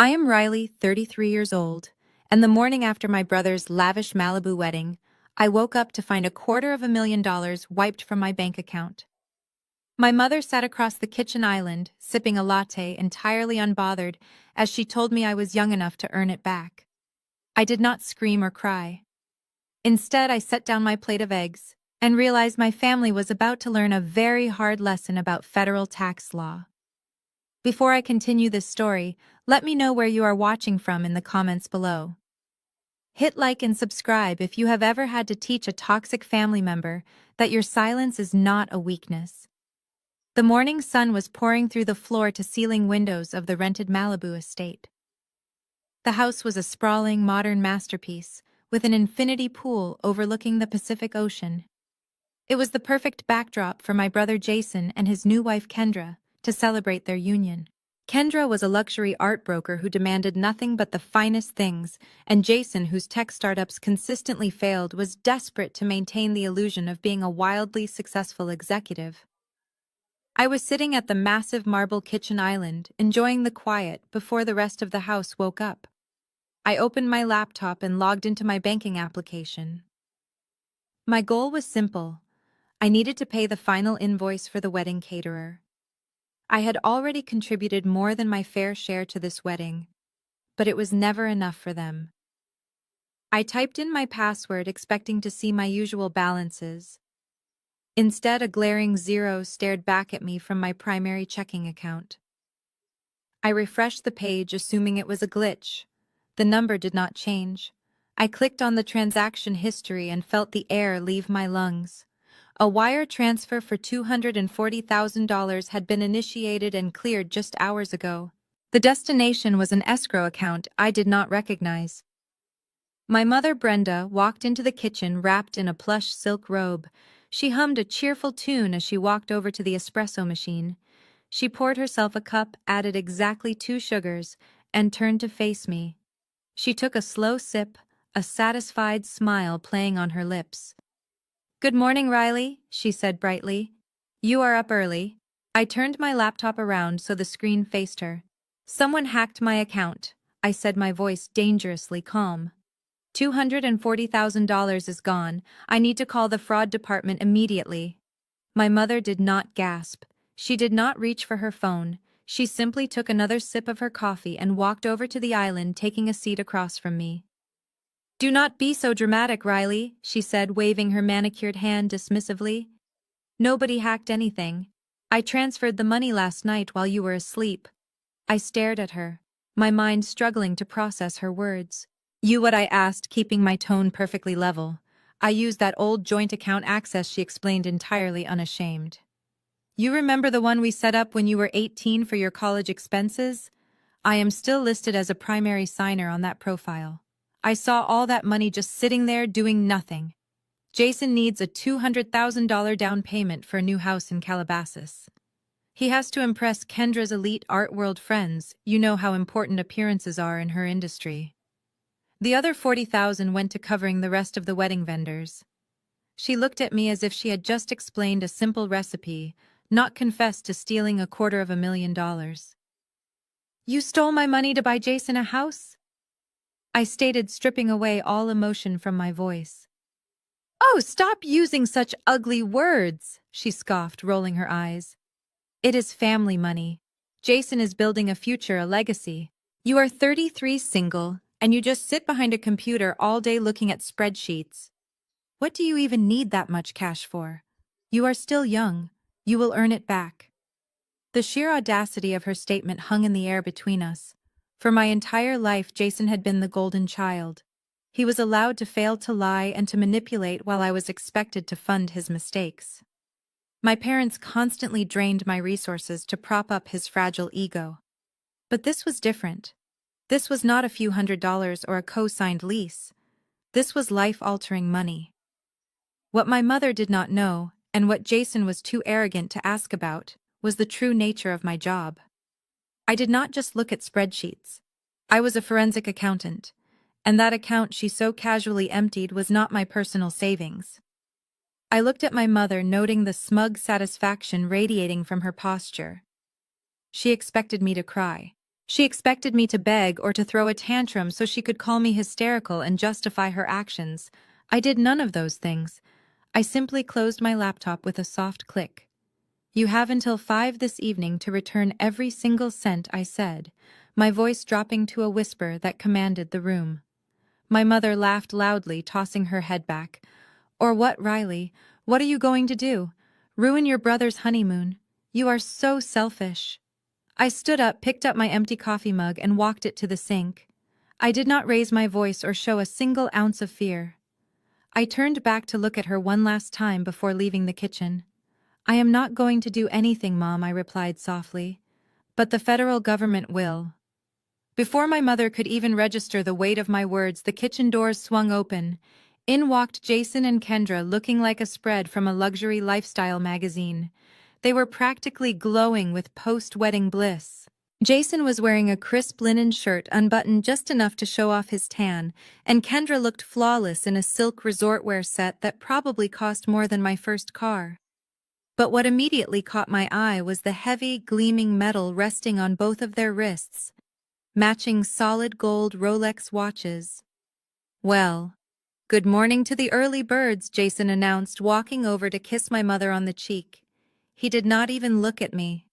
I am Riley, 33 years old, and the morning after my brother's lavish Malibu wedding, I woke up to find $250,000 wiped from my bank account. My mother sat across the kitchen island, sipping a latte entirely unbothered as she told me I was young enough to earn it back. I did not scream or cry. Instead, I set down my plate of eggs and realized my family was about to learn a very hard lesson about federal tax law. Before I continue this story, let me know where you are watching from in the comments below. Hit like and subscribe if you have ever had to teach a toxic family member that your silence is not a weakness. The morning sun was pouring through the floor-to-ceiling windows of the rented Malibu estate. The house was a sprawling, modern masterpiece, with an infinity pool overlooking the Pacific Ocean. It was the perfect backdrop for my brother Jason and his new wife Kendra to celebrate their union. Kendra was a luxury art broker who demanded nothing but the finest things, and Jason, whose tech startups consistently failed, was desperate to maintain the illusion of being a wildly successful executive. I was sitting at the massive marble kitchen island, enjoying the quiet before the rest of the house woke up. I opened my laptop and logged into my banking application. My goal was simple. I needed to pay the final invoice for the wedding caterer. I had already contributed more than my fair share to this wedding, but it was never enough for them. I typed in my password expecting to see my usual balances. Instead, a glaring zero stared back at me from my primary checking account. I refreshed the page, assuming it was a glitch. The number did not change. I clicked on the transaction history and felt the air leave my lungs. A wire transfer for $240,000 had been initiated and cleared just hours ago. The destination was an escrow account I did not recognize. My mother, Brenda, walked into the kitchen wrapped in a plush silk robe. She hummed a cheerful tune as she walked over to the espresso machine. She poured herself a cup, added exactly 2 sugars, and turned to face me. She took a slow sip, a satisfied smile playing on her lips. "Good morning, Riley," she said brightly. "You are up early." I turned my laptop around so the screen faced her. "Someone hacked my account," I said, my voice dangerously calm. $240,000 is gone. I need to call the fraud department immediately." My mother did not gasp. She did not reach for her phone. She simply took another sip of her coffee and walked over to the island, taking a seat across from me. "Do not be so dramatic, Riley," she said, waving her manicured hand dismissively. "Nobody hacked anything. I transferred the money last night while you were asleep." I stared at her, my mind struggling to process her words. "You what?" I asked, keeping my tone perfectly level. "I used that old joint account access," she explained, entirely unashamed. "You remember the one we set up when you were 18 for your college expenses? I am still listed as a primary signer on that profile. I saw all that money just sitting there doing nothing. Jason needs a $200,000 down payment for a new house in Calabasas. He has to impress Kendra's elite art world friends. You know how important appearances are in her industry. The other $40,000 went to covering the rest of the wedding vendors." She looked at me as if she had just explained a simple recipe, not confessed to stealing $250,000. "You stole my money to buy Jason a house?" I stated, stripping away all emotion from my voice. "Oh, stop using such ugly words," she scoffed, rolling her eyes. "It is family money. Jason is building a future, a legacy. You are 33, single, and you just sit behind a computer all day looking at spreadsheets. What do you even need that much cash for? You are still young. You will earn it back." The sheer audacity of her statement hung in the air between us. For my entire life, Jason had been the golden child. He was allowed to fail, to lie, and to manipulate while I was expected to fund his mistakes. My parents constantly drained my resources to prop up his fragile ego. But this was different. This was not a few $100s or a co-signed lease. This was life-altering money. What my mother did not know, and what Jason was too arrogant to ask about, was the true nature of my job. I did not just look at spreadsheets. I was a forensic accountant, and that account she so casually emptied was not my personal savings. I looked at my mother, noting the smug satisfaction radiating from her posture. She expected me to cry. She expected me to beg or to throw a tantrum so she could call me hysterical and justify her actions. I did none of those things. I simply closed my laptop with a soft click. "You have until 5 this evening to return every single cent," I said, my voice dropping to a whisper that commanded the room. My mother laughed loudly, tossing her head back. "Or what, Riley? What are you going to do? Ruin your brother's honeymoon? You are so selfish." I stood up, picked up my empty coffee mug, and walked it to the sink. I did not raise my voice or show a single ounce of fear. I turned back to look at her one last time before leaving the kitchen. "I am not going to do anything, Mom," I replied softly. "But the federal government will." Before my mother could even register the weight of my words, the kitchen doors swung open. In walked Jason and Kendra, looking like a spread from a luxury lifestyle magazine. They were practically glowing with post-wedding bliss. Jason was wearing a crisp linen shirt unbuttoned just enough to show off his tan, and Kendra looked flawless in a silk resort wear set that probably cost more than my first car. But what immediately caught my eye was the heavy, gleaming metal resting on both of their wrists, matching solid gold Rolex watches. "Well, good morning to the early birds," Jason announced, walking over to kiss my mother on the cheek. He did not even look at me.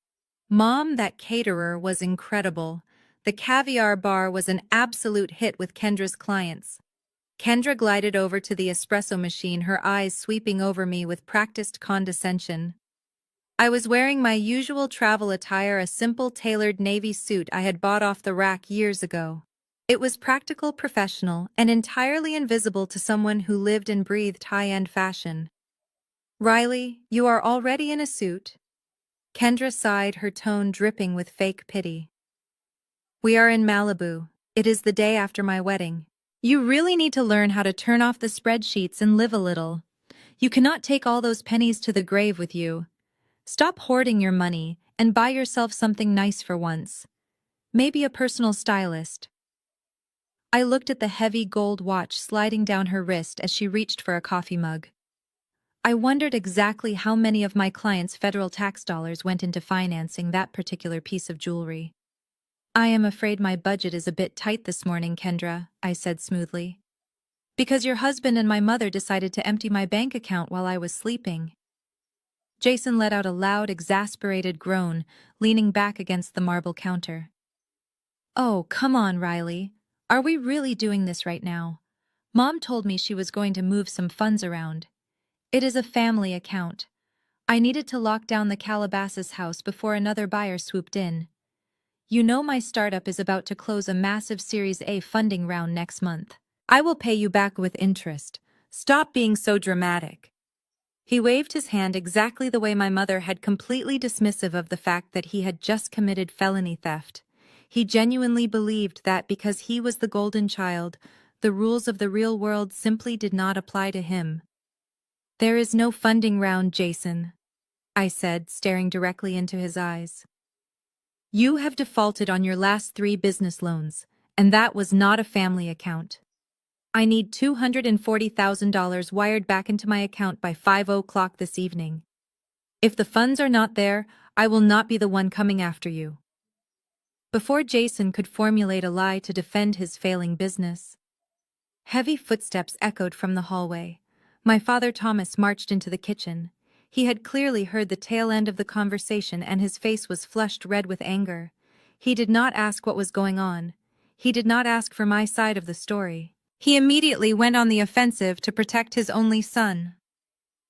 "Mom, that caterer was incredible. The caviar bar was an absolute hit with Kendra's clients." Kendra glided over to the espresso machine, her eyes sweeping over me with practiced condescension. I was wearing my usual travel attire, a simple tailored navy suit I had bought off the rack years ago. It was practical, professional, and entirely invisible to someone who lived and breathed high-end fashion. "Riley, you are already in a suit?" Kendra sighed, her tone dripping with fake pity. "We are in Malibu. It is the day after my wedding. You really need to learn how to turn off the spreadsheets and live a little. You cannot take all those pennies to the grave with you. Stop hoarding your money and buy yourself something nice for once. Maybe a personal stylist." I looked at the heavy gold watch sliding down her wrist as she reached for a coffee mug. I wondered exactly how many of my clients' federal tax dollars went into financing that particular piece of jewelry. "I am afraid my budget is a bit tight this morning, Kendra," I said smoothly. "Because your husband and my mother decided to empty my bank account while I was sleeping." Jason let out a loud, exasperated groan, leaning back against the marble counter. "Oh, come on, Riley. Are we really doing this right now? Mom told me she was going to move some funds around. It is a family account. I needed to lock down the Calabasas house before another buyer swooped in. You know my startup is about to close a massive Series A funding round next month. I will pay you back with interest. Stop being so dramatic." He waved his hand exactly the way my mother had, completely dismissive of the fact that he had just committed felony theft. He genuinely believed that because he was the golden child, the rules of the real world simply did not apply to him. "There is no funding round, Jason," I said, staring directly into his eyes. "You have defaulted on your last 3 business loans, and that was not a family account. I need $240,000 wired back into my account by 5 o'clock this evening. If the funds are not there, I will not be the one coming after you." Before Jason could formulate a lie to defend his failing business, heavy footsteps echoed from the hallway. My father Thomas marched into the kitchen. He had clearly heard the tail end of the conversation, and his face was flushed red with anger. He did not ask what was going on. He did not ask for my side of the story. He immediately went on the offensive to protect his only son.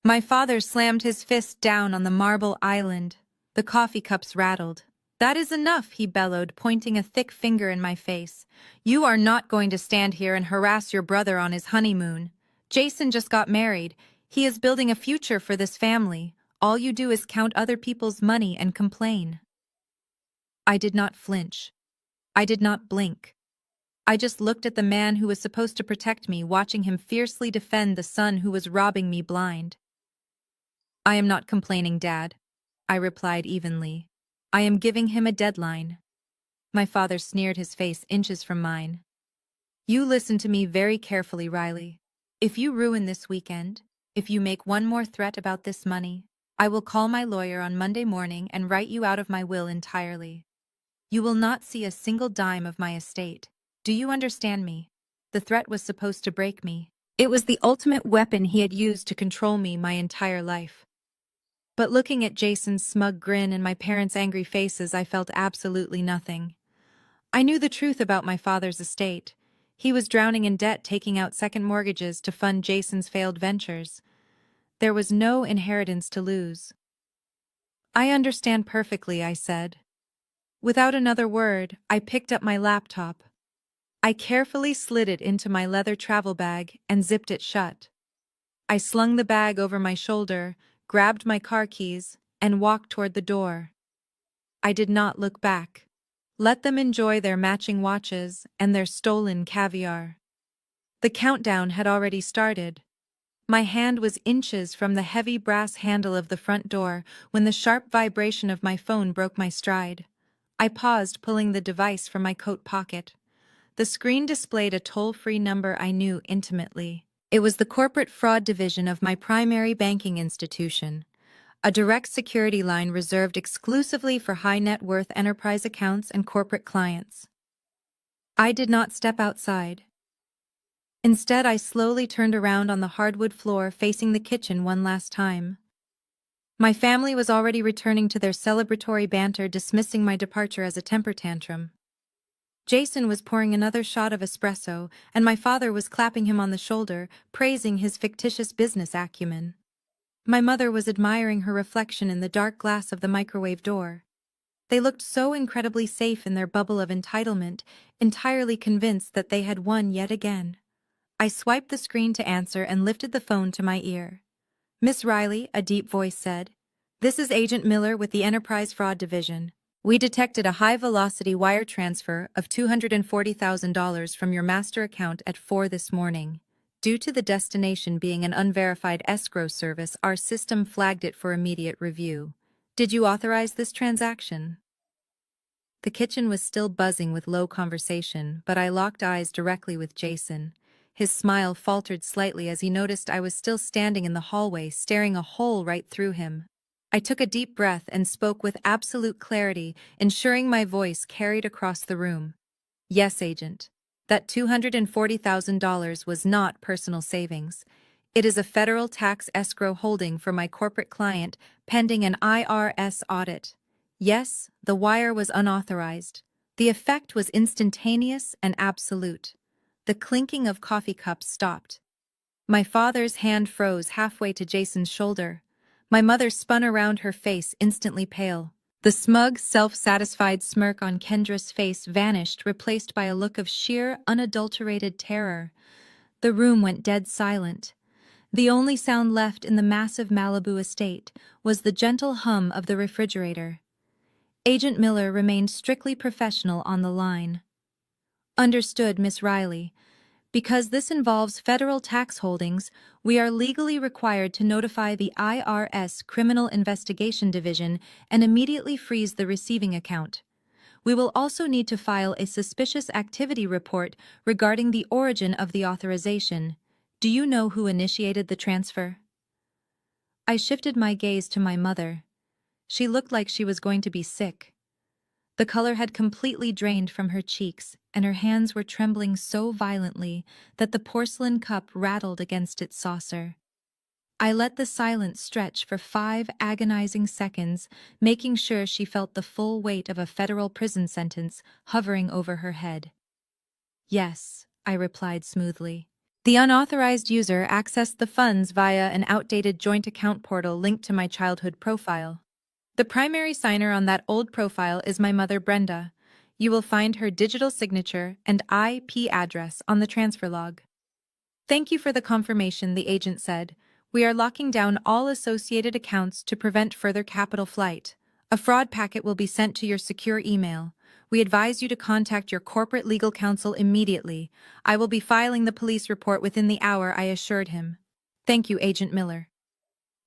My father slammed his fist down on the marble island. The coffee cups rattled. "That is enough," he bellowed, pointing a thick finger in my face. "You are not going to stand here and harass your brother on his honeymoon. Jason just got married. He is building a future for this family. All you do is count other people's money and complain." I did not flinch. I did not blink. I just looked at the man who was supposed to protect me, watching him fiercely defend the son who was robbing me blind. "I am not complaining, Dad," I replied evenly. "I am giving him a deadline." My father sneered, his face inches from mine. "You listen to me very carefully, Riley. If you ruin this weekend, if you make one more threat about this money, I will call my lawyer on Monday morning and write you out of my will entirely." You will not see a single dime of my estate. Do you understand me? The threat was supposed to break me. It was the ultimate weapon he had used to control me my entire life. But looking at Jason's smug grin and my parents' angry faces, I felt absolutely nothing. I knew the truth about my father's estate. He was drowning in debt, taking out second mortgages to fund Jason's failed ventures. There was no inheritance to lose. I understand perfectly, I said. Without another word, I picked up my laptop. I carefully slid it into my leather travel bag and zipped it shut. I slung the bag over my shoulder, grabbed my car keys, and walked toward the door. I did not look back. Let them enjoy their matching watches and their stolen caviar. The countdown had already started. My hand was inches from the heavy brass handle of the front door when the sharp vibration of my phone broke my stride. I paused, pulling the device from my coat pocket. The screen displayed a toll-free number I knew intimately. It was the corporate fraud division of my primary banking institution, a direct security line reserved exclusively for high-net-worth enterprise accounts and corporate clients. I did not step outside. Instead, I slowly turned around on the hardwood floor, facing the kitchen one last time. My family was already returning to their celebratory banter, dismissing my departure as a temper tantrum. Jason was pouring another shot of espresso, and my father was clapping him on the shoulder, praising his fictitious business acumen. My mother was admiring her reflection in the dark glass of the microwave door. They looked so incredibly safe in their bubble of entitlement, entirely convinced that they had won yet again. I swiped the screen to answer and lifted the phone to my ear. "Miss Riley," a deep voice said. "This is Agent Miller with the Enterprise Fraud Division. We detected a high-velocity wire transfer of $240,000 from your master account at 4 this morning. Due to the destination being an unverified escrow service, our system flagged it for immediate review. Did you authorize this transaction?" The kitchen was still buzzing with low conversation, but I locked eyes directly with Jason. His smile faltered slightly as he noticed I was still standing in the hallway, staring a hole right through him. I took a deep breath and spoke with absolute clarity, ensuring my voice carried across the room. "Yes, Agent. That $240,000 was not personal savings. It is a federal tax escrow holding for my corporate client, pending an IRS audit. Yes, the wire was unauthorized. The effect was instantaneous and absolute." The clinking of coffee cups stopped. My father's hand froze halfway to Jason's shoulder. My mother spun around, her face instantly pale. The smug, self-satisfied smirk on Kendra's face vanished, replaced by a look of sheer, unadulterated terror. The room went dead silent. The only sound left in the massive Malibu estate was the gentle hum of the refrigerator. Agent Miller remained strictly professional on the line. "Understood, Miss Riley. Because this involves federal tax holdings, we are legally required to notify the IRS Criminal Investigation Division and immediately freeze the receiving account. We will also need to file a suspicious activity report regarding the origin of the authorization. Do you know who initiated the transfer?" I shifted my gaze to my mother. She looked like she was going to be sick. The color had completely drained from her cheeks, and her hands were trembling so violently that the porcelain cup rattled against its saucer. I let the silence stretch for 5 agonizing seconds, making sure she felt the full weight of a federal prison sentence hovering over her head. "Yes," I replied smoothly. "The unauthorized user accessed the funds via an outdated joint account portal linked to my childhood profile. The primary signer on that old profile is my mother, Brenda. You will find her digital signature and IP address on the transfer log." "Thank you for the confirmation," the agent said. "We are locking down all associated accounts to prevent further capital flight. A fraud packet will be sent to your secure email. We advise you to contact your corporate legal counsel immediately. I will be filing the police report within the hour," I assured him. "Thank you, Agent Miller."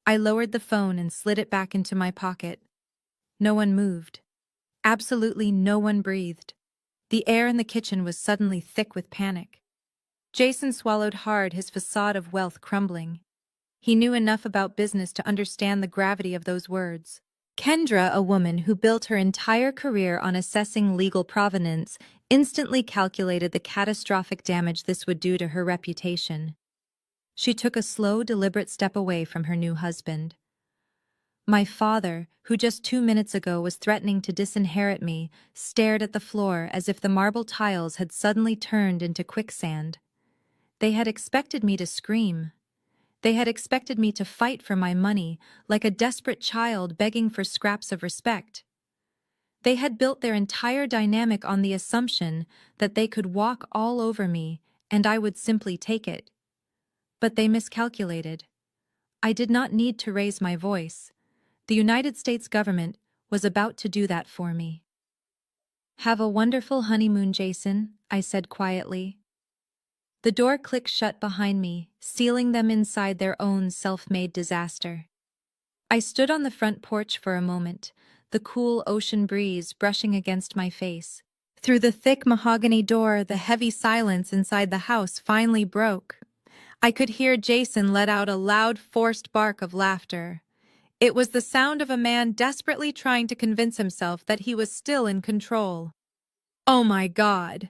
I lowered the phone and slid it back into my pocket. No one moved. Absolutely no one breathed. The air in the kitchen was suddenly thick with panic. Jason swallowed hard, his facade of wealth crumbling. He knew enough about business to understand the gravity of those words. Kendra, a woman who built her entire career on assessing legal provenance, instantly calculated the catastrophic damage this would do to her reputation. She took a slow, deliberate step away from her new husband. My father, who just 2 minutes ago was threatening to disinherit me, stared at the floor as if the marble tiles had suddenly turned into quicksand. They had expected me to scream. They had expected me to fight for my money, like a desperate child begging for scraps of respect. They had built their entire dynamic on the assumption that they could walk all over me and I would simply take it. But they miscalculated. I did not need to raise my voice. The United States government was about to do that for me. "Have a wonderful honeymoon, Jason," I said quietly. The door clicked shut behind me, sealing them inside their own self-made disaster. I stood on the front porch for a moment, the cool ocean breeze brushing against my face. Through the thick mahogany door, the heavy silence inside the house finally broke. I could hear Jason let out a loud, forced bark of laughter. It was the sound of a man desperately trying to convince himself that he was still in control. "Oh my God!"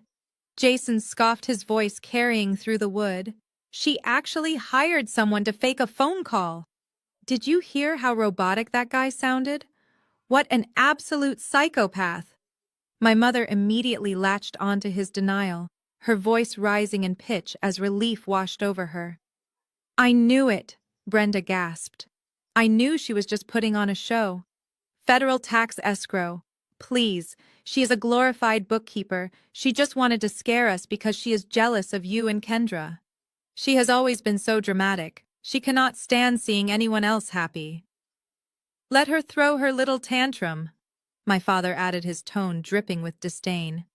Jason scoffed, his voice carrying through the wood. "She actually hired someone to fake a phone call. Did you hear how robotic that guy sounded? What an absolute psychopath!" My mother immediately latched onto his denial, her voice rising in pitch as relief washed over her. "I knew it," Brenda gasped. "I knew she was just putting on a show. Federal tax escrow. Please, she is a glorified bookkeeper. She just wanted to scare us because she is jealous of you and Kendra. She has always been so dramatic. She cannot stand seeing anyone else happy." "Let her throw her little tantrum," my father added, his tone dripping with disdain.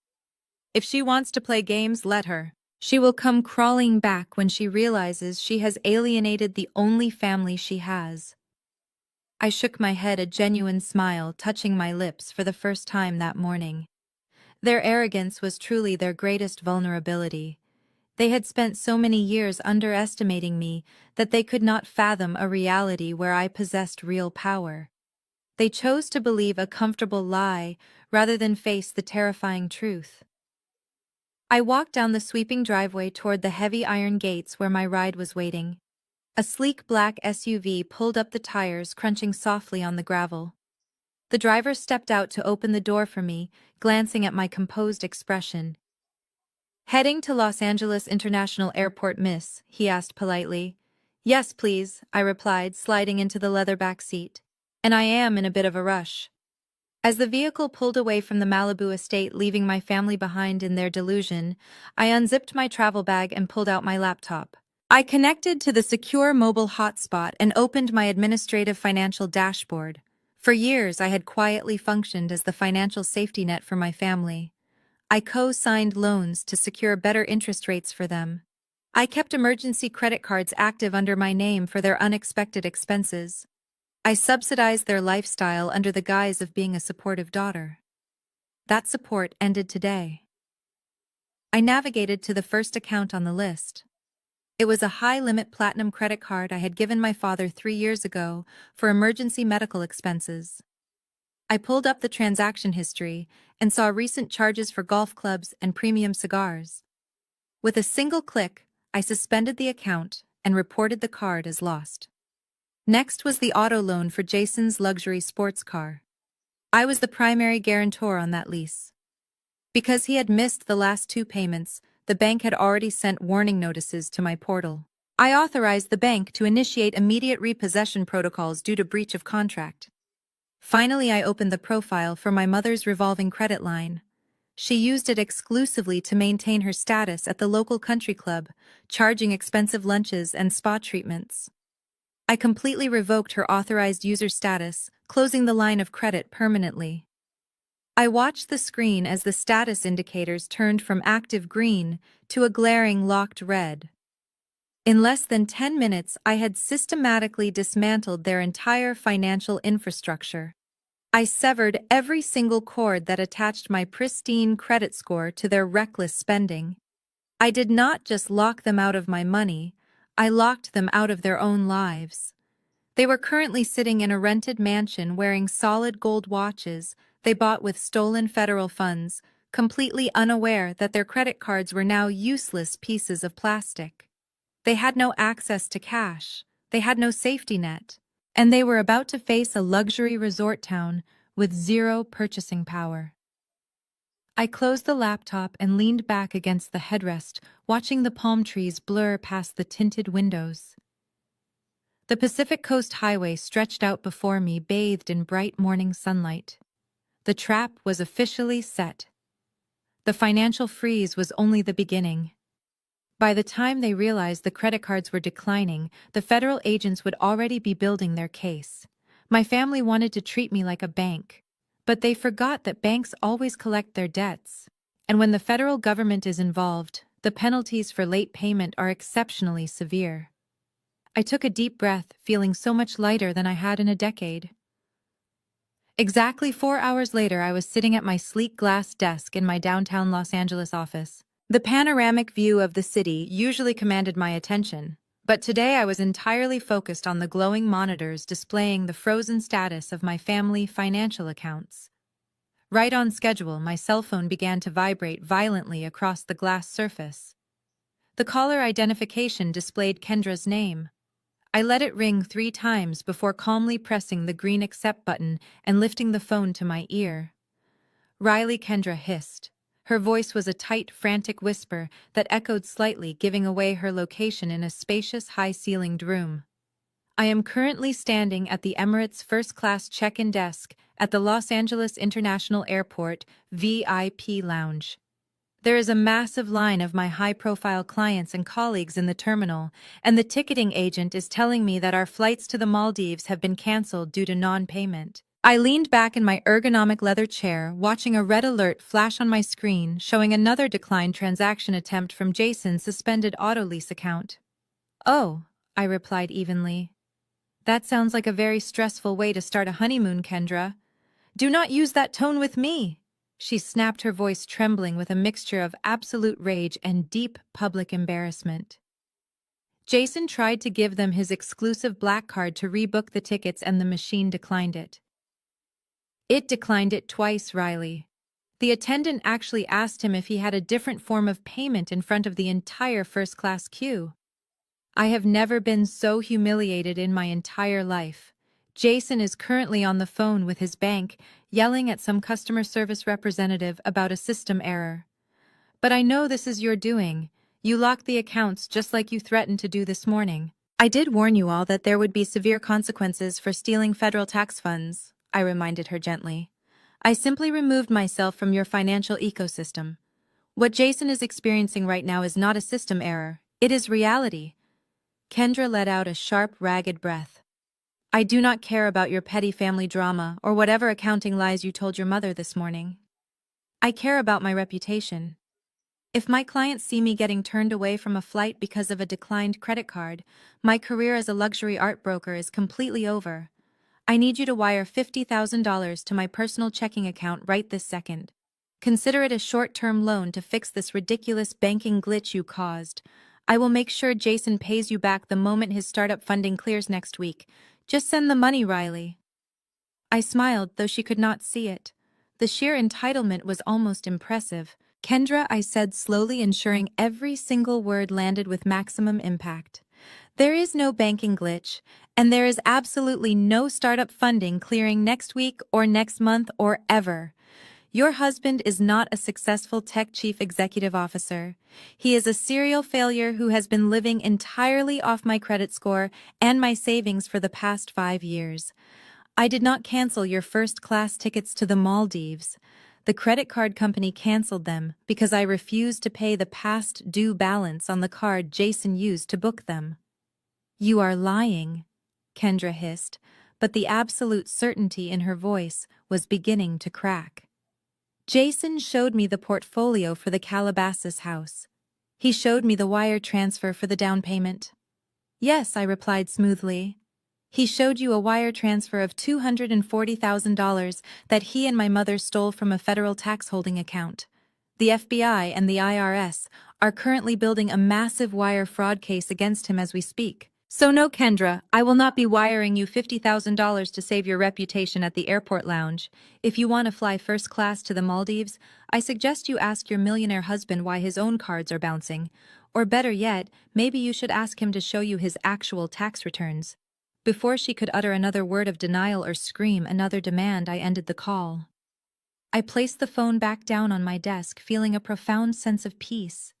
"If she wants to play games, let her. She will come crawling back when she realizes she has alienated the only family she has." I shook my head, a genuine smile touching my lips for the first time that morning. Their arrogance was truly their greatest vulnerability. They had spent so many years underestimating me that they could not fathom a reality where I possessed real power. They chose to believe a comfortable lie rather than face the terrifying truth. I walked down the sweeping driveway toward the heavy iron gates where my ride was waiting. A sleek black SUV pulled up, the tires crunching softly on the gravel. The driver stepped out to open the door for me, glancing at my composed expression. "Heading to Los Angeles International Airport, miss?" he asked politely. "Yes, please," I replied, sliding into the leather back seat. "And I am in a bit of a rush." As the vehicle pulled away from the Malibu estate, leaving my family behind in their delusion, I unzipped my travel bag and pulled out my laptop. I connected to the secure mobile hotspot and opened my administrative financial dashboard. For years, I had quietly functioned as the financial safety net for my family. I co-signed loans to secure better interest rates for them. I kept emergency credit cards active under my name for their unexpected expenses. I subsidized their lifestyle under the guise of being a supportive daughter. That support ended today. I navigated to the first account on the list. It was a high-limit platinum credit card I had given my father 3 years ago for emergency medical expenses. I pulled up the transaction history and saw recent charges for golf clubs and premium cigars. With a single click, I suspended the account and reported the card as lost. Next was the auto loan for Jason's luxury sports car. I was the primary guarantor on that lease. Because he had missed the last 2 payments, the bank had already sent warning notices to my portal. I authorized the bank to initiate immediate repossession protocols due to breach of contract. Finally, I opened the profile for my mother's revolving credit line. She used it exclusively to maintain her status at the local country club, charging expensive lunches and spa treatments. I completely revoked her authorized user status, closing the line of credit permanently. I watched the screen as the status indicators turned from active green to a glaring locked red. In less than 10 minutes, I had systematically dismantled their entire financial infrastructure. I severed every single cord that attached my pristine credit score to their reckless spending. I did not just lock them out of my money, I locked them out of their own lives. They were currently sitting in a rented mansion wearing solid gold watches they bought with stolen federal funds, completely unaware that their credit cards were now useless pieces of plastic. They had no access to cash, they had no safety net, and they were about to face a luxury resort town with zero purchasing power. I closed the laptop and leaned back against the headrest, watching the palm trees blur past the tinted windows. The Pacific Coast Highway stretched out before me, bathed in bright morning sunlight. The trap was officially set. The financial freeze was only the beginning. By the time they realized the credit cards were declining, the federal agents would already be building their case. My family wanted to treat me like a bank, but they forgot that banks always collect their debts. And when the federal government is involved, the penalties for late payment are exceptionally severe. I took a deep breath, feeling so much lighter than I had in a decade. Exactly 4 hours later, I was sitting at my sleek glass desk in my downtown Los Angeles office. The panoramic view of the city usually commanded my attention, but today I was entirely focused on the glowing monitors displaying the frozen status of my family financial accounts. Right on schedule, my cell phone began to vibrate violently across the glass surface. The caller identification displayed Kendra's name. I let it ring 3 times before calmly pressing the green accept button and lifting the phone to my ear. Riley, Kendra hissed. Her voice was a tight, frantic whisper that echoed slightly, giving away her location in a spacious, high-ceilinged room. I am currently standing at the Emirates first-class check-in desk at the Los Angeles International Airport VIP lounge. There is a massive line of my high-profile clients and colleagues in the terminal, and the ticketing agent is telling me that our flights to the Maldives have been canceled due to non-payment. I leaned back in my ergonomic leather chair, watching a red alert flash on my screen showing another declined transaction attempt from Jason's suspended auto lease account. "Oh," I replied evenly. "That sounds like a very stressful way to start a honeymoon, Kendra. Do not use that tone with me." She snapped, her voice trembling with a mixture of absolute rage and deep public embarrassment. Jason tried to give them his exclusive black card to rebook the tickets and the machine declined it. It declined it twice, Riley. The attendant actually asked him if he had a different form of payment in front of the entire first-class queue. I have never been so humiliated in my entire life. Jason is currently on the phone with his bank, yelling at some customer service representative about a system error. "But I know this is your doing. You locked the accounts just like you threatened to do this morning. I did warn you all that there would be severe consequences for stealing federal tax funds," I reminded her gently. "I simply removed myself from your financial ecosystem. What Jason is experiencing right now is not a system error. It is reality." Kendra let out a sharp, ragged breath. "I do not care about your petty family drama or whatever accounting lies you told your mother this morning. I care about my reputation. If my clients see me getting turned away from a flight because of a declined credit card, my career as a luxury art broker is completely over. I need you to wire $50,000 to my personal checking account right this second. Consider it a short-term loan to fix this ridiculous banking glitch you caused. I will make sure Jason pays you back the moment his startup funding clears next week. Just send the money, Riley." I smiled, though she could not see it. The sheer entitlement was almost impressive. "Kendra," I said slowly, ensuring every single word landed with maximum impact. "There is no banking glitch, and there is absolutely no startup funding clearing next week or next month or ever. Your husband is not a successful tech chief executive officer. He is a serial failure who has been living entirely off my credit score and my savings for the past 5 years. I did not cancel your first-class tickets to the Maldives. The credit card company canceled them because I refused to pay the past due balance on the card Jason used to book them." "You are lying," Kendra hissed, but the absolute certainty in her voice was beginning to crack. "Jason showed me the portfolio for the Calabasas house. He showed me the wire transfer for the down payment." "Yes," I replied smoothly. "He showed you a wire transfer of $240,000 that he and my mother stole from a federal tax holding account. The FBI and the IRS are currently building a massive wire fraud case against him as we speak." So no, Kendra, I will not be wiring you $50,000 to save your reputation at the airport lounge. If you want to fly first class to the Maldives, I suggest you ask your millionaire husband why his own cards are bouncing. Or better yet, maybe you should ask him to show you his actual tax returns. Before she could utter another word of denial or scream another demand, I ended the call. I placed the phone back down on my desk, feeling a profound sense of peace.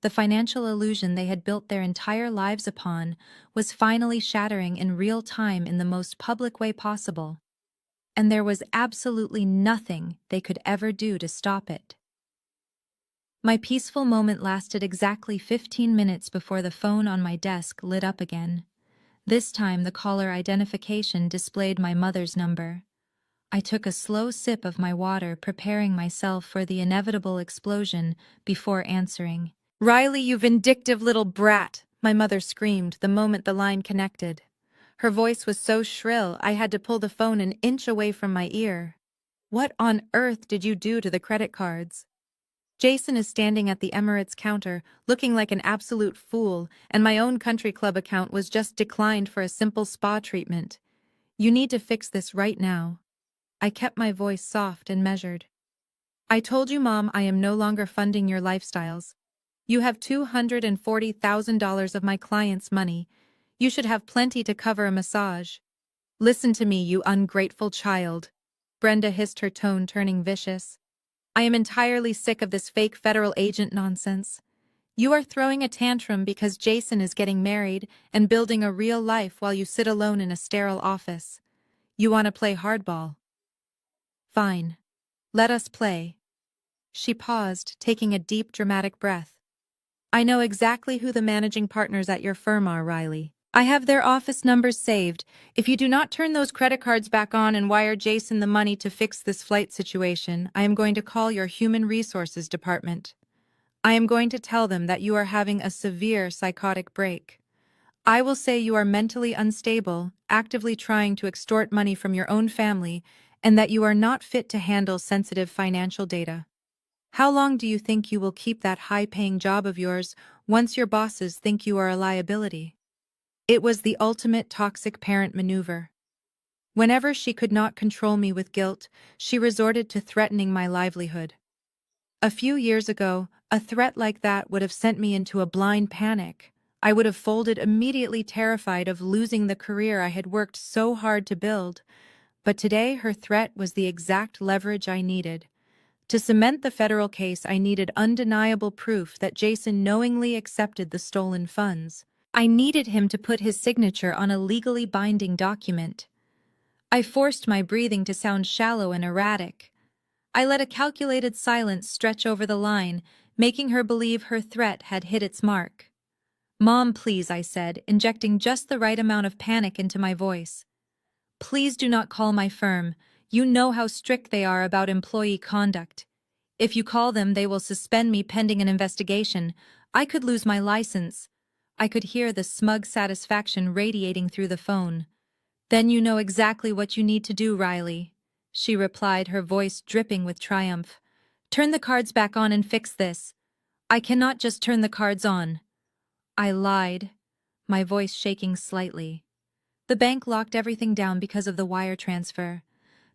The financial illusion they had built their entire lives upon was finally shattering in real time in the most public way possible, and there was absolutely nothing they could ever do to stop it. My peaceful moment lasted exactly 15 minutes before the phone on my desk lit up again. This time the caller identification displayed my mother's number. I took a slow sip of my water, preparing myself for the inevitable explosion before answering. "Riley, you vindictive little brat!" my mother screamed the moment the line connected. Her voice was so shrill I had to pull the phone an inch away from my ear. "What on earth did you do to the credit cards?" "Jason is standing at the Emirates counter, looking like an absolute fool, and my own country club account was just declined for a simple spa treatment. You need to fix this right now." I kept my voice soft and measured. "I told you, Mom, I am no longer funding your lifestyles. You have $240,000 of my client's money. You should have plenty to cover a massage." "Listen to me, you ungrateful child," Brenda hissed, her tone turning vicious. "I am entirely sick of this fake federal agent nonsense. You are throwing a tantrum because Jason is getting married and building a real life while you sit alone in a sterile office. You want to play hardball. Fine. Let us play." She paused, taking a deep, dramatic breath. "I know exactly who the managing partners at your firm are, Riley. I have their office numbers saved. If you do not turn those credit cards back on and wire Jason the money to fix this flight situation, I am going to call your human resources department. I am going to tell them that you are having a severe psychotic break. I will say you are mentally unstable, actively trying to extort money from your own family, and that you are not fit to handle sensitive financial data. How long do you think you will keep that high-paying job of yours once your bosses think you are a liability?" It was the ultimate toxic parent maneuver. Whenever she could not control me with guilt, she resorted to threatening my livelihood. A few years ago, a threat like that would have sent me into a blind panic. I would have folded immediately, terrified of losing the career I had worked so hard to build. But today her threat was the exact leverage I needed. To cement the federal case, I needed undeniable proof that Jason knowingly accepted the stolen funds. I needed him to put his signature on a legally binding document. I forced my breathing to sound shallow and erratic. I let a calculated silence stretch over the line, making her believe her threat had hit its mark. "Mom, please," I said, injecting just the right amount of panic into my voice. "Please do not call my firm. You know how strict they are about employee conduct. If you call them, they will suspend me pending an investigation. I could lose my license." I could hear the smug satisfaction radiating through the phone. "Then you know exactly what you need to do, Riley," she replied, her voice dripping with triumph. "Turn the cards back on and fix this." "I cannot just turn the cards on." I lied, my voice shaking slightly. "The bank locked everything down because of the wire transfer.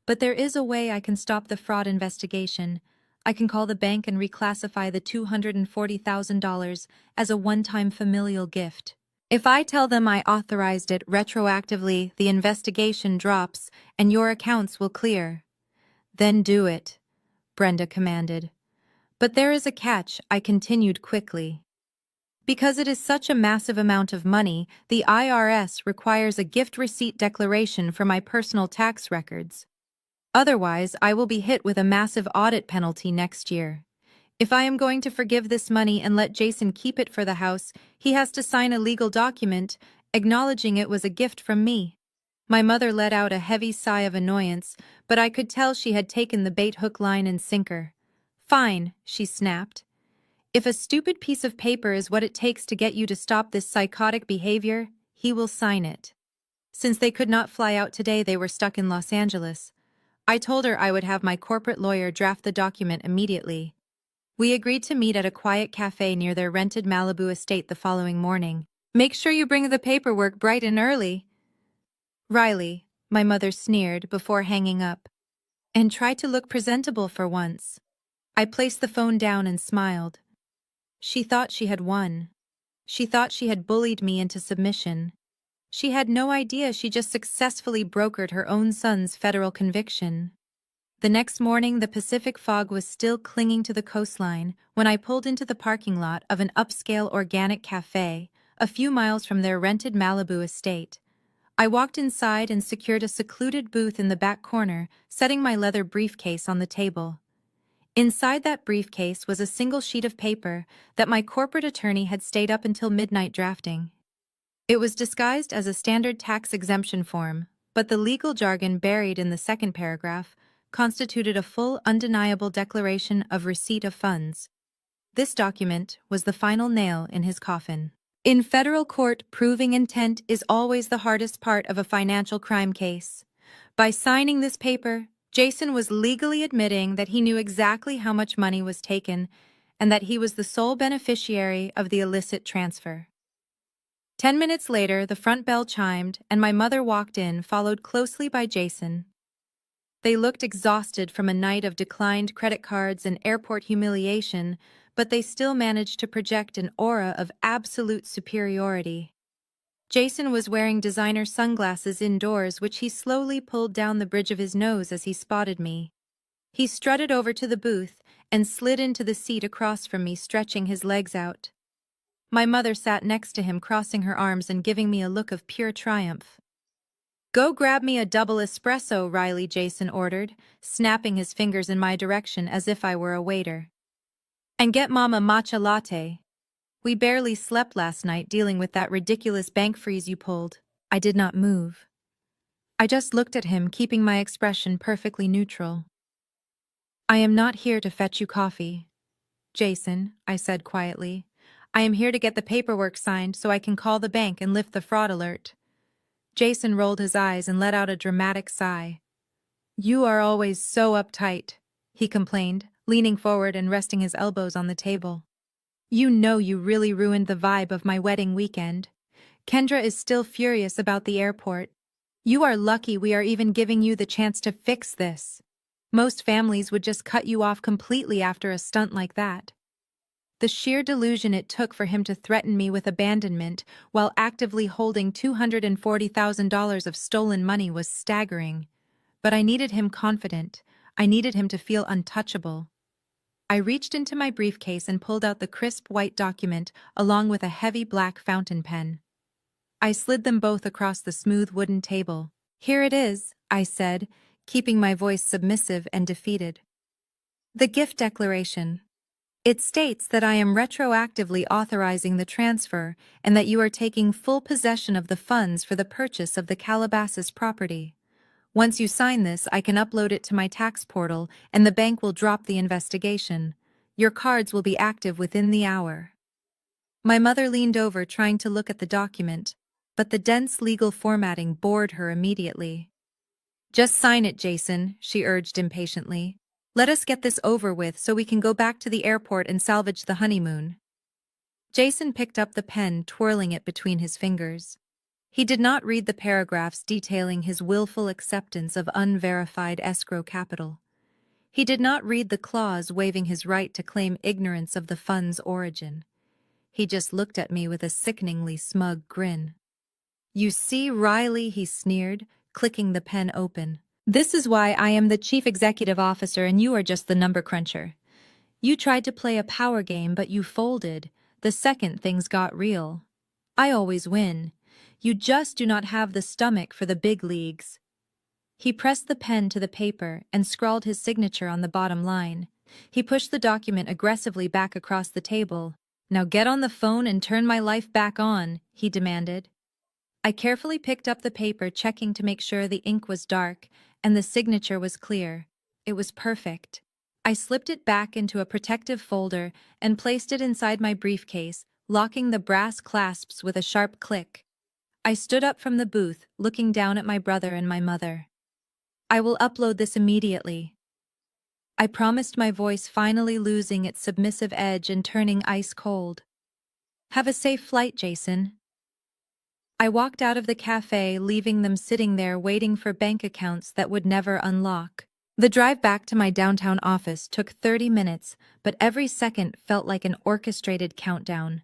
But there is a way I can stop the fraud investigation. I can call the bank and reclassify the $240,000 as a one-time familial gift. If I tell them I authorized it retroactively, the investigation drops and your accounts will clear." "Then do it," Brenda commanded. "But there is a catch," I continued quickly. "Because it is such a massive amount of money, the IRS requires a gift receipt declaration for my personal tax records. Otherwise, I will be hit with a massive audit penalty next year. If I am going to forgive this money and let Jason keep it for the house, he has to sign a legal document acknowledging it was a gift from me." My mother let out a heavy sigh of annoyance, but I could tell she had taken the bait hook, line, and sinker. "Fine," she snapped. "If a stupid piece of paper is what it takes to get you to stop this psychotic behavior, he will sign it." Since they could not fly out today, they were stuck in Los Angeles. I told her I would have my corporate lawyer draft the document immediately. We agreed to meet at a quiet cafe near their rented Malibu estate the following morning. Make sure you bring the paperwork bright and early. Riley, my mother sneered before hanging up. And try to look presentable for once. I placed the phone down and smiled. She thought she had won. She thought she had bullied me into submission. She had no idea she just successfully brokered her own son's federal conviction. The next morning, the Pacific fog was still clinging to the coastline when I pulled into the parking lot of an upscale organic cafe a few miles from their rented Malibu estate. I walked inside and secured a secluded booth in the back corner, setting my leather briefcase on the table. Inside that briefcase was a single sheet of paper that my corporate attorney had stayed up until midnight drafting. It was disguised as a standard tax exemption form, but the legal jargon buried in the second paragraph constituted a full, undeniable declaration of receipt of funds. This document was the final nail in his coffin. In federal court, proving intent is always the hardest part of a financial crime case. By signing this paper, Jason was legally admitting that he knew exactly how much money was taken and that he was the sole beneficiary of the illicit transfer. 10 minutes later, the front bell chimed and my mother walked in, followed closely by Jason. They looked exhausted from a night of declined credit cards and airport humiliation, but they still managed to project an aura of absolute superiority. Jason was wearing designer sunglasses indoors, which he slowly pulled down the bridge of his nose as he spotted me. He strutted over to the booth and slid into the seat across from me, stretching his legs out. My mother sat next to him, crossing her arms and giving me a look of pure triumph. "Go grab me a double espresso, Riley," Jason ordered, snapping his fingers in my direction as if I were a waiter. "And get Mom a matcha latte. We barely slept last night dealing with that ridiculous bank freeze you pulled." I did not move. I just looked at him, keeping my expression perfectly neutral. "I am not here to fetch you coffee, Jason," I said quietly. "I am here to get the paperwork signed so I can call the bank and lift the fraud alert." Jason rolled his eyes and let out a dramatic sigh. "You are always so uptight," he complained, leaning forward and resting his elbows on the table. "You know you really ruined the vibe of my wedding weekend. Kendra is still furious about the airport. You are lucky we are even giving you the chance to fix this. Most families would just cut you off completely after a stunt like that." The sheer delusion it took for him to threaten me with abandonment while actively holding $240,000 of stolen money was staggering. But I needed him confident. I needed him to feel untouchable. I reached into my briefcase and pulled out the crisp white document along with a heavy black fountain pen. I slid them both across the smooth wooden table. "Here it is," I said, keeping my voice submissive and defeated. "The gift declaration. It states that I am retroactively authorizing the transfer and that you are taking full possession of the funds for the purchase of the Calabasas property. Once you sign this, I can upload it to my tax portal and the bank will drop the investigation. Your cards will be active within the hour." My mother leaned over, trying to look at the document, but the dense legal formatting bored her immediately. "Just sign it, Jason," she urged impatiently. "Let us get this over with so we can go back to the airport and salvage the honeymoon." Jason picked up the pen, twirling it between his fingers. He did not read the paragraphs detailing his willful acceptance of unverified escrow capital. He did not read the clause waiving his right to claim ignorance of the fund's origin. He just looked at me with a sickeningly smug grin. "You see, Riley," he sneered, clicking the pen open. "This is why I am the chief executive officer and you are just the number cruncher. You tried to play a power game, but you folded the second things got real. I always win. You just do not have the stomach for the big leagues." He pressed the pen to the paper and scrawled his signature on the bottom line. He pushed the document aggressively back across the table. "Now get on the phone and turn my life back on," he demanded. I carefully picked up the paper, checking to make sure the ink was dark and the signature was clear. It was perfect. I slipped it back into a protective folder and placed it inside my briefcase, locking the brass clasps with a sharp click. I stood up from the booth, looking down at my brother and my mother. "I will upload this immediately," I promised, my voice finally losing its submissive edge and turning ice cold. "Have a safe flight, Jason." I walked out of the cafe, leaving them sitting there waiting for bank accounts that would never unlock. The drive back to my downtown office took 30 minutes, but every second felt like an orchestrated countdown.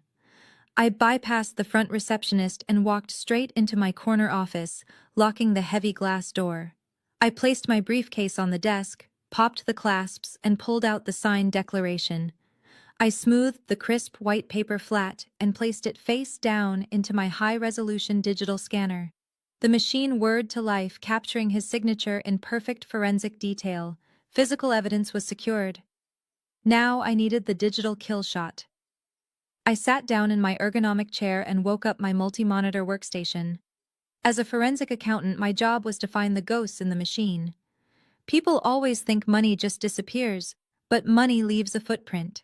I bypassed the front receptionist and walked straight into my corner office, locking the heavy glass door. I placed my briefcase on the desk, popped the clasps, and pulled out the signed declaration. I smoothed the crisp white paper flat and placed it face down into my high-resolution digital scanner. The machine whirred to life, capturing his signature in perfect forensic detail. Physical evidence was secured. Now I needed the digital kill shot. I sat down in my ergonomic chair and woke up my multi-monitor workstation. As a forensic accountant, my job was to find the ghosts in the machine. People always think money just disappears, but money leaves a footprint.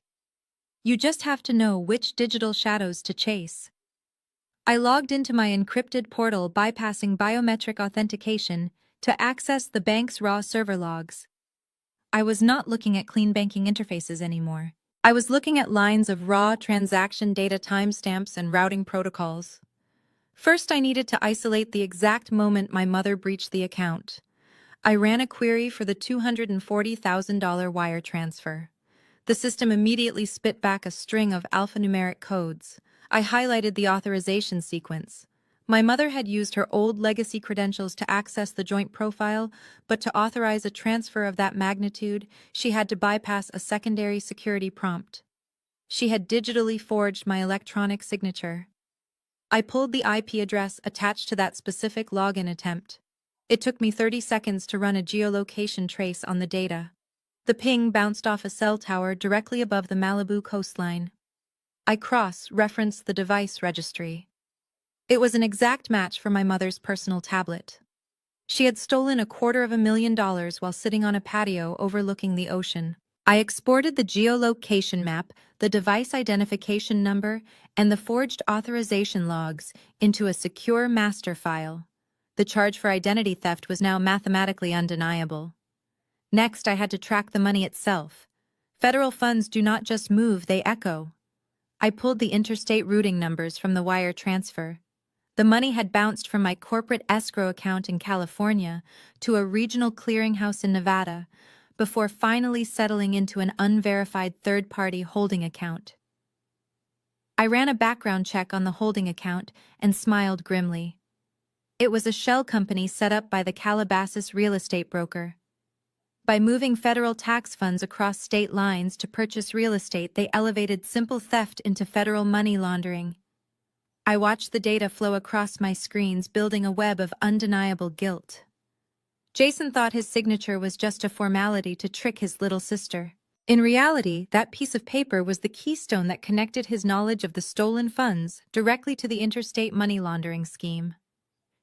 You just have to know which digital shadows to chase. I logged into my encrypted portal, bypassing biometric authentication, to access the bank's raw server logs. I was not looking at clean banking interfaces anymore. I was looking at lines of raw transaction data, timestamps, and routing protocols. First, I needed to isolate the exact moment my mother breached the account. I ran a query for the $240,000 wire transfer. The system immediately spit back a string of alphanumeric codes. I highlighted the authorization sequence. My mother had used her old legacy credentials to access the joint profile, but to authorize a transfer of that magnitude, she had to bypass a secondary security prompt. She had digitally forged my electronic signature. I pulled the IP address attached to that specific login attempt. It took me 30 seconds to run a geolocation trace on the data. The ping bounced off a cell tower directly above the Malibu coastline. I cross-referenced the device registry. It was an exact match for my mother's personal tablet. She had stolen $250,000 while sitting on a patio overlooking the ocean. I exported the geolocation map, the device identification number, and the forged authorization logs into a secure master file. The charge for identity theft was now mathematically undeniable. Next, I had to track the money itself. Federal funds do not just move, they echo. I pulled the interstate routing numbers from the wire transfer. The money had bounced from my corporate escrow account in California to a regional clearinghouse in Nevada, before finally settling into an unverified third-party holding account. I ran a background check on the holding account and smiled grimly. It was a shell company set up by the Calabasas real estate broker. By moving federal tax funds across state lines to purchase real estate, they elevated simple theft into federal money laundering. I watched the data flow across my screens, building a web of undeniable guilt. Jason thought his signature was just a formality to trick his little sister. In reality, that piece of paper was the keystone that connected his knowledge of the stolen funds directly to the interstate money laundering scheme.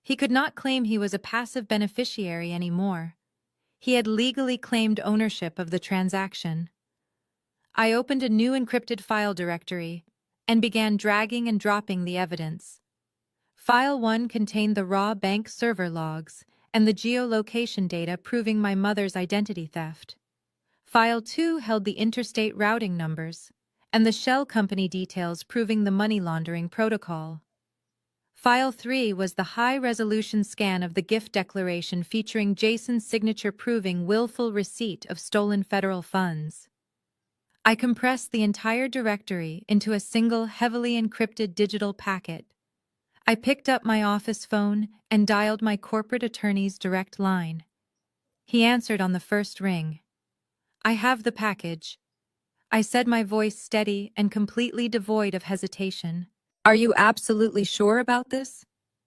He could not claim he was a passive beneficiary anymore. He had legally claimed ownership of the transaction. I opened a new encrypted file directory and began dragging and dropping the evidence. File 1 contained the raw bank server logs and the geolocation data proving my mother's identity theft. File 2 held the interstate routing numbers and the shell company details proving the money laundering protocol. File 3 was the high-resolution scan of the gift declaration featuring Jason's signature proving willful receipt of stolen federal funds. I compressed the entire directory into a single heavily encrypted digital packet. I picked up my office phone and dialed my corporate attorney's direct line. He answered on the first ring. "I have the package," I said, my voice steady and completely devoid of hesitation. "Are you absolutely sure about this?"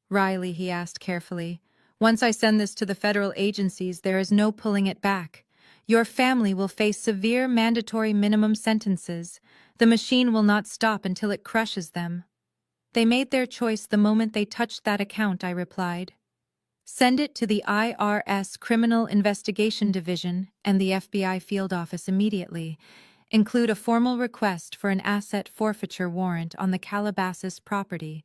Riley, he asked carefully. "Once I send this to the federal agencies, there is no pulling it back. Your family will face severe mandatory minimum sentences. The machine will not stop until it crushes them." "They made their choice the moment they touched that account," I replied. "Send it to the IRS Criminal Investigation Division and the FBI field office immediately. Include a formal request for an asset forfeiture warrant on the Calabasas property."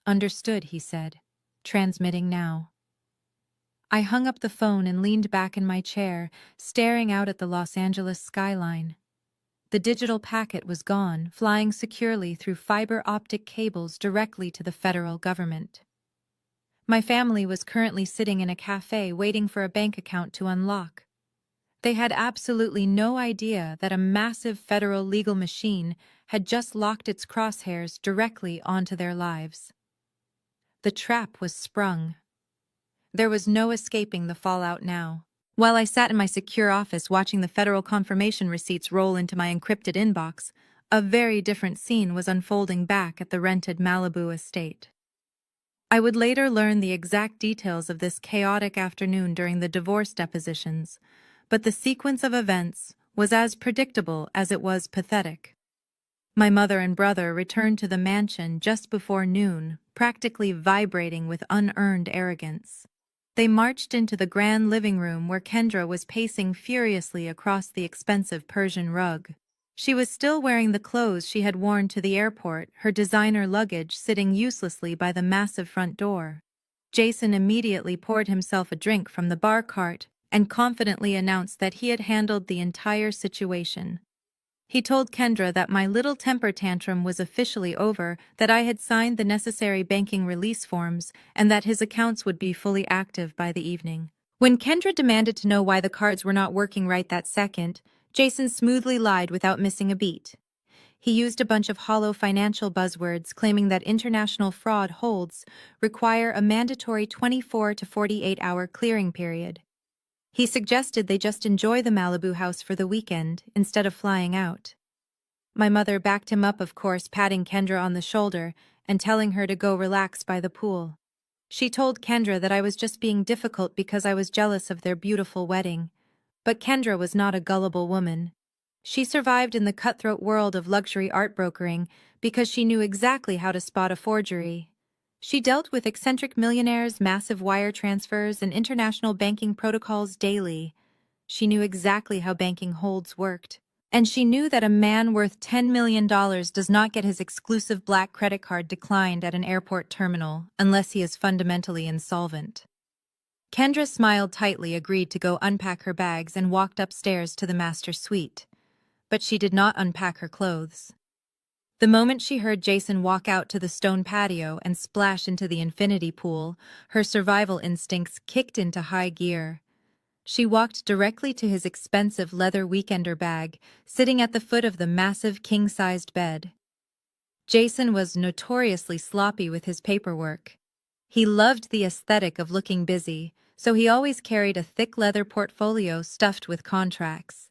"Understood," he said. "Transmitting now." I hung up the phone and leaned back in my chair, staring out at the Los Angeles skyline. The digital packet was gone, flying securely through fiber optic cables directly to the federal government. My family was currently sitting in a cafe waiting for a bank account to unlock. They had absolutely no idea that a massive federal legal machine had just locked its crosshairs directly onto their lives. The trap was sprung. There was no escaping the fallout now. While I sat in my secure office watching the federal confirmation receipts roll into my encrypted inbox, a very different scene was unfolding back at the rented Malibu estate. I would later learn the exact details of this chaotic afternoon during the divorce depositions, but the sequence of events was as predictable as it was pathetic. My mother and brother returned to the mansion just before noon, practically vibrating with unearned arrogance. They marched into the grand living room where Kendra was pacing furiously across the expensive Persian rug. She was still wearing the clothes she had worn to the airport, her designer luggage sitting uselessly by the massive front door. Jason immediately poured himself a drink from the bar cart and confidently announced that he had handled the entire situation. He told Kendra that my little temper tantrum was officially over, that I had signed the necessary banking release forms, and that his accounts would be fully active by the evening. When Kendra demanded to know why the cards were not working right that second, Jason smoothly lied without missing a beat. He used a bunch of hollow financial buzzwords claiming that international fraud holds require a mandatory 24 to 48-hour clearing period. He suggested they just enjoy the Malibu house for the weekend instead of flying out. My mother backed him up, of course, patting Kendra on the shoulder and telling her to go relax by the pool. She told Kendra that I was just being difficult because I was jealous of their beautiful wedding. But Kendra was not a gullible woman. She survived in the cutthroat world of luxury art brokering because she knew exactly how to spot a forgery. She dealt with eccentric millionaires, massive wire transfers, and international banking protocols daily. She knew exactly how banking holds worked. And she knew that a man worth $10 million does not get his exclusive black credit card declined at an airport terminal unless he is fundamentally insolvent. Kendra smiled tightly, agreed to go unpack her bags, and walked upstairs to the master suite. But she did not unpack her clothes. The moment she heard Jason walk out to the stone patio and splash into the infinity pool, her survival instincts kicked into high gear. She walked directly to his expensive leather weekender bag, sitting at the foot of the massive king-sized bed. Jason was notoriously sloppy with his paperwork. He loved the aesthetic of looking busy, so he always carried a thick leather portfolio stuffed with contracts.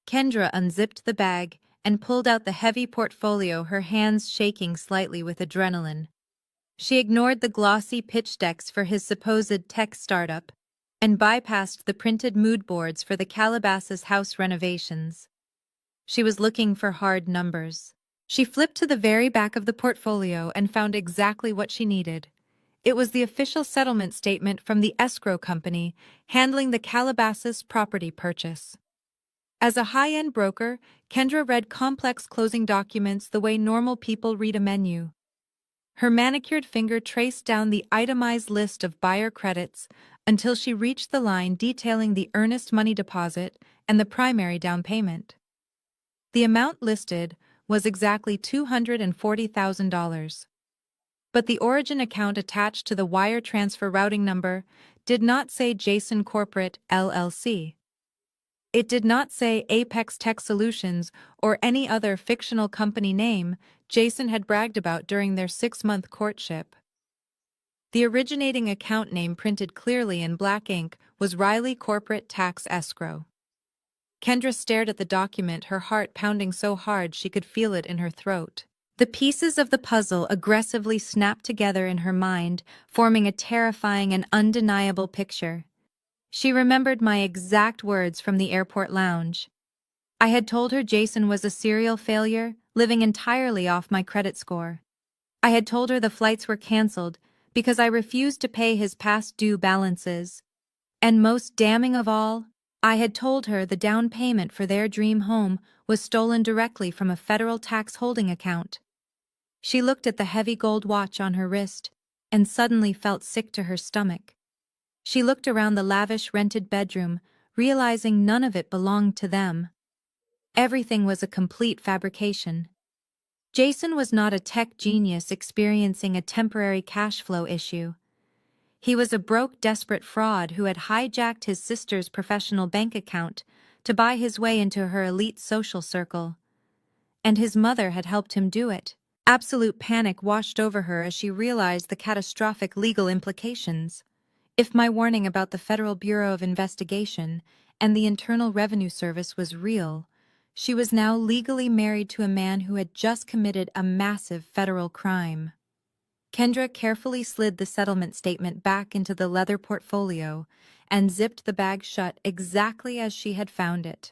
Kendra unzipped the bag and pulled out the heavy portfolio, her hands shaking slightly with adrenaline. She ignored the glossy pitch decks for his supposed tech startup and bypassed the printed mood boards for the Calabasas house renovations. She was looking for hard numbers. She flipped to the very back of the portfolio and found exactly what she needed. It was the official settlement statement from the escrow company handling the Calabasas property purchase. As a high-end broker, Kendra read complex closing documents the way normal people read a menu. Her manicured finger traced down the itemized list of buyer credits until she reached the line detailing the earnest money deposit and the primary down payment. The amount listed was exactly $240,000. But the origin account attached to the wire transfer routing number did not say Jason Corporate, LLC. It did not say Apex Tech Solutions or any other fictional company name Jason had bragged about during their 6-month courtship. The originating account name printed clearly in black ink was Riley Corporate Tax Escrow. Kendra stared at the document, her heart pounding so hard she could feel it in her throat. The pieces of the puzzle aggressively snapped together in her mind, forming a terrifying and undeniable picture. She remembered my exact words from the airport lounge. I had told her Jason was a serial failure, living entirely off my credit score. I had told her the flights were canceled because I refused to pay his past due balances. And most damning of all, I had told her the down payment for their dream home was stolen directly from a federal tax holding account. She looked at the heavy gold watch on her wrist and suddenly felt sick to her stomach. She looked around the lavish rented bedroom, realizing none of it belonged to them. Everything was a complete fabrication. Jason was not a tech genius experiencing a temporary cash flow issue. He was a broke, desperate fraud who had hijacked his sister's professional bank account to buy his way into her elite social circle. And his mother had helped him do it. Absolute panic washed over her as she realized the catastrophic legal implications. If my warning about the Federal Bureau of Investigation and the Internal Revenue Service was real, she was now legally married to a man who had just committed a massive federal crime. Kendra carefully slid the settlement statement back into the leather portfolio and zipped the bag shut exactly as she had found it.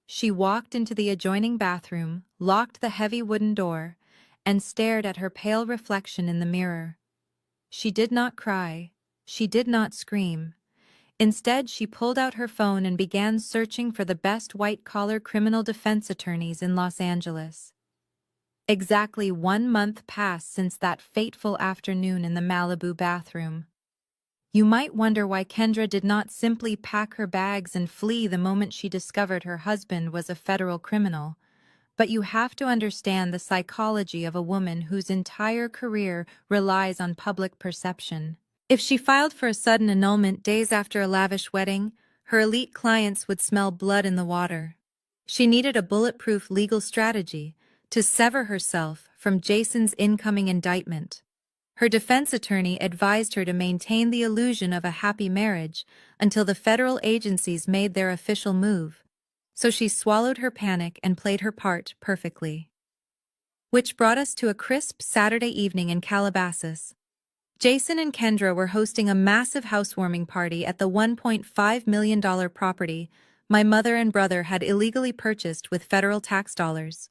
She walked into the adjoining bathroom, locked the heavy wooden door, and stared at her pale reflection in the mirror. She did not cry. She did not scream. Instead, she pulled out her phone and began searching for the best white-collar criminal defense attorneys in Los Angeles. Exactly 1 month passed since that fateful afternoon in the Malibu bathroom. You might wonder why Kendra did not simply pack her bags and flee the moment she discovered her husband was a federal criminal. But you have to understand the psychology of a woman whose entire career relies on public perception. If she filed for a sudden annulment days after a lavish wedding, her elite clients would smell blood in the water. She needed a bulletproof legal strategy to sever herself from Jason's incoming indictment. Her defense attorney advised her to maintain the illusion of a happy marriage until the federal agencies made their official move. So she swallowed her panic and played her part perfectly. Which brought us to a crisp Saturday evening in Calabasas. Jason and Kendra were hosting a massive housewarming party at the $1.5 million property my mother and brother had illegally purchased with federal tax dollars.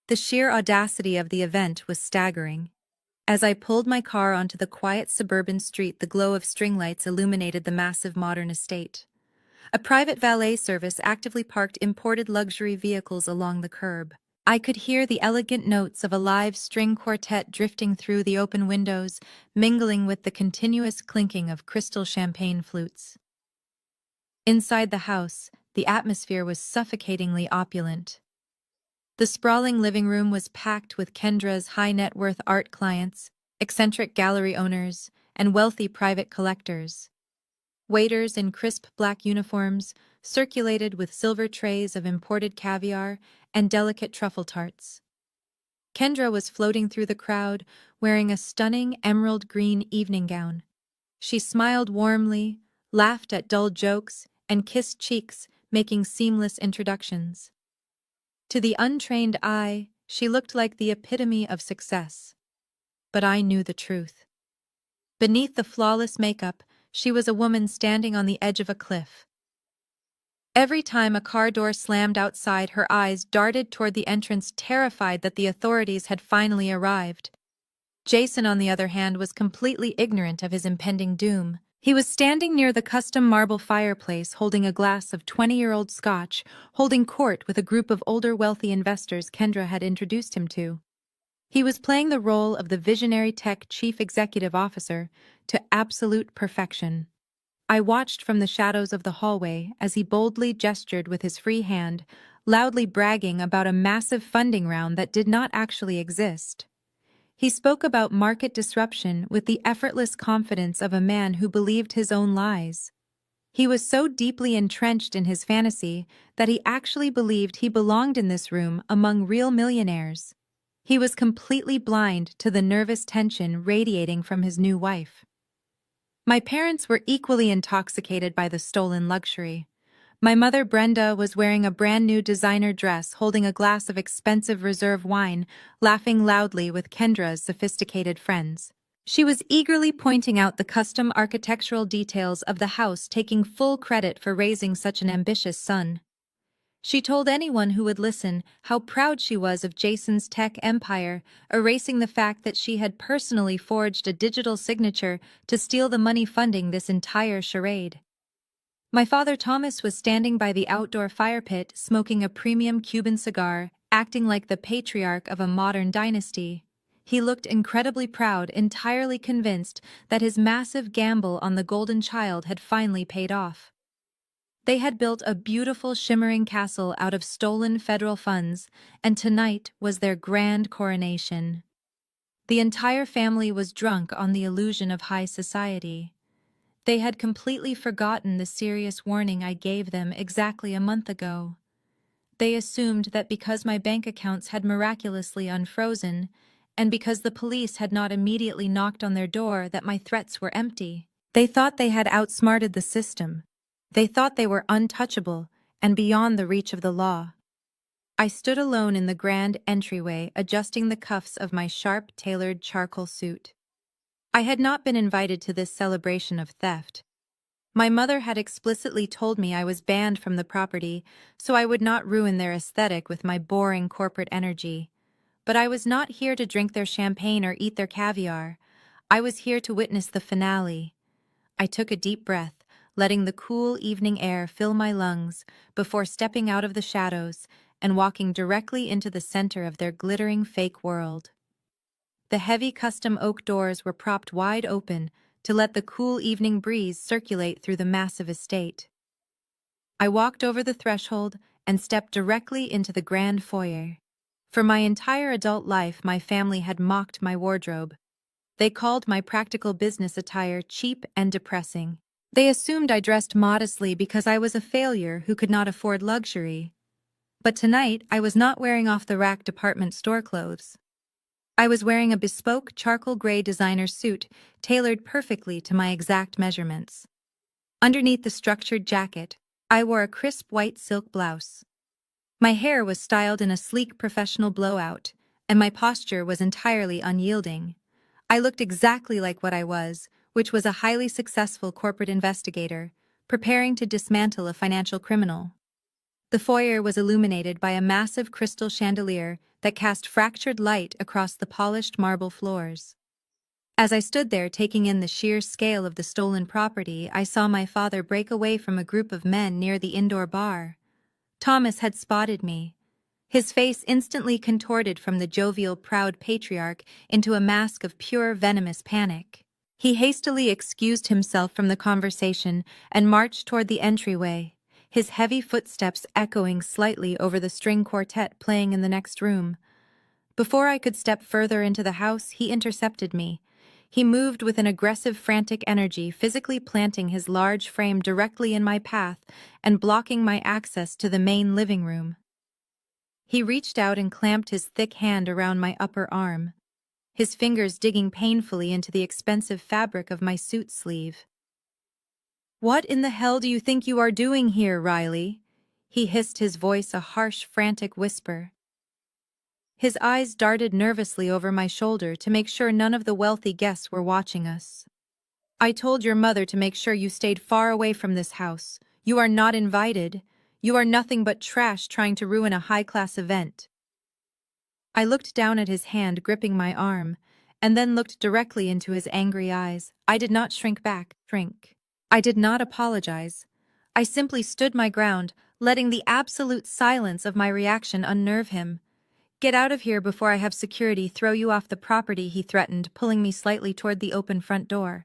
The sheer audacity of the event was staggering. As I pulled my car onto the quiet suburban street, the glow of string lights illuminated the massive modern estate. A private valet service actively parked imported luxury vehicles along the curb. I could hear the elegant notes of a live string quartet drifting through the open windows, mingling with the continuous clinking of crystal champagne flutes. Inside the house, the atmosphere was suffocatingly opulent. The sprawling living room was packed with Kendra's high-net-worth art clients, eccentric gallery owners, and wealthy private collectors. Waiters in crisp black uniforms circulated with silver trays of imported caviar and delicate truffle tarts. Kendra was floating through the crowd, wearing a stunning emerald green evening gown. She smiled warmly, laughed at dull jokes, and kissed cheeks, making seamless introductions. To the untrained eye, she looked like the epitome of success. But I knew the truth. Beneath the flawless makeup, she was a woman standing on the edge of a cliff. Every time a car door slammed outside, her eyes darted toward the entrance, terrified that the authorities had finally arrived. Jason, on the other hand, was completely ignorant of his impending doom. He was standing near the custom marble fireplace, holding a glass of 20-year-old scotch, holding court with a group of older wealthy investors Kendra had introduced him to. He was playing the role of the visionary tech chief executive officer to absolute perfection. I watched from the shadows of the hallway as he boldly gestured with his free hand, loudly bragging about a massive funding round that did not actually exist. He spoke about market disruption with the effortless confidence of a man who believed his own lies. He was so deeply entrenched in his fantasy that he actually believed he belonged in this room among real millionaires. He was completely blind to the nervous tension radiating from his new wife. My parents were equally intoxicated by the stolen luxury. My mother, Brenda, was wearing a brand-new designer dress, holding a glass of expensive reserve wine, laughing loudly with Kendra's sophisticated friends. She was eagerly pointing out the custom architectural details of the house, taking full credit for raising such an ambitious son. She told anyone who would listen how proud she was of Jason's tech empire, erasing the fact that she had personally forged a digital signature to steal the money funding this entire charade. My father Thomas was standing by the outdoor fire pit, smoking a premium Cuban cigar, acting like the patriarch of a modern dynasty. He looked incredibly proud, entirely convinced that his massive gamble on the golden child had finally paid off. They had built a beautiful shimmering castle out of stolen federal funds, and tonight was their grand coronation. The entire family was drunk on the illusion of high society. They had completely forgotten the serious warning I gave them exactly a month ago. They assumed that because my bank accounts had miraculously unfrozen, and because the police had not immediately knocked on their door, that my threats were empty. They thought they had outsmarted the system. They thought they were untouchable and beyond the reach of the law. I stood alone in the grand entryway, adjusting the cuffs of my sharp-tailored charcoal suit. I had not been invited to this celebration of theft. My mother had explicitly told me I was banned from the property, so I would not ruin their aesthetic with my boring corporate energy. But I was not here to drink their champagne or eat their caviar. I was here to witness the finale. I took a deep breath, letting the cool evening air fill my lungs before stepping out of the shadows and walking directly into the center of their glittering fake world. The heavy custom oak doors were propped wide open to let the cool evening breeze circulate through the massive estate. I walked over the threshold and stepped directly into the grand foyer. For my entire adult life, my family had mocked my wardrobe. They called my practical business attire cheap and depressing. They assumed I dressed modestly because I was a failure who could not afford luxury. But tonight, I was not wearing off-the-rack department store clothes. I was wearing a bespoke charcoal gray designer suit tailored perfectly to my exact measurements. Underneath the structured jacket, I wore a crisp white silk blouse. My hair was styled in a sleek professional blowout, and my posture was entirely unyielding. I looked exactly like what I was, which was a highly successful corporate investigator, preparing to dismantle a financial criminal. The foyer was illuminated by a massive crystal chandelier that cast fractured light across the polished marble floors. As I stood there taking in the sheer scale of the stolen property, I saw my father break away from a group of men near the indoor bar. Thomas had spotted me. His face instantly contorted from the jovial, proud patriarch into a mask of pure, venomous panic. He hastily excused himself from the conversation and marched toward the entryway, his heavy footsteps echoing slightly over the string quartet playing in the next room. Before I could step further into the house, he intercepted me. He moved with an aggressive, frantic energy, physically planting his large frame directly in my path and blocking my access to the main living room. He reached out and clamped his thick hand around my upper arm, his fingers digging painfully into the expensive fabric of my suit sleeve. "What in the hell do you think you are doing here, Riley?" He hissed, his voice a harsh, frantic whisper. His eyes darted nervously over my shoulder to make sure none of the wealthy guests were watching us. "I told your mother to make sure you stayed far away from this house. You are not invited. You are nothing but trash trying to ruin a high-class event." I looked down at his hand gripping my arm, and then looked directly into his angry eyes. I did not shrink back. I did not apologize. I simply stood my ground, letting the absolute silence of my reaction unnerve him. "Get out of here before I have security throw you off the property," he threatened, pulling me slightly toward the open front door.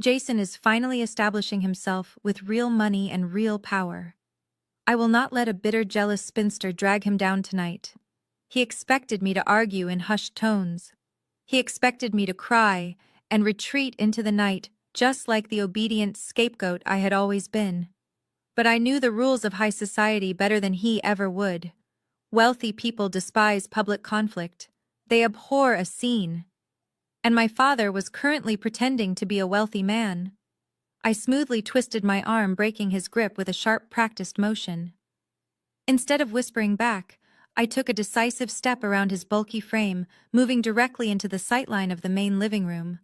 "Jason is finally establishing himself with real money and real power. I will not let a bitter, jealous spinster drag him down tonight." He expected me to argue in hushed tones. He expected me to cry and retreat into the night, just like the obedient scapegoat I had always been. But I knew the rules of high society better than he ever would. Wealthy people despise public conflict. They abhor a scene. And my father was currently pretending to be a wealthy man. I smoothly twisted my arm, breaking his grip with a sharp, practiced motion. Instead of whispering back, I took a decisive step around his bulky frame, moving directly into the sightline of the main living room.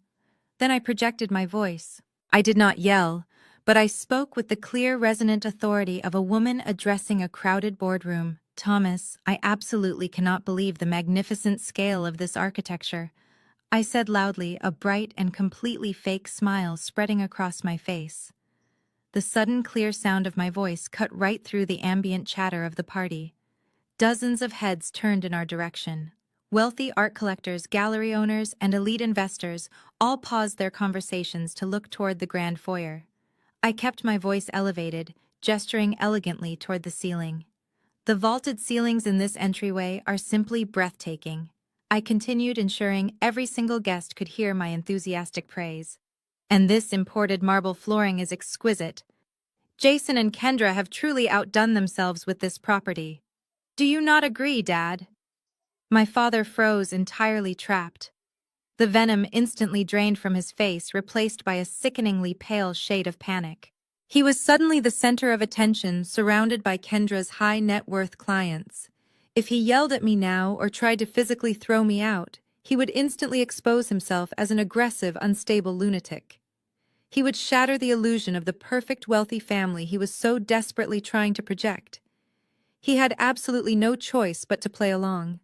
Then I projected my voice. I did not yell, but I spoke with the clear, resonant authority of a woman addressing a crowded boardroom. "Thomas, I absolutely cannot believe the magnificent scale of this architecture," I said loudly, a bright and completely fake smile spreading across my face. The sudden clear sound of my voice cut right through the ambient chatter of the party. Dozens of heads turned in our direction. Wealthy art collectors, gallery owners, and elite investors all paused their conversations to look toward the grand foyer. I kept my voice elevated, gesturing elegantly toward the ceiling. "The vaulted ceilings in this entryway are simply breathtaking." I continued, ensuring every single guest could hear my enthusiastic praise. And this imported marble flooring is exquisite. Jason and Kendra have truly outdone themselves with this property. Do you not agree, Dad? My father froze, entirely trapped. The venom instantly drained from his face, replaced by a sickeningly pale shade of panic. He was suddenly the center of attention, surrounded by Kendra's high-net-worth clients. If he yelled at me now or tried to physically throw me out, he would instantly expose himself as an aggressive, unstable lunatic. He would shatter the illusion of the perfect wealthy family he was so desperately trying to project. He had absolutely no choice but to play along.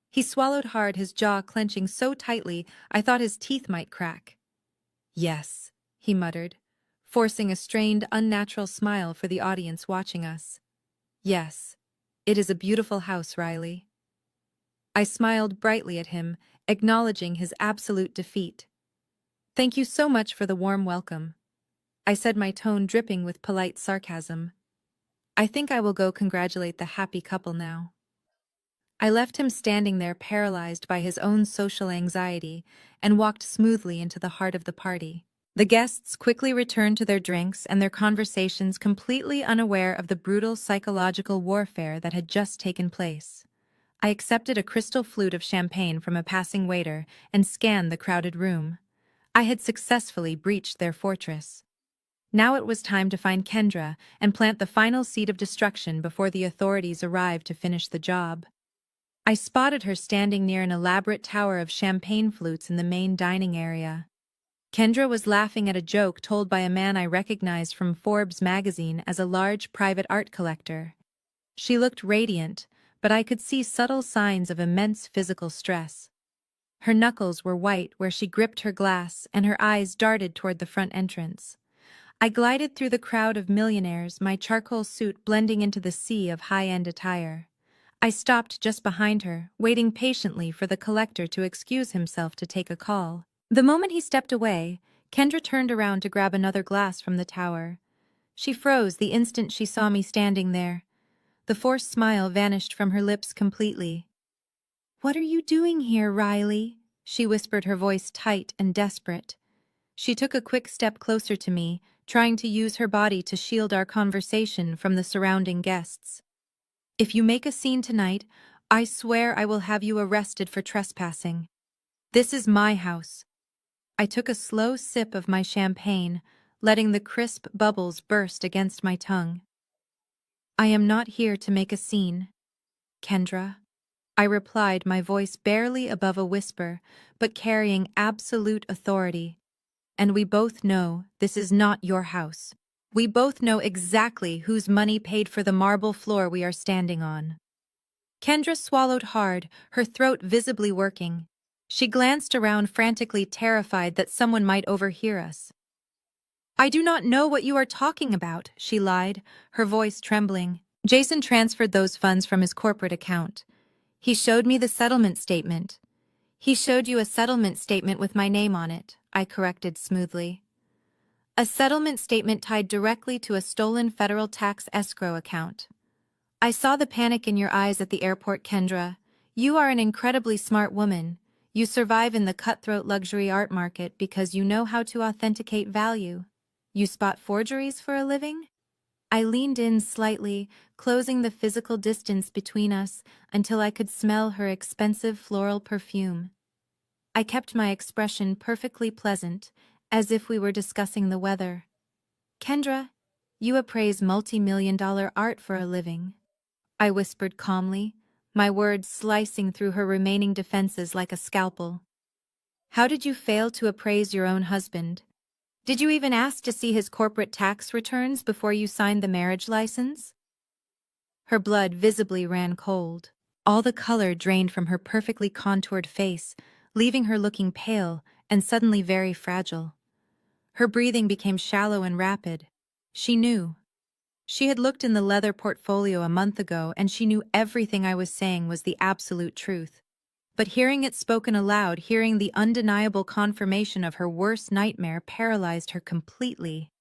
He swallowed hard, his jaw clenching so tightly I thought his teeth might crack. "Yes," he muttered, forcing a strained, unnatural smile for the audience watching us. "Yes, it is a beautiful house, Riley." I smiled brightly at him, acknowledging his absolute defeat. "Thank you so much for the warm welcome," I said, my tone dripping with polite sarcasm. "I think I will go congratulate the happy couple now." I left him standing there paralyzed by his own social anxiety and walked smoothly into the heart of the party. The guests quickly returned to their drinks and their conversations, completely unaware of the brutal psychological warfare that had just taken place. I accepted a crystal flute of champagne from a passing waiter and scanned the crowded room. I had successfully breached their fortress. Now it was time to find Kendra and plant the final seed of destruction before the authorities arrived to finish the job. I spotted her standing near an elaborate tower of champagne flutes in the main dining area. Kendra was laughing at a joke told by a man I recognized from Forbes magazine as a large private art collector. She looked radiant, but I could see subtle signs of immense physical stress. Her knuckles were white where she gripped her glass, and her eyes darted toward the front entrance. I glided through the crowd of millionaires, my charcoal suit blending into the sea of high-end attire. I stopped just behind her, waiting patiently for the collector to excuse himself to take a call. The moment he stepped away, Kendra turned around to grab another glass from the tower. She froze the instant she saw me standing there. The forced smile vanished from her lips completely. "What are you doing here, Riley?" she whispered, her voice tight and desperate. She took a quick step closer to me, trying to use her body to shield our conversation from the surrounding guests. "If you make a scene tonight, I swear I will have you arrested for trespassing. This is my house." I took a slow sip of my champagne, letting the crisp bubbles burst against my tongue. "I am not here to make a scene, Kendra," I replied, my voice barely above a whisper, but carrying absolute authority. "And we both know this is not your house. We both know exactly whose money paid for the marble floor we are standing on." Kendra swallowed hard, her throat visibly working. She glanced around, frantically terrified that someone might overhear us. "I do not know what you are talking about," she lied, her voice trembling. "Jason transferred those funds from his corporate account. He showed me the settlement statement." "He showed you a settlement statement with my name on it," I corrected smoothly. "A settlement statement tied directly to a stolen federal tax escrow account." I saw the panic in your eyes at the airport, Kendra. "You are an incredibly smart woman. You survive in the cutthroat luxury art market because you know how to authenticate value. You spot forgeries for a living?" I leaned in slightly, closing the physical distance between us until I could smell her expensive floral perfume. I kept my expression perfectly pleasant, as if we were discussing the weather. "Kendra, you appraise multi-million-dollar art for a living," I whispered calmly, my words slicing through her remaining defenses like a scalpel. "How did you fail to appraise your own husband? Did you even ask to see his corporate tax returns before you signed the marriage license?" Her blood visibly ran cold. All the color drained from her perfectly contoured face, leaving her looking pale and suddenly very fragile. Her breathing became shallow and rapid. She knew. She had looked in the leather portfolio a month ago, and she knew everything I was saying was the absolute truth. But hearing it spoken aloud, hearing the undeniable confirmation of her worst nightmare, paralyzed her completely.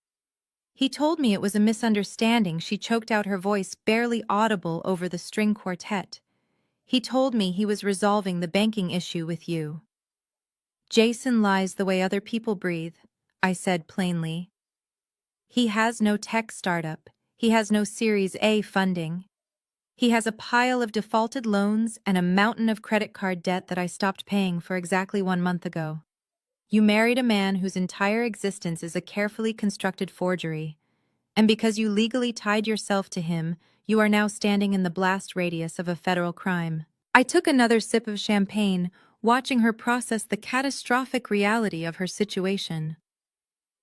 "He told me it was a misunderstanding," she choked out, her voice barely audible over the string quartet. "He told me he was resolving the banking issue with you." "Jason lies the way other people breathe," I said plainly. He has no tech startup. He has no Series A funding. He has a pile of defaulted loans and a mountain of credit card debt that I stopped paying for exactly 1 month ago. You married a man whose entire existence is a carefully constructed forgery, and because you legally tied yourself to him, you are now standing in the blast radius of a federal crime. I took another sip of champagne, watching her process the catastrophic reality of her situation.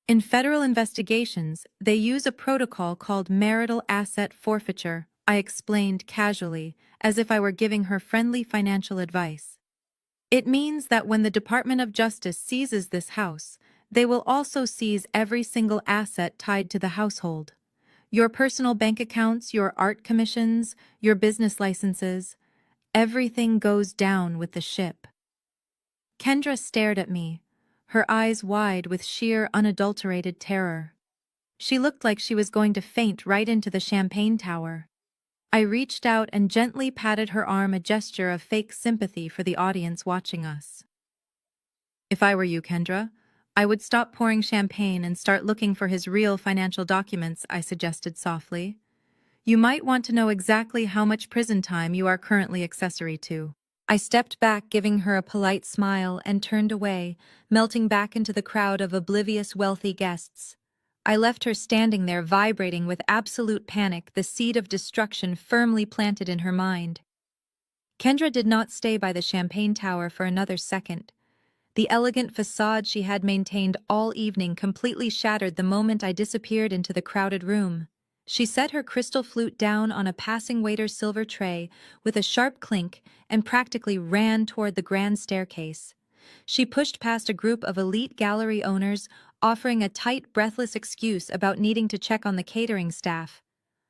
In federal investigations, they use a protocol called marital asset forfeiture, I explained casually, as if I were giving her friendly financial advice. It means that when the Department of Justice seizes this house, they will also seize every single asset tied to the household. Your personal bank accounts, your art commissions, your business licenses, everything goes down with the ship. Kendra stared at me, her eyes wide with sheer unadulterated terror. She looked like she was going to faint right into the champagne tower. I reached out and gently patted her arm, a gesture of fake sympathy for the audience watching us. If I were you, Kendra, I would stop pouring champagne and start looking for his real financial documents, I suggested softly. You might want to know exactly how much prison time you are currently accessory to. I stepped back, giving her a polite smile, and turned away, melting back into the crowd of oblivious wealthy guests. I left her standing there, vibrating with absolute panic, the seed of destruction firmly planted in her mind. Kendra did not stay by the champagne tower for another second. The elegant facade she had maintained all evening completely shattered the moment I disappeared into the crowded room. She set her crystal flute down on a passing waiter's silver tray with a sharp clink and practically ran toward the grand staircase. She pushed past a group of elite gallery owners, offering a tight, breathless excuse about needing to check on the catering staff.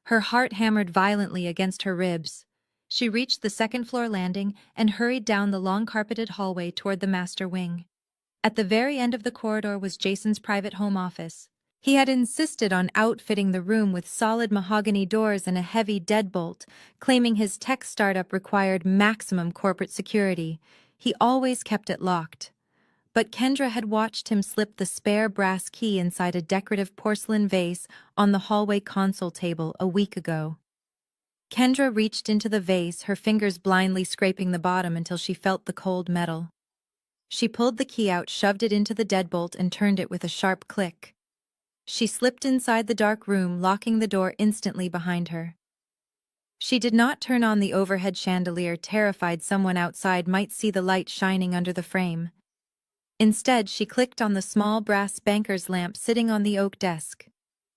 Her heart hammered violently against her ribs. She reached the second-floor landing and hurried down the long-carpeted hallway toward the master wing. At the very end of the corridor was Jason's private home office. He had insisted on outfitting the room with solid mahogany doors and a heavy deadbolt, claiming his tech startup required maximum corporate security. He always kept it locked. But Kendra had watched him slip the spare brass key inside a decorative porcelain vase on the hallway console table a week ago. Kendra reached into the vase, her fingers blindly scraping the bottom until she felt the cold metal. She pulled the key out, shoved it into the deadbolt, and turned it with a sharp click. She slipped inside the dark room, locking the door instantly behind her. She did not turn on the overhead chandelier, terrified someone outside might see the light shining under the frame. Instead, she clicked on the small brass banker's lamp sitting on the oak desk.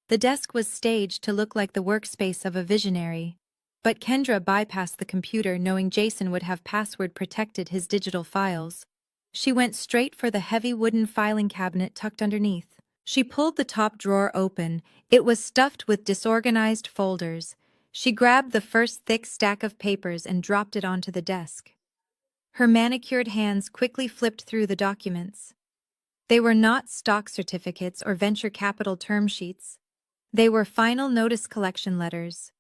The desk was staged to look like the workspace of a visionary, but Kendra bypassed the computer, knowing Jason would have password-protected his digital files. She went straight for the heavy wooden filing cabinet tucked underneath. She pulled the top drawer open. It was stuffed with disorganized folders. She grabbed the first thick stack of papers and dropped it onto the desk. Her manicured hands quickly flipped through the documents. They were not stock certificates or venture capital term sheets. They were final notice collection letters.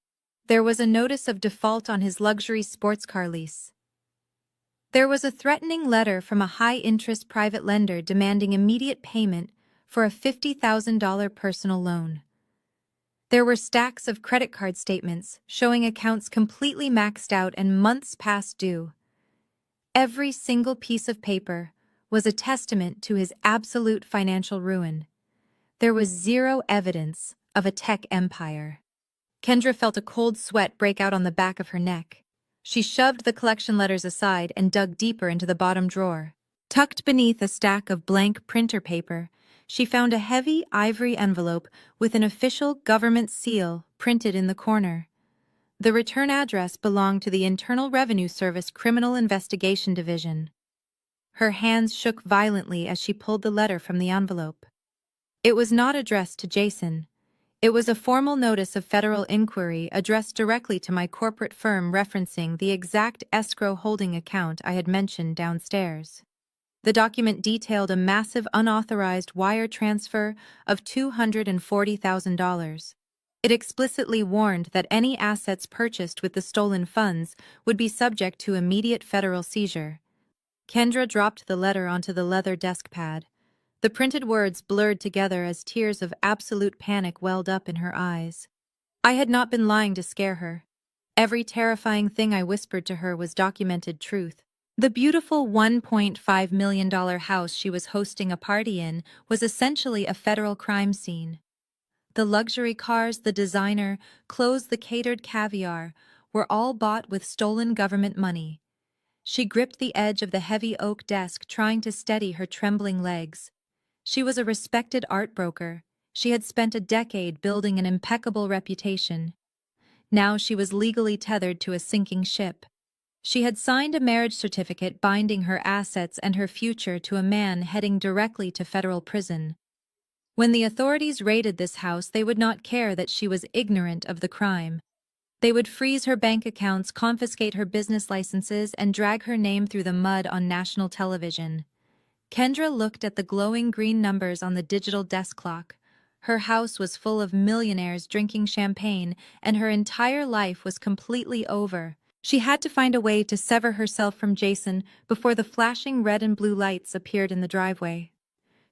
There was a notice of default on his luxury sports car lease. There was a threatening letter from a high-interest private lender demanding immediate payment for a $50,000 personal loan. There were stacks of credit card statements showing accounts completely maxed out and months past due. Every single piece of paper was a testament to his absolute financial ruin. There was zero evidence of a tech empire. Kendra felt a cold sweat break out on the back of her neck. She shoved the collection letters aside and dug deeper into the bottom drawer. Tucked beneath a stack of blank printer paper, she found a heavy ivory envelope with an official government seal printed in the corner. The return address belonged to the Internal Revenue Service Criminal Investigation Division. Her hands shook violently as she pulled the letter from the envelope. It was not addressed to Jason. It was a formal notice of federal inquiry addressed directly to my corporate firm, referencing the exact escrow holding account I had mentioned downstairs. The document detailed a massive unauthorized wire transfer of $240,000. It explicitly warned that any assets purchased with the stolen funds would be subject to immediate federal seizure. Kendra dropped the letter onto the leather desk pad. The printed words blurred together as tears of absolute panic welled up in her eyes. I had not been lying to scare her. Every terrifying thing I whispered to her was documented truth. The beautiful $1.5 million house she was hosting a party in was essentially a federal crime scene. The luxury cars, the designer clothes, the catered caviar were all bought with stolen government money. She gripped the edge of the heavy oak desk, trying to steady her trembling legs. She was a respected art broker. She had spent a decade building an impeccable reputation. Now she was legally tethered to a sinking ship. She had signed a marriage certificate binding her assets and her future to a man heading directly to federal prison. When the authorities raided this house, they would not care that she was ignorant of the crime. They would freeze her bank accounts, confiscate her business licenses, and drag her name through the mud on national television. Kendra looked at the glowing green numbers on the digital desk clock. Her house was full of millionaires drinking champagne, and her entire life was completely over. She had to find a way to sever herself from Jason before the flashing red and blue lights appeared in the driveway.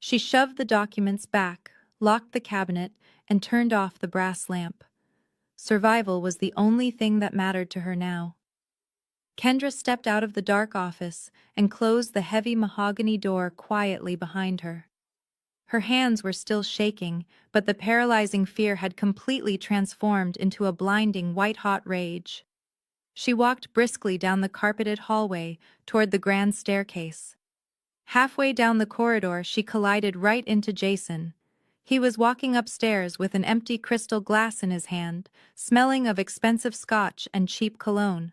She shoved the documents back, locked the cabinet, and turned off the brass lamp. Survival was the only thing that mattered to her now. Kendra stepped out of the dark office and closed the heavy mahogany door quietly behind her. Her hands were still shaking, but the paralyzing fear had completely transformed into a blinding white-hot rage. She walked briskly down the carpeted hallway toward the grand staircase. Halfway down the corridor, she collided right into Jason. He was walking upstairs with an empty crystal glass in his hand, smelling of expensive scotch and cheap cologne.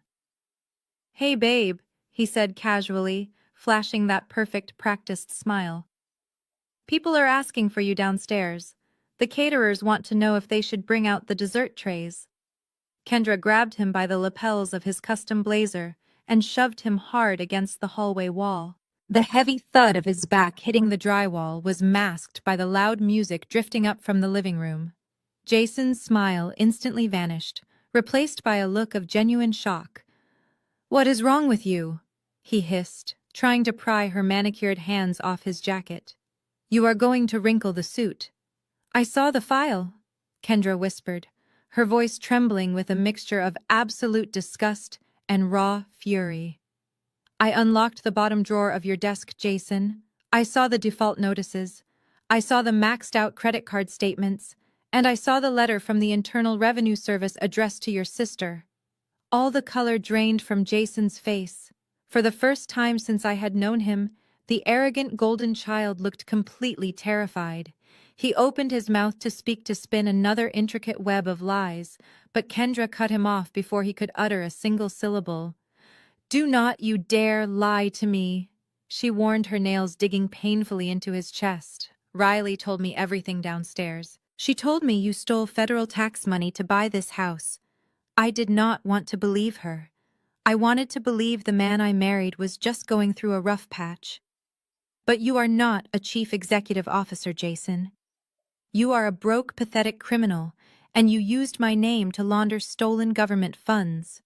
"Hey, babe," he said casually, flashing that perfect practiced smile. "People are asking for you downstairs. The caterers want to know if they should bring out the dessert trays." Kendra grabbed him by the lapels of his custom blazer and shoved him hard against the hallway wall. The heavy thud of his back hitting the drywall was masked by the loud music drifting up from the living room. Jason's smile instantly vanished, replaced by a look of genuine shock. "What is wrong with you?" he hissed, trying to pry her manicured hands off his jacket. "You are going to wrinkle the suit." "I saw the file," Kendra whispered, her voice trembling with a mixture of absolute disgust and raw fury. "I unlocked the bottom drawer of your desk, Jason. I saw the default notices. I saw the maxed-out credit card statements. And I saw the letter from the Internal Revenue Service addressed to your sister." All the color drained from Jason's face. For the first time since I had known him, the arrogant golden child looked completely terrified. He opened his mouth to speak, to spin another intricate web of lies, but Kendra cut him off before he could utter a single syllable. "Do not you dare lie to me," she warned, her nails digging painfully into his chest. "Riley told me everything downstairs. She told me you stole federal tax money to buy this house. I did not want to believe her. I wanted to believe the man I married was just going through a rough patch. But you are not a chief executive officer, Jason. You are a broke, pathetic criminal, and you used my name to launder stolen government funds."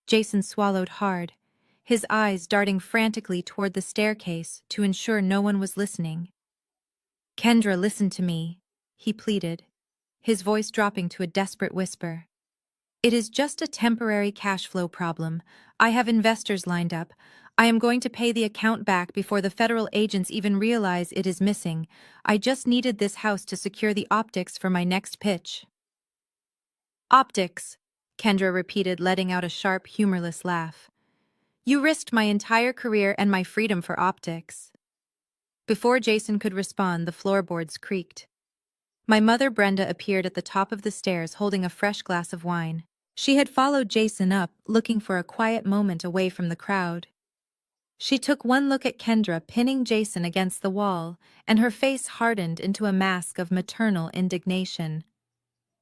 Jason swallowed hard, his eyes darting frantically toward the staircase to ensure no one was listening. "Kendra, listen to me," he pleaded, his voice dropping to a desperate whisper. "It is just a temporary cash flow problem. I have investors lined up. I am going to pay the account back before the federal agents even realize it is missing. I just needed this house to secure the optics for my next pitch." "Optics," Kendra repeated, letting out a sharp, humorless laugh. "You risked my entire career and my freedom for optics." Before Jason could respond, the floorboards creaked. My mother, Brenda, appeared at the top of the stairs holding a fresh glass of wine. She had followed Jason up, looking for a quiet moment away from the crowd. She took one look at Kendra pinning Jason against the wall, and her face hardened into a mask of maternal indignation.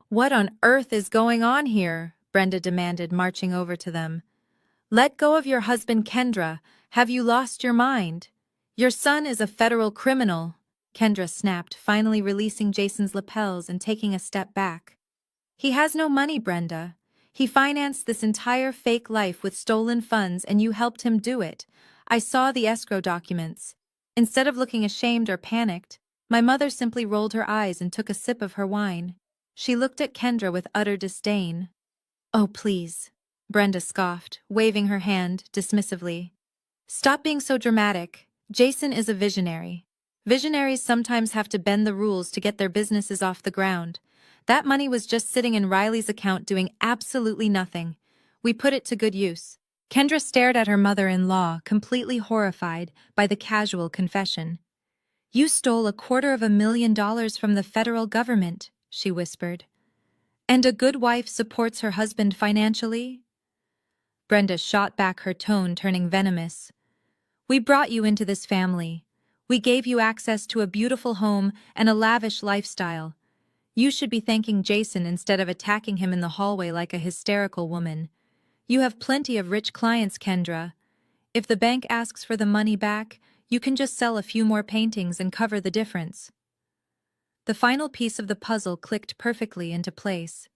"What on earth is going on here?" Brenda demanded, marching over to them. "Let go of your husband, Kendra. Have you lost your mind? Your son is a federal criminal," Kendra snapped, finally releasing Jason's lapels and taking a step back. "He has no money, Brenda. He financed this entire fake life with stolen funds, and you helped him do it. I saw the escrow documents." Instead of looking ashamed or panicked, my mother simply rolled her eyes and took a sip of her wine. She looked at Kendra with utter disdain. "Oh, please," Brenda scoffed, waving her hand dismissively. "Stop being so dramatic. Jason is a visionary. Visionaries sometimes have to bend the rules to get their businesses off the ground. That money was just sitting in Riley's account doing absolutely nothing. We put it to good use." Kendra stared at her mother-in-law, completely horrified by the casual confession. "You stole $250,000 from the federal government," she whispered. "And a good wife supports her husband financially?" Brenda shot back, her tone turning venomous. "We brought you into this family. We gave you access to a beautiful home and a lavish lifestyle. You should be thanking Jason instead of attacking him in the hallway like a hysterical woman. You have plenty of rich clients, Kendra. If the bank asks for the money back, you can just sell a few more paintings and cover the difference." The final piece of the puzzle clicked perfectly into place.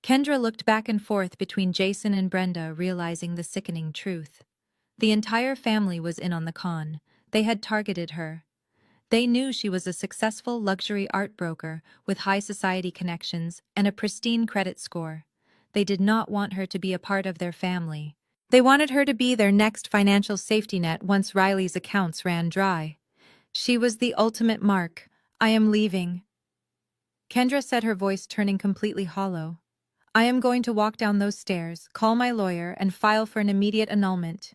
Kendra looked back and forth between Jason and Brenda, realizing the sickening truth. The entire family was in on the con. They had targeted her. They knew she was a successful luxury art broker with high society connections and a pristine credit score. They did not want her to be a part of their family. They wanted her to be their next financial safety net once Riley's accounts ran dry. She was the ultimate mark. "I am leaving," Kendra said, her voice turning completely hollow. "I am going to walk down those stairs, call my lawyer, and file for an immediate annulment.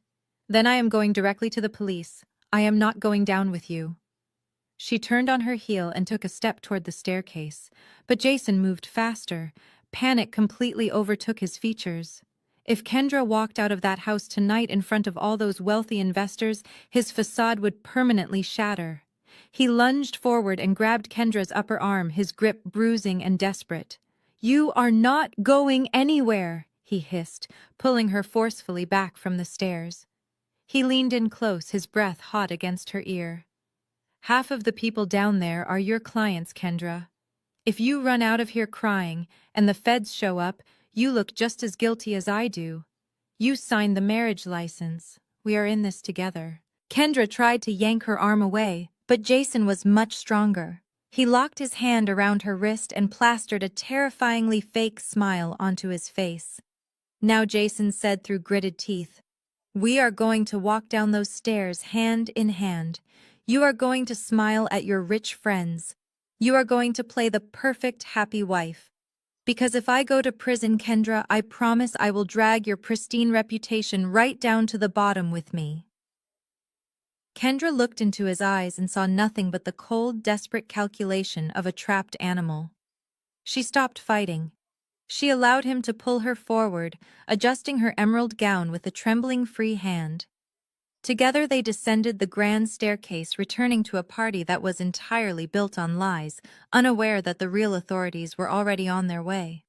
Then I am going directly to the police. I am not going down with you." She turned on her heel and took a step toward the staircase, but Jason moved faster. Panic completely overtook his features. If Kendra walked out of that house tonight in front of all those wealthy investors, his facade would permanently shatter. He lunged forward and grabbed Kendra's upper arm, his grip bruising and desperate. "You are not going anywhere," he hissed, pulling her forcefully back from the stairs. He leaned in close, his breath hot against her ear. "Half of the people down there are your clients, Kendra. If you run out of here crying and the feds show up, you look just as guilty as I do. You signed the marriage license. We are in this together." Kendra tried to yank her arm away, but Jason was much stronger. He locked his hand around her wrist and plastered a terrifyingly fake smile onto his face. "Now," Jason said through gritted teeth, "we are going to walk down those stairs hand in hand. You are going to smile at your rich friends. You are going to play the perfect happy wife. Because if I go to prison, Kendra, I promise I will drag your pristine reputation right down to the bottom with me." Kendra looked into his eyes and saw nothing but the cold, desperate calculation of a trapped animal. She stopped fighting. She allowed him to pull her forward, adjusting her emerald gown with a trembling free hand. Together they descended the grand staircase, returning to a party that was entirely built on lies, unaware that the real authorities were already on their way.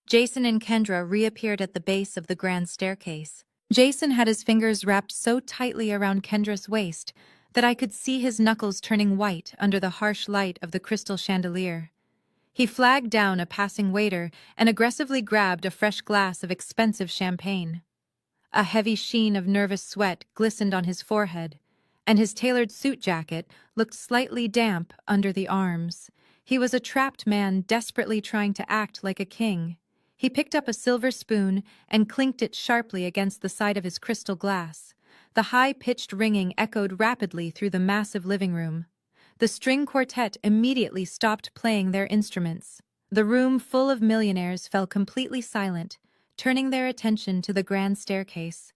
Jason and Kendra reappeared at the base of the grand staircase. Jason had his fingers wrapped so tightly around Kendra's waist that I could see his knuckles turning white under the harsh light of the crystal chandelier. He flagged down a passing waiter and aggressively grabbed a fresh glass of expensive champagne. A heavy sheen of nervous sweat glistened on his forehead, and his tailored suit jacket looked slightly damp under the arms. He was a trapped man desperately trying to act like a king. He picked up a silver spoon and clinked it sharply against the side of his crystal glass. The high-pitched ringing echoed rapidly through the massive living room. The string quartet immediately stopped playing their instruments. The room full of millionaires fell completely silent, turning their attention to the grand staircase.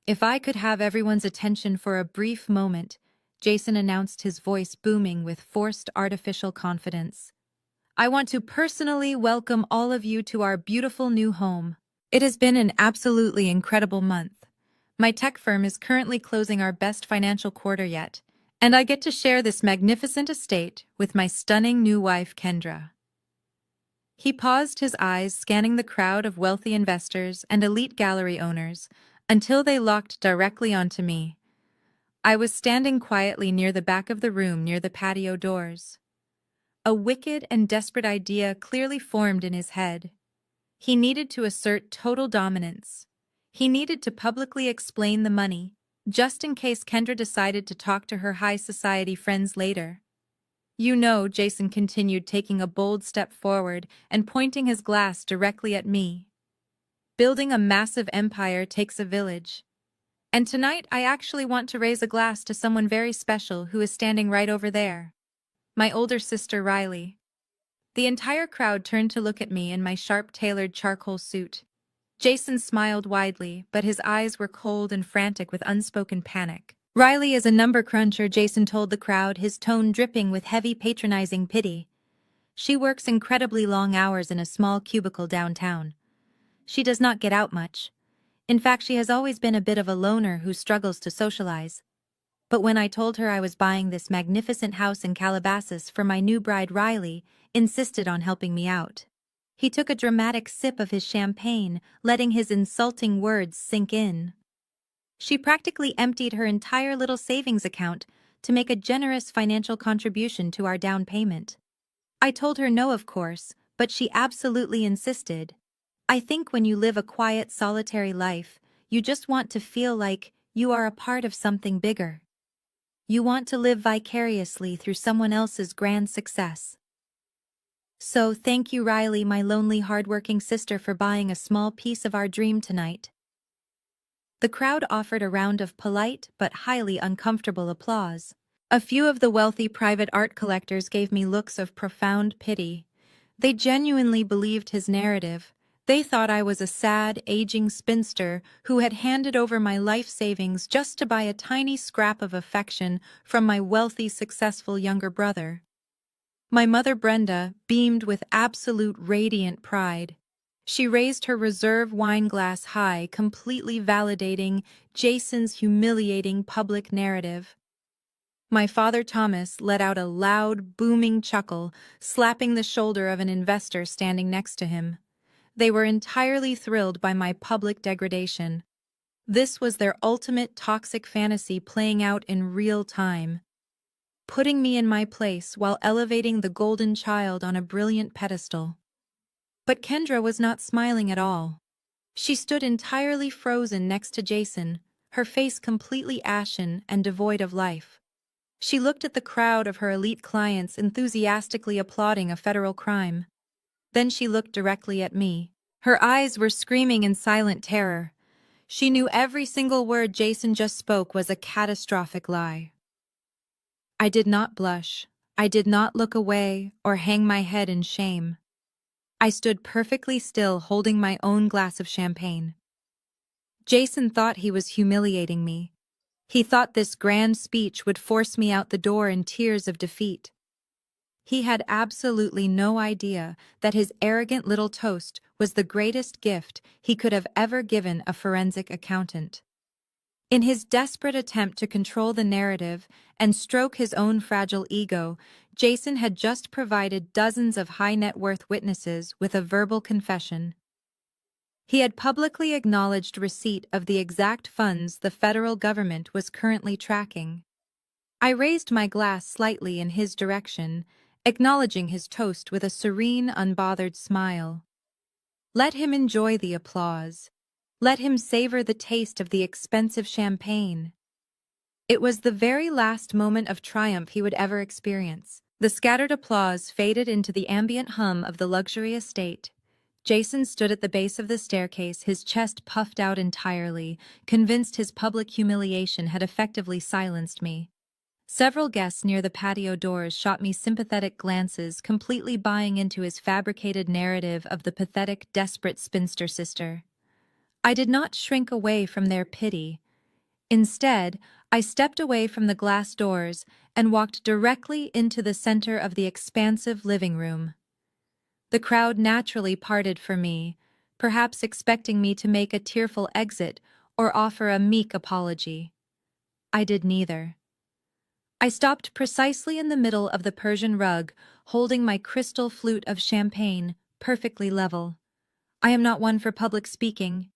"If I could have everyone's attention for a brief moment," Jason announced, his voice booming with forced artificial confidence. "I want to personally welcome all of you to our beautiful new home. It has been an absolutely incredible month. My tech firm is currently closing our best financial quarter yet, and I get to share this magnificent estate with my stunning new wife, Kendra." He paused, his eyes scanning the crowd of wealthy investors and elite gallery owners until they locked directly onto me. I was standing quietly near the back of the room, near the patio doors. A wicked and desperate idea clearly formed in his head. He needed to assert total dominance. He needed to publicly explain the money, just in case Kendra decided to talk to her high society friends later. You know, Jason continued, taking a bold step forward and pointing his glass directly at me. Building a massive empire takes a village. And tonight I actually want to raise a glass to someone very special who is standing right over there. My older sister, Riley. The entire crowd turned to look at me in my sharp-tailored charcoal suit. Jason smiled widely, but his eyes were cold and frantic with unspoken panic. Riley is a number cruncher, Jason told the crowd, his tone dripping with heavy patronizing pity. She works incredibly long hours in a small cubicle downtown. She does not get out much. In fact, she has always been a bit of a loner who struggles to socialize. But when I told her I was buying this magnificent house in Calabasas for my new bride, Riley insisted on helping me out. He took a dramatic sip of his champagne, letting his insulting words sink in. She practically emptied her entire little savings account to make a generous financial contribution to our down payment. I told her no, of course, but she absolutely insisted. I think when you live a quiet, solitary life, you just want to feel like you are a part of something bigger. You want to live vicariously through someone else's grand success. So thank you, Riley, my lonely, hardworking sister, for buying a small piece of our dream tonight. The crowd offered a round of polite but highly uncomfortable applause. A few of the wealthy private art collectors gave me looks of profound pity. They genuinely believed his narrative. They thought I was a sad, aging spinster who had handed over my life savings just to buy a tiny scrap of affection from my wealthy, successful younger brother. My mother, Brenda, beamed with absolute radiant pride. She raised her reserve wine glass high, completely validating Jason's humiliating public narrative. My father, Thomas, let out a loud, booming chuckle, slapping the shoulder of an investor standing next to him. They were entirely thrilled by my public degradation. This was their ultimate toxic fantasy playing out in real time, putting me in my place while elevating the golden child on a brilliant pedestal. But Kendra was not smiling at all. She stood entirely frozen next to Jason, her face completely ashen and devoid of life. She looked at the crowd of her elite clients enthusiastically applauding a federal crime. Then she looked directly at me. Her eyes were screaming in silent terror. She knew every single word Jason just spoke was a catastrophic lie. I did not blush. I did not look away or hang my head in shame. I stood perfectly still, holding my own glass of champagne. Jason thought he was humiliating me. He thought this grand speech would force me out the door in tears of defeat. He had absolutely no idea that his arrogant little toast was the greatest gift he could have ever given a forensic accountant. In his desperate attempt to control the narrative and stroke his own fragile ego, Jason had just provided dozens of high-net-worth witnesses with a verbal confession. He had publicly acknowledged receipt of the exact funds the federal government was currently tracking. I raised my glass slightly in his direction, acknowledging his toast with a serene, unbothered smile. Let him enjoy the applause. Let him savor the taste of the expensive champagne. It was the very last moment of triumph he would ever experience. The scattered applause faded into the ambient hum of the luxury estate. Jason stood at the base of the staircase, his chest puffed out entirely, convinced his public humiliation had effectively silenced me. Several guests near the patio doors shot me sympathetic glances, completely buying into his fabricated narrative of the pathetic, desperate spinster sister. I did not shrink away from their pity. Instead, I stepped away from the glass doors and walked directly into the center of the expansive living room. The crowd naturally parted for me, perhaps expecting me to make a tearful exit or offer a meek apology. I did neither. I stopped precisely in the middle of the Persian rug, holding my crystal flute of champagne, perfectly level. I am not one for public speaking.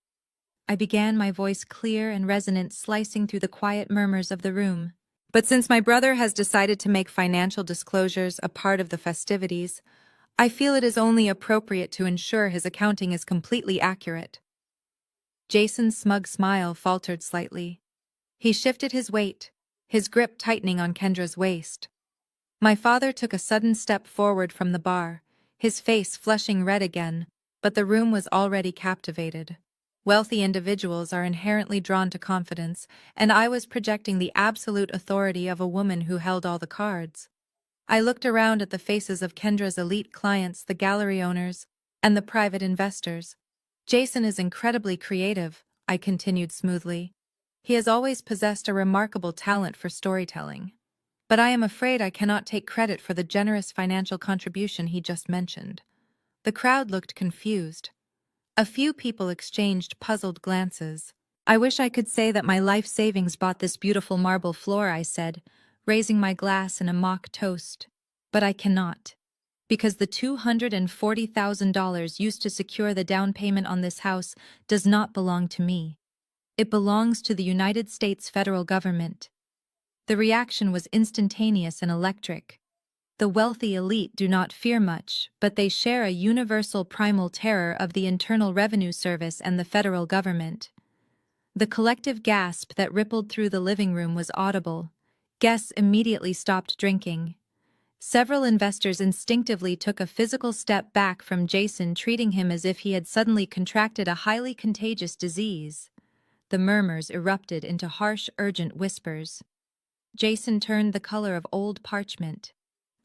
I began, my voice clear and resonant, slicing through the quiet murmurs of the room. But since my brother has decided to make financial disclosures a part of the festivities, I feel it is only appropriate to ensure his accounting is completely accurate. Jason's smug smile faltered slightly. He shifted his weight, his grip tightening on Kendra's waist. My father took a sudden step forward from the bar, his face flushing red again, but the room was already captivated. Wealthy individuals are inherently drawn to confidence, and I was projecting the absolute authority of a woman who held all the cards. I looked around at the faces of Kendra's elite clients, the gallery owners, and the private investors. Jason is incredibly creative, I continued smoothly. He has always possessed a remarkable talent for storytelling. But I am afraid I cannot take credit for the generous financial contribution he just mentioned. The crowd looked confused. A few people exchanged puzzled glances. I wish I could say that my life savings bought this beautiful marble floor, I said, raising my glass in a mock toast. But I cannot. Because the $240,000 used to secure the down payment on this house does not belong to me. It belongs to the United States federal government. The reaction was instantaneous and electric. The wealthy elite do not fear much, but they share a universal primal terror of the Internal Revenue Service and the federal government. The collective gasp that rippled through the living room was audible. Guests immediately stopped drinking. Several investors instinctively took a physical step back from Jason, treating him as if he had suddenly contracted a highly contagious disease. The murmurs erupted into harsh, urgent whispers. Jason turned the color of old parchment.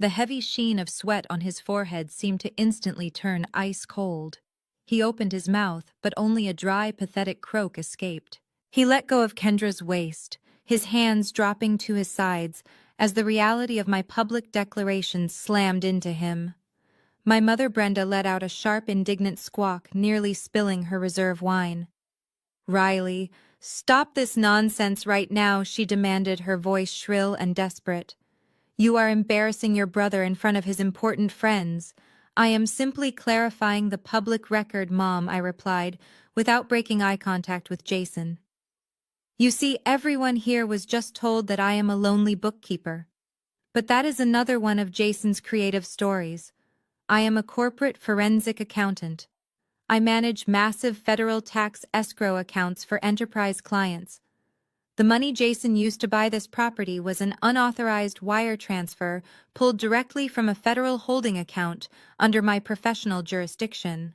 The heavy sheen of sweat on his forehead seemed to instantly turn ice cold. He opened his mouth, but only a dry, pathetic croak escaped. He let go of Kendra's waist, his hands dropping to his sides as the reality of my public declaration slammed into him. My mother Brenda let out a sharp, indignant squawk, nearly spilling her reserve wine. "Riley, stop this nonsense right now," she demanded, her voice shrill and desperate. "You are embarrassing your brother in front of his important friends." "I am simply clarifying the public record, Mom," I replied, without breaking eye contact with Jason. "You see, everyone here was just told that I am a lonely bookkeeper. But that is another one of Jason's creative stories. I am a corporate forensic accountant. I manage massive federal tax escrow accounts for enterprise clients. The money Jason used to buy this property was an unauthorized wire transfer pulled directly from a federal holding account under my professional jurisdiction."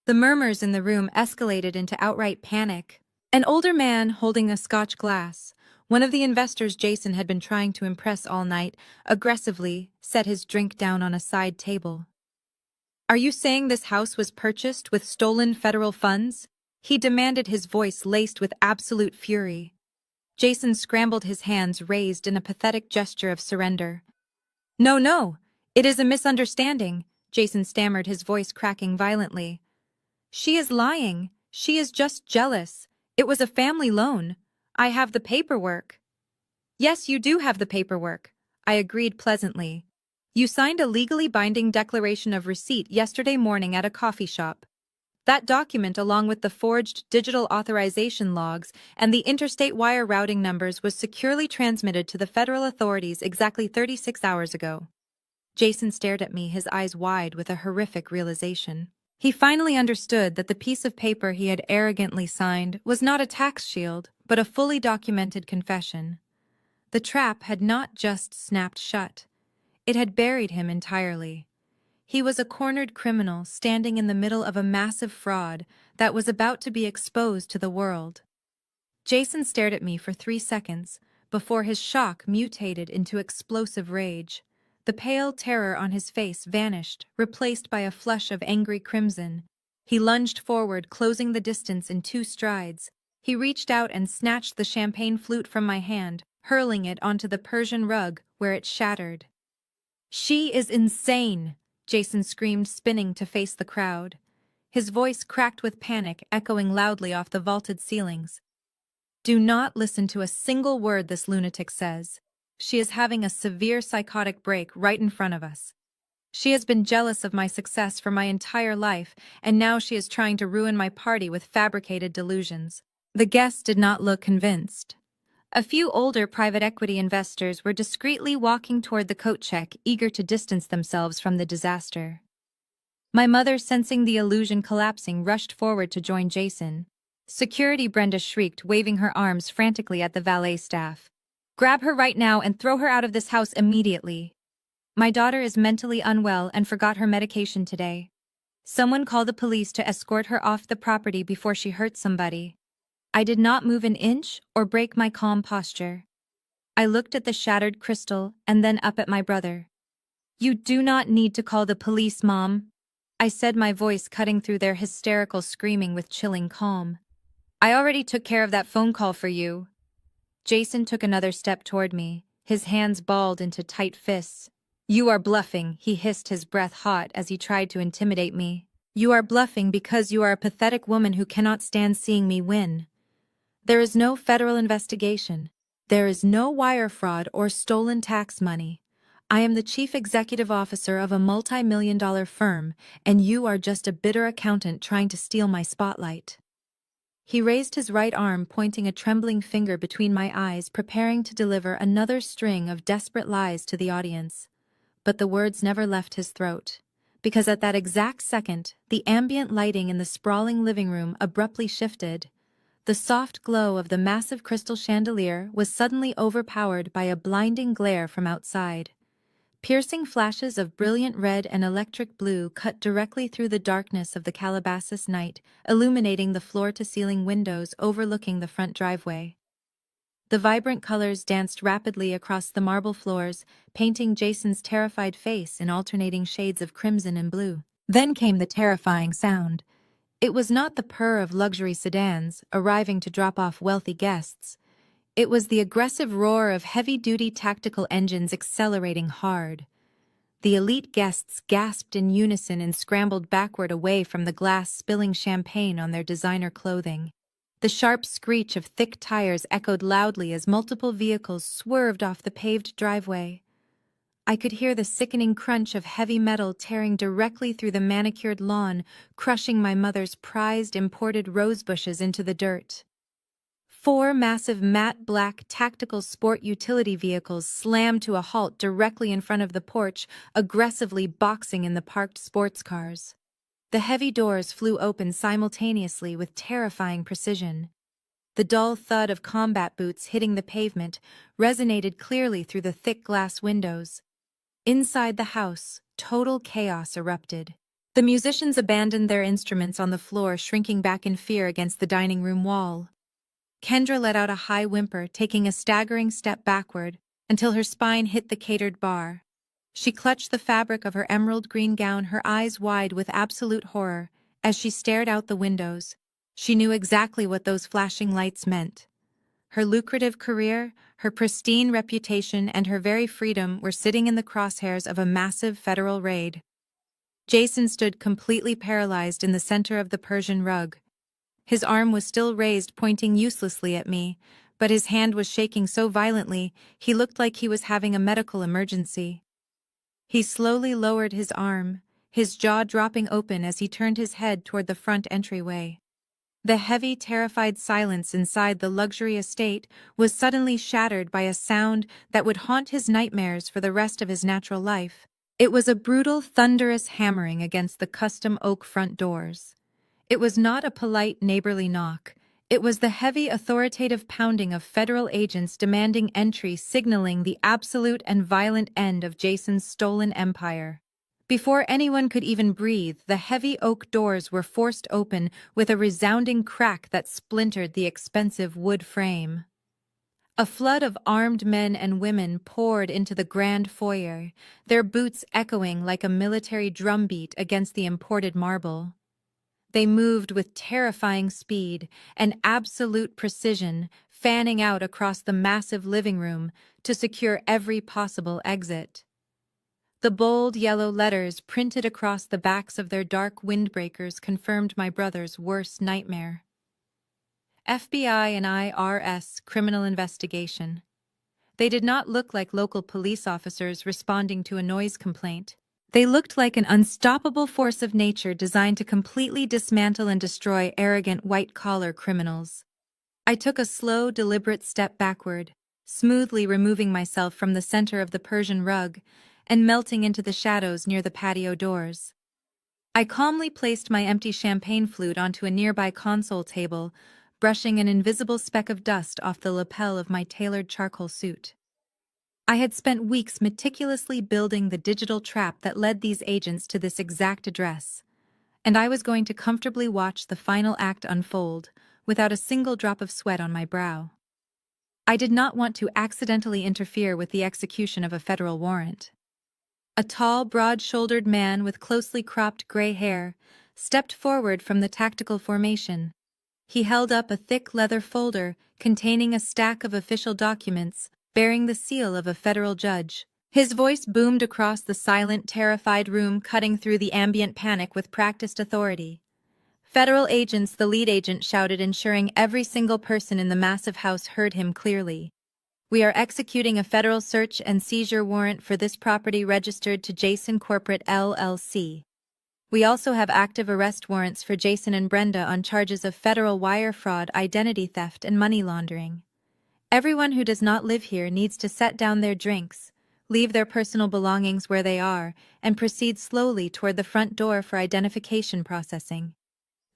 The murmurs in the room escalated into outright panic. An older man holding a Scotch glass, one of the investors Jason had been trying to impress all night, aggressively set his drink down on a side table. "Are you saying this house was purchased with stolen federal funds?" he demanded, his voice laced with absolute fury. Jason scrambled, his hands raised in a pathetic gesture of surrender. "No, no, it is a misunderstanding," Jason stammered, his voice cracking violently. "She is lying. She is just jealous. It was a family loan. I have the paperwork." "Yes, you do have the paperwork," I agreed pleasantly. "You signed a legally binding declaration of receipt yesterday morning at a coffee shop. That document, along with the forged digital authorization logs and the interstate wire routing numbers, was securely transmitted to the federal authorities exactly 36 hours ago." Jason stared at me, his eyes wide with a horrific realization. He finally understood that the piece of paper he had arrogantly signed was not a tax shield, but a fully documented confession. The trap had not just snapped shut. It had buried him entirely. He was a cornered criminal standing in the middle of a massive fraud that was about to be exposed to the world. Jason stared at me for 3 seconds before his shock mutated into explosive rage. The pale terror on his face vanished, replaced by a flush of angry crimson. He lunged forward, closing the distance in 2 strides. He reached out and snatched the champagne flute from my hand, hurling it onto the Persian rug, where it shattered. "She is insane!" Jason screamed, spinning to face the crowd. His voice cracked with panic, echoing loudly off the vaulted ceilings. "Do not listen to a single word this lunatic says. She is having a severe psychotic break right in front of us. She has been jealous of my success for my entire life, and now she is trying to ruin my party with fabricated delusions." The guests did not look convinced. A few older private equity investors were discreetly walking toward the coat check, eager to distance themselves from the disaster. My mother, sensing the illusion collapsing, rushed forward to join Jason. Security, Brenda shrieked, waving her arms frantically at the valet staff. Grab her right now and throw her out of this house immediately. My daughter is mentally unwell and forgot her medication today. Someone call the police to escort her off the property before she hurts somebody. I did not move an inch or break my calm posture. I looked at the shattered crystal and then up at my brother. You do not need to call the police, Mom, I said, my voice cutting through their hysterical screaming with chilling calm. I already took care of that phone call for you. Jason took another step toward me, his hands balled into tight fists. You are bluffing, he hissed, his breath hot as he tried to intimidate me. You are bluffing because you are a pathetic woman who cannot stand seeing me win. There is no federal investigation. There is no wire fraud or stolen tax money. I am the chief executive officer of a multi-million-dollar firm, and you are just a bitter accountant trying to steal my spotlight. He raised his right arm, pointing a trembling finger between my eyes, preparing to deliver another string of desperate lies to the audience. But the words never left his throat, because at that exact second, the ambient lighting in the sprawling living room abruptly shifted. The soft glow of the massive crystal chandelier was suddenly overpowered by a blinding glare from outside. Piercing flashes of brilliant red and electric blue cut directly through the darkness of the Calabasas night, illuminating the floor-to-ceiling windows overlooking the front driveway. The vibrant colors danced rapidly across the marble floors, painting Jason's terrified face in alternating shades of crimson and blue. Then came the terrifying sound. It was not the purr of luxury sedans arriving to drop off wealthy guests. It was the aggressive roar of heavy-duty tactical engines accelerating hard. The elite guests gasped in unison and scrambled backward away from the glass, spilling champagne on their designer clothing. The sharp screech of thick tires echoed loudly as multiple vehicles swerved off the paved driveway. I could hear the sickening crunch of heavy metal tearing directly through the manicured lawn, crushing my mother's prized imported rose bushes into the dirt. 4 massive matte black tactical sport utility vehicles slammed to a halt directly in front of the porch, aggressively boxing in the parked sports cars. The heavy doors flew open simultaneously with terrifying precision. The dull thud of combat boots hitting the pavement resonated clearly through the thick glass windows. Inside the house, total chaos erupted. The musicians abandoned their instruments on the floor, shrinking back in fear against the dining room wall. Kendra let out a high whimper, taking a staggering step backward until her spine hit the catered bar. She clutched the fabric of her emerald green gown, her eyes wide with absolute horror, as she stared out the windows. She knew exactly what those flashing lights meant. Her lucrative career, her pristine reputation, and her very freedom were sitting in the crosshairs of a massive federal raid. Jason stood completely paralyzed in the center of the Persian rug. His arm was still raised, pointing uselessly at me, but his hand was shaking so violently he looked like he was having a medical emergency. He slowly lowered his arm, his jaw dropping open as he turned his head toward the front entryway. The heavy, terrified silence inside the luxury estate was suddenly shattered by a sound that would haunt his nightmares for the rest of his natural life. It was a brutal, thunderous hammering against the custom oak front doors. It was not a polite, neighborly knock. It was the heavy, authoritative pounding of federal agents demanding entry, signaling the absolute and violent end of Jason's stolen empire. Before anyone could even breathe, the heavy oak doors were forced open with a resounding crack that splintered the expensive wood frame. A flood of armed men and women poured into the grand foyer, their boots echoing like a military drumbeat against the imported marble. They moved with terrifying speed and absolute precision, fanning out across the massive living room to secure every possible exit. The bold yellow letters printed across the backs of their dark windbreakers confirmed my brother's worst nightmare. FBI and IRS criminal investigation. They did not look like local police officers responding to a noise complaint. They looked like an unstoppable force of nature designed to completely dismantle and destroy arrogant white-collar criminals. I took a slow, deliberate step backward, smoothly removing myself from the center of the Persian rug and melting into the shadows near the patio doors. I calmly placed my empty champagne flute onto a nearby console table, brushing an invisible speck of dust off the lapel of my tailored charcoal suit. I had spent weeks meticulously building the digital trap that led these agents to this exact address, and I was going to comfortably watch the final act unfold, without a single drop of sweat on my brow. I did not want to accidentally interfere with the execution of a federal warrant. A tall, broad-shouldered man with closely cropped gray hair stepped forward from the tactical formation. He held up a thick leather folder containing a stack of official documents bearing the seal of a federal judge. His voice boomed across the silent, terrified room, cutting through the ambient panic with practiced authority. Federal agents, the lead agent shouted, ensuring every single person in the massive house heard him clearly. We are executing a federal search and seizure warrant for this property registered to Jason Corporate LLC. We also have active arrest warrants for Jason and Brenda on charges of federal wire fraud, identity theft, and money laundering. Everyone who does not live here needs to set down their drinks, leave their personal belongings where they are, and proceed slowly toward the front door for identification processing.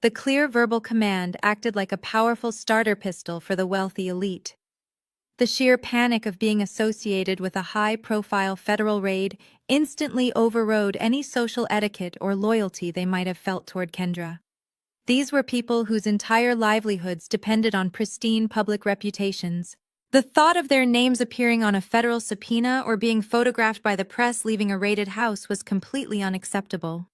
The clear verbal command acted like a powerful starter pistol for the wealthy elite. The sheer panic of being associated with a high-profile federal raid instantly overrode any social etiquette or loyalty they might have felt toward Kendra. These were people whose entire livelihoods depended on pristine public reputations. The thought of their names appearing on a federal subpoena or being photographed by the press leaving a raided house was completely unacceptable.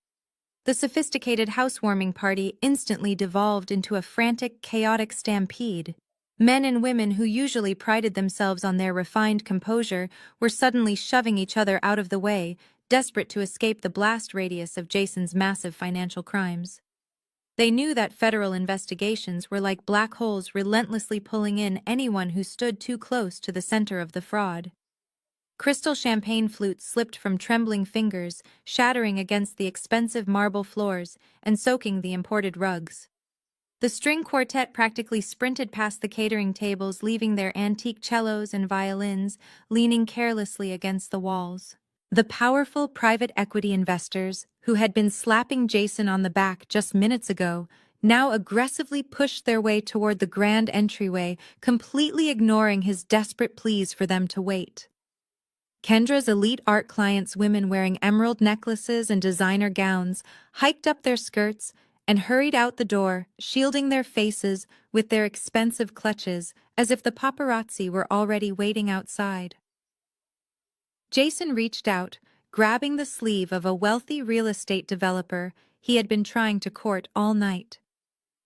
The sophisticated housewarming party instantly devolved into a frantic, chaotic stampede. Men and women who usually prided themselves on their refined composure were suddenly shoving each other out of the way, desperate to escape the blast radius of Jason's massive financial crimes. They knew that federal investigations were like black holes, relentlessly pulling in anyone who stood too close to the center of the fraud. Crystal champagne flutes slipped from trembling fingers, shattering against the expensive marble floors and soaking the imported rugs. The string quartet practically sprinted past the catering tables, leaving their antique cellos and violins leaning carelessly against the walls. The powerful private equity investors, who had been slapping Jason on the back just minutes ago, now aggressively pushed their way toward the grand entryway, completely ignoring his desperate pleas for them to wait. Kendra's elite art clients, women wearing emerald necklaces and designer gowns, hiked up their skirts and hurried out the door, shielding their faces with their expensive clutches, as if the paparazzi were already waiting outside. Jason reached out, grabbing the sleeve of a wealthy real estate developer he had been trying to court all night.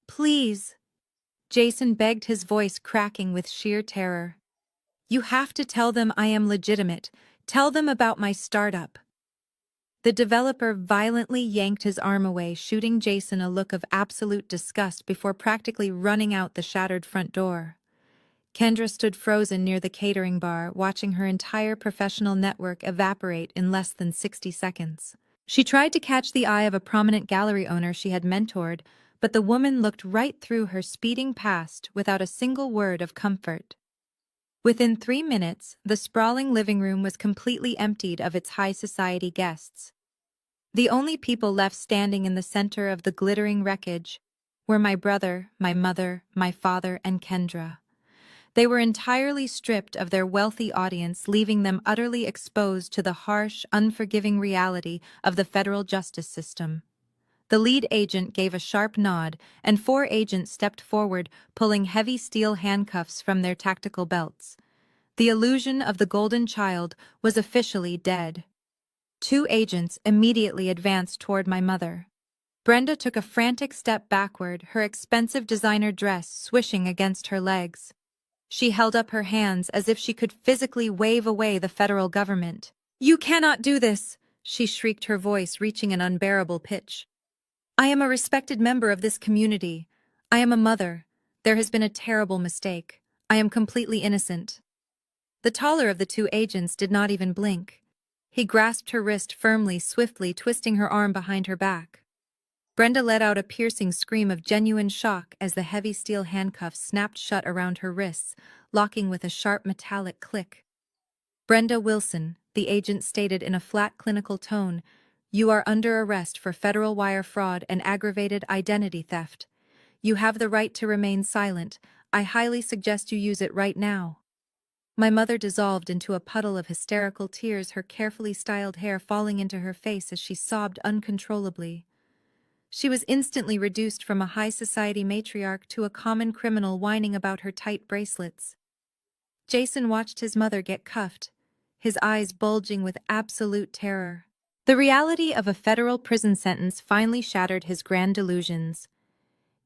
"Please," Jason begged, his voice cracking with sheer terror. "You have to tell them I am legitimate. Tell them about my startup." The developer violently yanked his arm away, shooting Jason a look of absolute disgust before practically running out the shattered front door. Kendra stood frozen near the catering bar, watching her entire professional network evaporate in less than 60 seconds. She tried to catch the eye of a prominent gallery owner she had mentored, but the woman looked right through her, speeding past without a single word of comfort. Within 3 minutes, the sprawling living room was completely emptied of its high society guests. The only people left standing in the center of the glittering wreckage were my brother, my mother, my father, and Kendra. They were entirely stripped of their wealthy audience, leaving them utterly exposed to the harsh, unforgiving reality of the federal justice system. The lead agent gave a sharp nod, and 4 agents stepped forward, pulling heavy steel handcuffs from their tactical belts. The illusion of the golden child was officially dead. 2 agents immediately advanced toward my mother. Brenda took a frantic step backward, her expensive designer dress swishing against her legs. She held up her hands as if she could physically wave away the federal government. "You cannot do this!" she shrieked, her voice reaching an unbearable pitch. "I am a respected member of this community. I am a mother. There has been a terrible mistake. I am completely innocent." The taller of the 2 agents did not even blink. He grasped her wrist firmly, swiftly twisting her arm behind her back. Brenda let out a piercing scream of genuine shock as the heavy steel handcuffs snapped shut around her wrists, locking with a sharp metallic click. "Brenda Wilson," the agent stated in a flat, clinical tone, You are under arrest for federal wire fraud and aggravated identity theft. You have the right to remain silent. I highly suggest you use it right now." My mother dissolved into a puddle of hysterical tears, her carefully styled hair falling into her face as she sobbed uncontrollably. She was instantly reduced from a high society matriarch to a common criminal whining about her tight bracelets. Jason watched his mother get cuffed, his eyes bulging with absolute terror. The reality of a federal prison sentence finally shattered his grand delusions.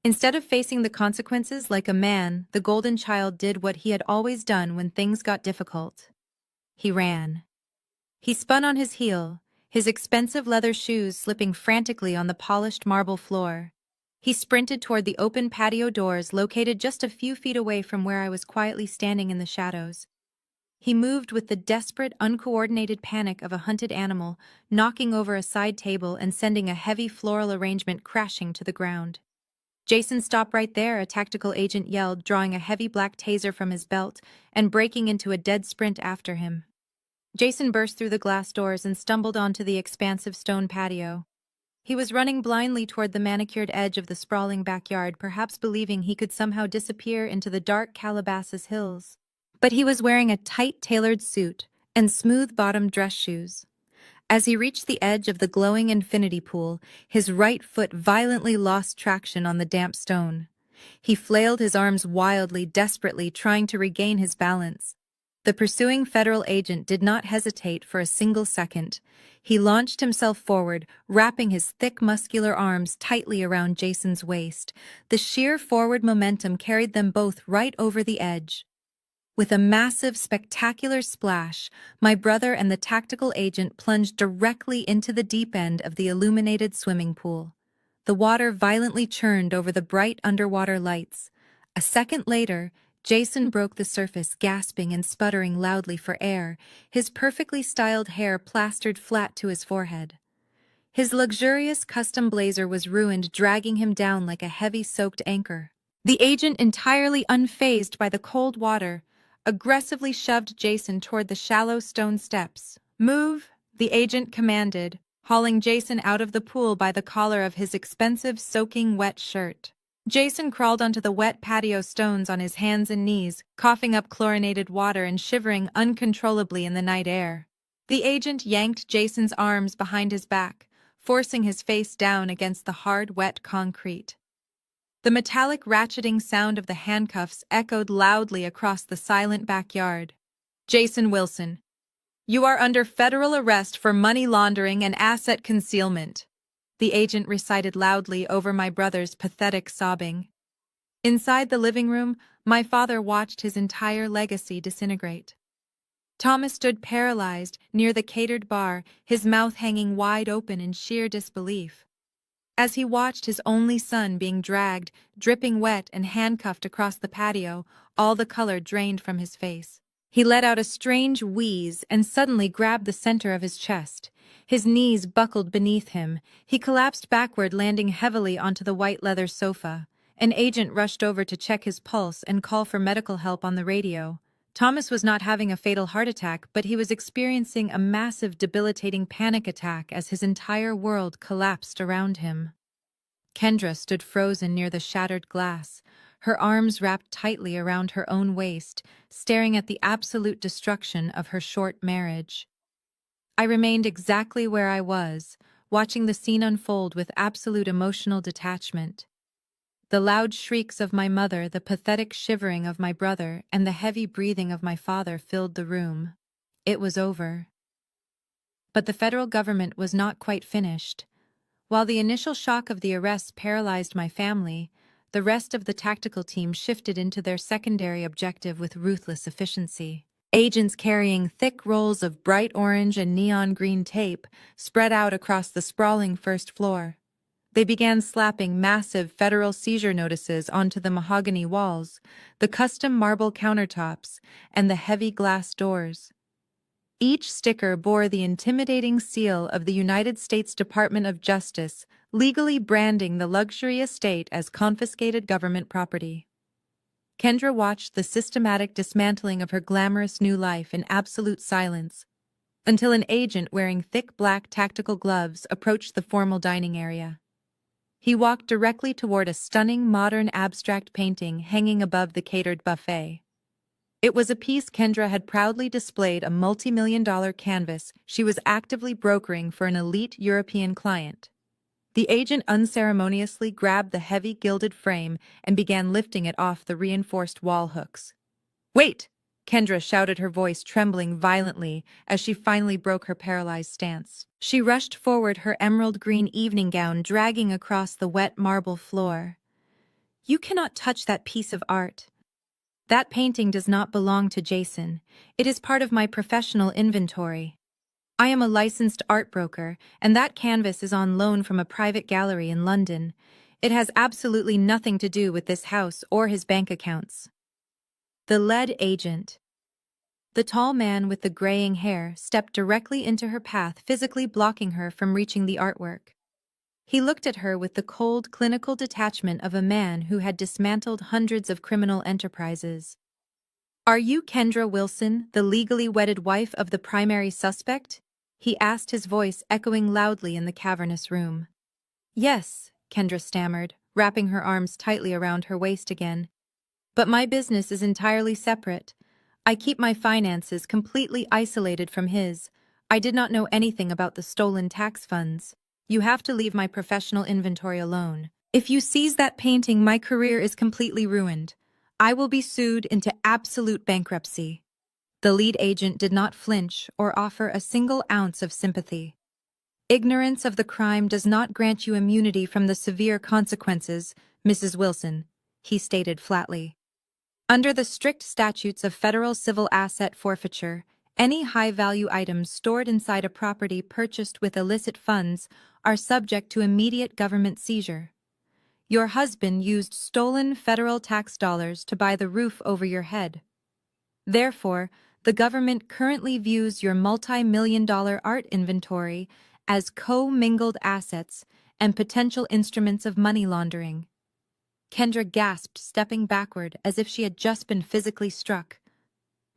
Instead of facing the consequences like a man, the golden child did what he had always done when things got difficult. He ran. He spun on his heel, his expensive leather shoes slipping frantically on the polished marble floor. He sprinted toward the open patio doors located just a few feet away from where I was quietly standing in the shadows. He moved with the desperate, uncoordinated panic of a hunted animal, knocking over a side table and sending a heavy floral arrangement crashing to the ground. "Jason, stop right there," a tactical agent yelled, drawing a heavy black taser from his belt and breaking into a dead sprint after him. Jason burst through the glass doors and stumbled onto the expansive stone patio. He was running blindly toward the manicured edge of the sprawling backyard, perhaps believing he could somehow disappear into the dark Calabasas hills. But he was wearing a tight, tailored suit and smooth-bottomed dress shoes. As he reached the edge of the glowing infinity pool, his right foot violently lost traction on the damp stone. He flailed his arms wildly, desperately, trying to regain his balance. The pursuing federal agent did not hesitate for a single second. He launched himself forward, wrapping his thick, muscular arms tightly around Jason's waist. The sheer forward momentum carried them both right over the edge. With a massive, spectacular splash, my brother and the tactical agent plunged directly into the deep end of the illuminated swimming pool. The water violently churned over the bright underwater lights. A second later, Jason broke the surface, gasping and sputtering loudly for air, his perfectly styled hair plastered flat to his forehead. His luxurious custom blazer was ruined, dragging him down like a heavy soaked anchor. The agent, entirely unfazed by the cold water, aggressively shoved Jason toward the shallow stone steps. "Move," the agent commanded, hauling Jason out of the pool by the collar of his expensive, soaking wet shirt. Jason crawled onto the wet patio stones on his hands and knees, coughing up chlorinated water and shivering uncontrollably in the night air. The agent yanked Jason's arms behind his back, forcing his face down against the hard, wet concrete. The metallic ratcheting sound of the handcuffs echoed loudly across the silent backyard. "Jason Wilson, you are under federal arrest for money laundering and asset concealment," the agent recited loudly over my brother's pathetic sobbing. Inside the living room, my father watched his entire legacy disintegrate. Thomas stood paralyzed near the catered bar, his mouth hanging wide open in sheer disbelief. As he watched his only son being dragged, dripping wet and handcuffed across the patio, all the color drained from his face. He let out a strange wheeze and suddenly grabbed the center of his chest. His knees buckled beneath him. He collapsed backward, landing heavily onto the white leather sofa. An agent rushed over to check his pulse and call for medical help on the radio. Thomas was not having a fatal heart attack, but he was experiencing a massive, debilitating panic attack as his entire world collapsed around him. Kendra stood frozen near the shattered glass, her arms wrapped tightly around her own waist, staring at the absolute destruction of her short marriage. I remained exactly where I was, watching the scene unfold with absolute emotional detachment. The loud shrieks of my mother, the pathetic shivering of my brother, and the heavy breathing of my father filled the room. It was over. But the federal government was not quite finished. While the initial shock of the arrests paralyzed my family, the rest of the tactical team shifted into their secondary objective with ruthless efficiency. Agents carrying thick rolls of bright orange and neon green tape spread out across the sprawling first floor. They began slapping massive federal seizure notices onto the mahogany walls, the custom marble countertops, and the heavy glass doors. Each sticker bore the intimidating seal of the United States Department of Justice, legally branding the luxury estate as confiscated government property. Kendra watched the systematic dismantling of her glamorous new life in absolute silence. until an agent wearing thick black tactical gloves approached the formal dining area. He walked directly toward a stunning modern abstract painting hanging above the catered buffet. It was a piece Kendra had proudly displayed a multi-million-dollar canvas she was actively brokering for an elite European client. The agent unceremoniously grabbed the heavy gilded frame and began lifting it off the reinforced wall hooks. "Wait!" Kendra shouted, her voice trembling violently as she finally broke her paralyzed stance. She rushed forward, her emerald green evening gown dragging across the wet marble floor. "You cannot touch that piece of art. That painting does not belong to Jason. It is part of my professional inventory. I am a licensed art broker, and that canvas is on loan from a private gallery in London. It has absolutely nothing to do with this house or his bank accounts." The lead agent. The tall man with the graying hair stepped directly into her path, physically blocking her from reaching the artwork. He looked at her with the cold, clinical detachment of a man who had dismantled hundreds of criminal enterprises. "Are you Kendra Wilson, the legally wedded wife of the primary suspect?" he asked, his voice echoing loudly in the cavernous room. "Yes," Kendra stammered, wrapping her arms tightly around her waist again. "But my business is entirely separate. I keep my finances completely isolated from his. I did not know anything about the stolen tax funds. You have to leave my professional inventory alone. If you seize that painting, my career is completely ruined. I will be sued into absolute bankruptcy." The lead agent did not flinch or offer a single ounce of sympathy. "Ignorance of the crime does not grant you immunity from the severe consequences, Mrs. Wilson," he stated flatly. "Under the strict statutes of federal civil asset forfeiture, any high-value items stored inside a property purchased with illicit funds are subject to immediate government seizure. Your husband used stolen federal tax dollars to buy the roof over your head. Therefore, the government currently views your multi-million-dollar art inventory as co-mingled assets and potential instruments of money laundering." Kendra gasped, stepping backward as if she had just been physically struck.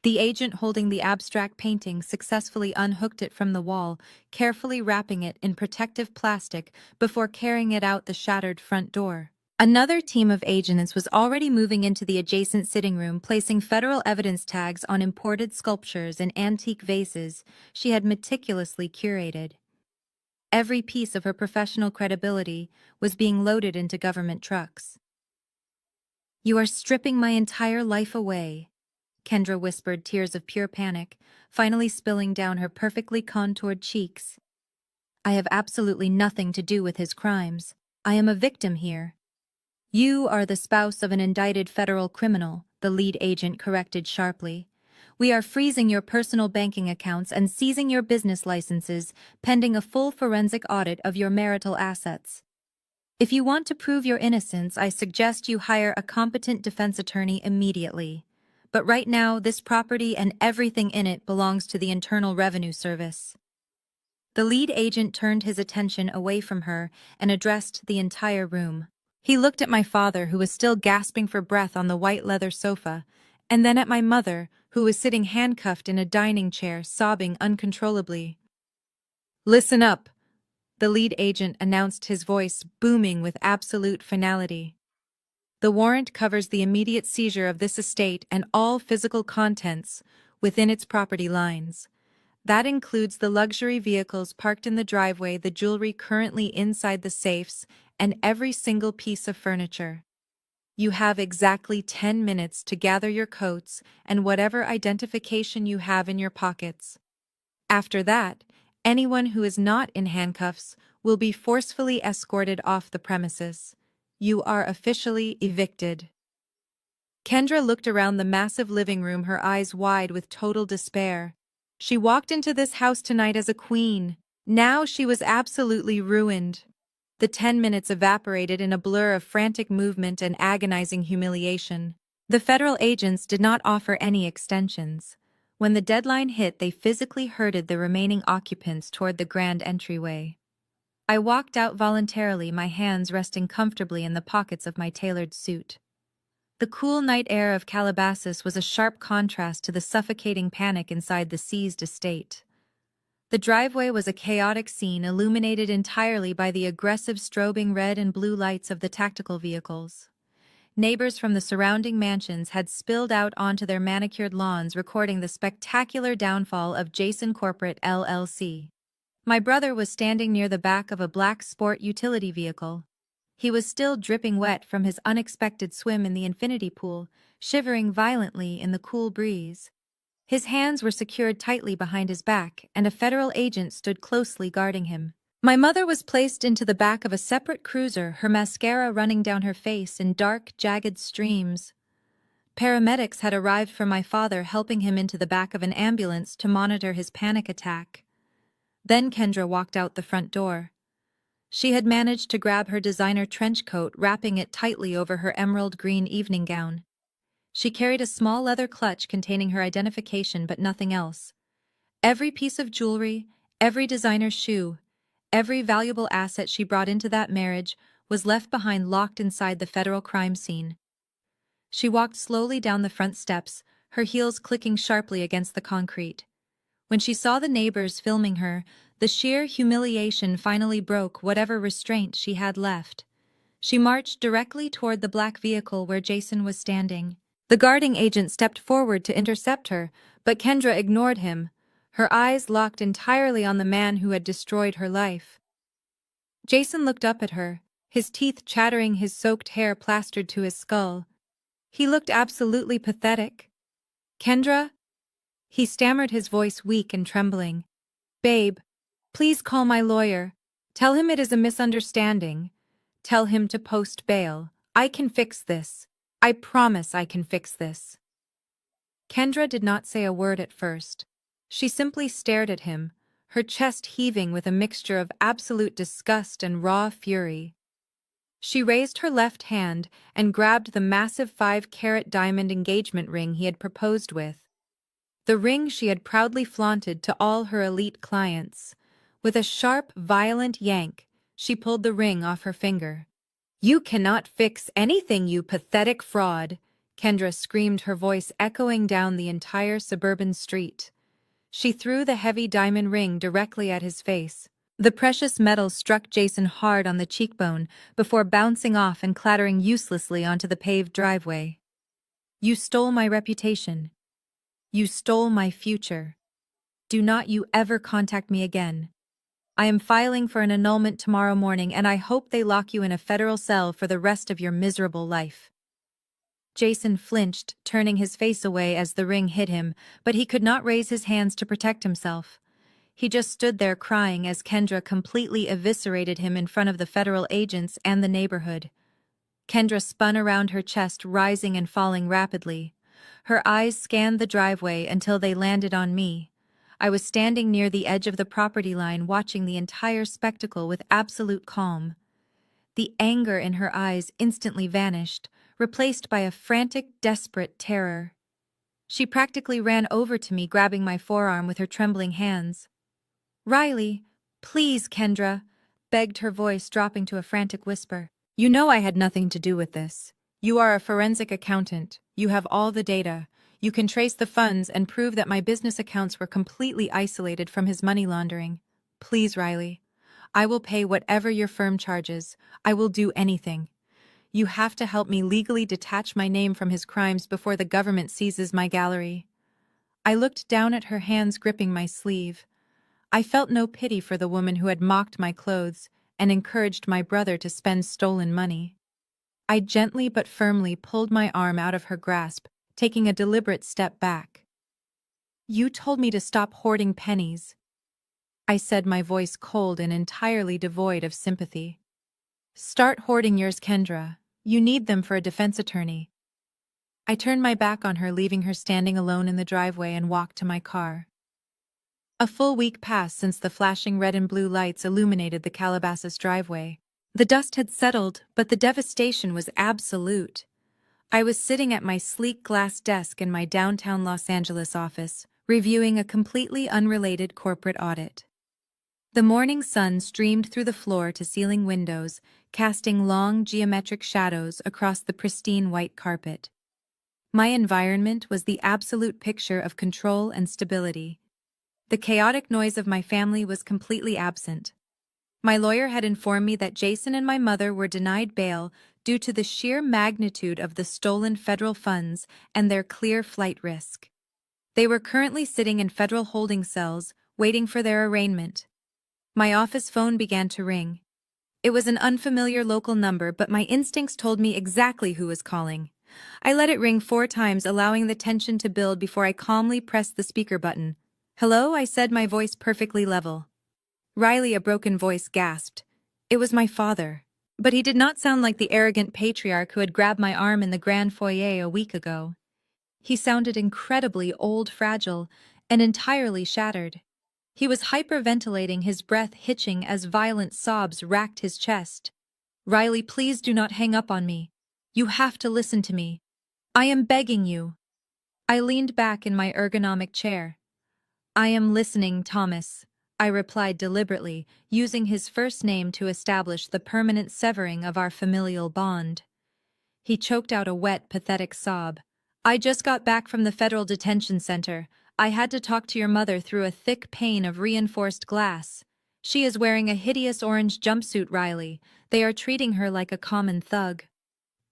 The agent holding the abstract painting successfully unhooked it from the wall, carefully wrapping it in protective plastic before carrying it out the shattered front door. Another team of agents was already moving into the adjacent sitting room, placing federal evidence tags on imported sculptures and antique vases she had meticulously curated. Every piece of her professional credibility was being loaded into government trucks. "You are stripping my entire life away," Kendra whispered, tears of pure panic finally spilling down her perfectly contoured cheeks. "I have absolutely nothing to do with his crimes. I am a victim here." "You are the spouse of an indicted federal criminal," the lead agent corrected sharply. "We are freezing your personal banking accounts and seizing your business licenses, pending a full forensic audit of your marital assets. If you want to prove your innocence, I suggest you hire a competent defense attorney immediately. But right now, this property and everything in it belongs to the Internal Revenue Service." The lead agent turned his attention away from her and addressed the entire room. He looked at my father, who was still gasping for breath on the white leather sofa, and then at my mother, who was sitting handcuffed in a dining chair, sobbing uncontrollably. "Listen up," the lead agent announced, his voice booming with absolute finality. "The warrant covers the immediate seizure of this estate and all physical contents within its property lines. That includes the luxury vehicles parked in the driveway, the jewelry currently inside the safes, and every single piece of furniture. You have exactly 10 minutes to gather your coats and whatever identification you have in your pockets. After that, anyone who is not in handcuffs will be forcefully escorted off the premises. You are officially evicted." Kendra looked around the massive living room, her eyes wide with total despair. She walked into this house tonight as a queen. Now she was absolutely ruined. The 10 minutes evaporated in a blur of frantic movement and agonizing humiliation. The federal agents did not offer any extensions. When the deadline hit, they physically herded the remaining occupants toward the grand entryway. I walked out voluntarily, my hands resting comfortably in the pockets of my tailored suit. The cool night air of Calabasas was a sharp contrast to the suffocating panic inside the seized estate. The driveway was a chaotic scene illuminated entirely by the aggressive strobing red and blue lights of the tactical vehicles. Neighbors from the surrounding mansions had spilled out onto their manicured lawns, recording the spectacular downfall of Jason Corporate LLC. My brother was standing near the back of a black sport utility vehicle. He was still dripping wet from his unexpected swim in the infinity pool, shivering violently in the cool breeze. His hands were secured tightly behind his back, and a federal agent stood closely guarding him. My mother was placed into the back of a separate cruiser, her mascara running down her face in dark, jagged streams. Paramedics had arrived for my father, helping him into the back of an ambulance to monitor his panic attack. Then Kendra walked out the front door. She had managed to grab her designer trench coat, wrapping it tightly over her emerald green evening gown. She carried a small leather clutch containing her identification, but nothing else. Every piece of jewelry, every designer shoe, every valuable asset she brought into that marriage was left behind, locked inside the federal crime scene. She walked slowly down the front steps, her heels clicking sharply against the concrete. When she saw the neighbors filming her, the sheer humiliation finally broke whatever restraint she had left. She marched directly toward the black vehicle where Jason was standing. The guarding agent stepped forward to intercept her, but Kendra ignored him, her eyes locked entirely on the man who had destroyed her life. Jason looked up at her, his teeth chattering, his soaked hair plastered to his skull. He looked absolutely pathetic. "Kendra?" He stammered, his voice weak and trembling. "Babe, please call my lawyer. Tell him it is a misunderstanding. Tell him to post bail. I can fix this. I promise I can fix this." Kendra did not say a word at first. She simply stared at him, her chest heaving with a mixture of absolute disgust and raw fury. She raised her left hand and grabbed the massive 5-carat diamond engagement ring he had proposed with. The ring she had proudly flaunted to all her elite clients. With a sharp, violent yank, she pulled the ring off her finger. "You cannot fix anything, you pathetic fraud," Kendra screamed, her voice echoing down the entire suburban street. She threw the heavy diamond ring directly at his face. The precious metal struck Jason hard on the cheekbone before bouncing off and clattering uselessly onto the paved driveway. "You stole my reputation. You stole my future. Do not you ever contact me again. I am filing for an annulment tomorrow morning, and I hope they lock you in a federal cell for the rest of your miserable life." Jason flinched, turning his face away as the ring hit him, but he could not raise his hands to protect himself. He just stood there crying as Kendra completely eviscerated him in front of the federal agents and the neighborhood. Kendra spun around, her chest rising and falling rapidly. Her eyes scanned the driveway until they landed on me. I was standing near the edge of the property line, watching the entire spectacle with absolute calm. The anger in her eyes instantly vanished, replaced by a frantic, desperate terror. She practically ran over to me, grabbing my forearm with her trembling hands. "Riley, please," Kendra begged, her voice dropping to a frantic whisper. "You know I had nothing to do with this. You are a forensic accountant. You have all the data. You can trace the funds and prove that my business accounts were completely isolated from his money laundering. Please, Riley. I will pay whatever your firm charges. I will do anything. You have to help me legally detach my name from his crimes before the government seizes my gallery." I looked down at her, hands gripping my sleeve. I felt no pity for the woman who had mocked my clothes and encouraged my brother to spend stolen money. I gently but firmly pulled my arm out of her grasp, taking a deliberate step back. "You told me to stop hoarding pennies," I said, my voice cold and entirely devoid of sympathy. "Start hoarding yours, Kendra. You need them for a defense attorney." I turned my back on her, leaving her standing alone in the driveway, and walked to my car. A full week passed since the flashing red and blue lights illuminated the Calabasas driveway. The dust had settled, but the devastation was absolute. I was sitting at my sleek glass desk in my downtown Los Angeles office, reviewing a completely unrelated corporate audit. The morning sun streamed through the floor-to-ceiling windows, casting long geometric shadows across the pristine white carpet. My environment was the absolute picture of control and stability. The chaotic noise of my family was completely absent. My lawyer had informed me that Jason and my mother were denied bail due to the sheer magnitude of the stolen federal funds and their clear flight risk. They were currently sitting in federal holding cells, waiting for their arraignment. My office phone began to ring. It was an unfamiliar local number, but my instincts told me exactly who was calling. I let it ring 4 times, allowing the tension to build before I calmly pressed the speaker button. "Hello," I said, my voice perfectly level. Riley, a broken voice, gasped. It was my father. But he did not sound like the arrogant patriarch who had grabbed my arm in the grand foyer a week ago. He sounded incredibly old, fragile, and entirely shattered. He was hyperventilating, his breath hitching as violent sobs racked his chest. "Riley, please do not hang up on me. You have to listen to me. I am begging you." I leaned back in my ergonomic chair. "I am listening, Thomas," I replied deliberately, using his first name to establish the permanent severing of our familial bond. He choked out a wet, pathetic sob. "I just got back from the federal detention center. I had to talk to your mother through a thick pane of reinforced glass. She is wearing a hideous orange jumpsuit, Riley. They are treating her like a common thug.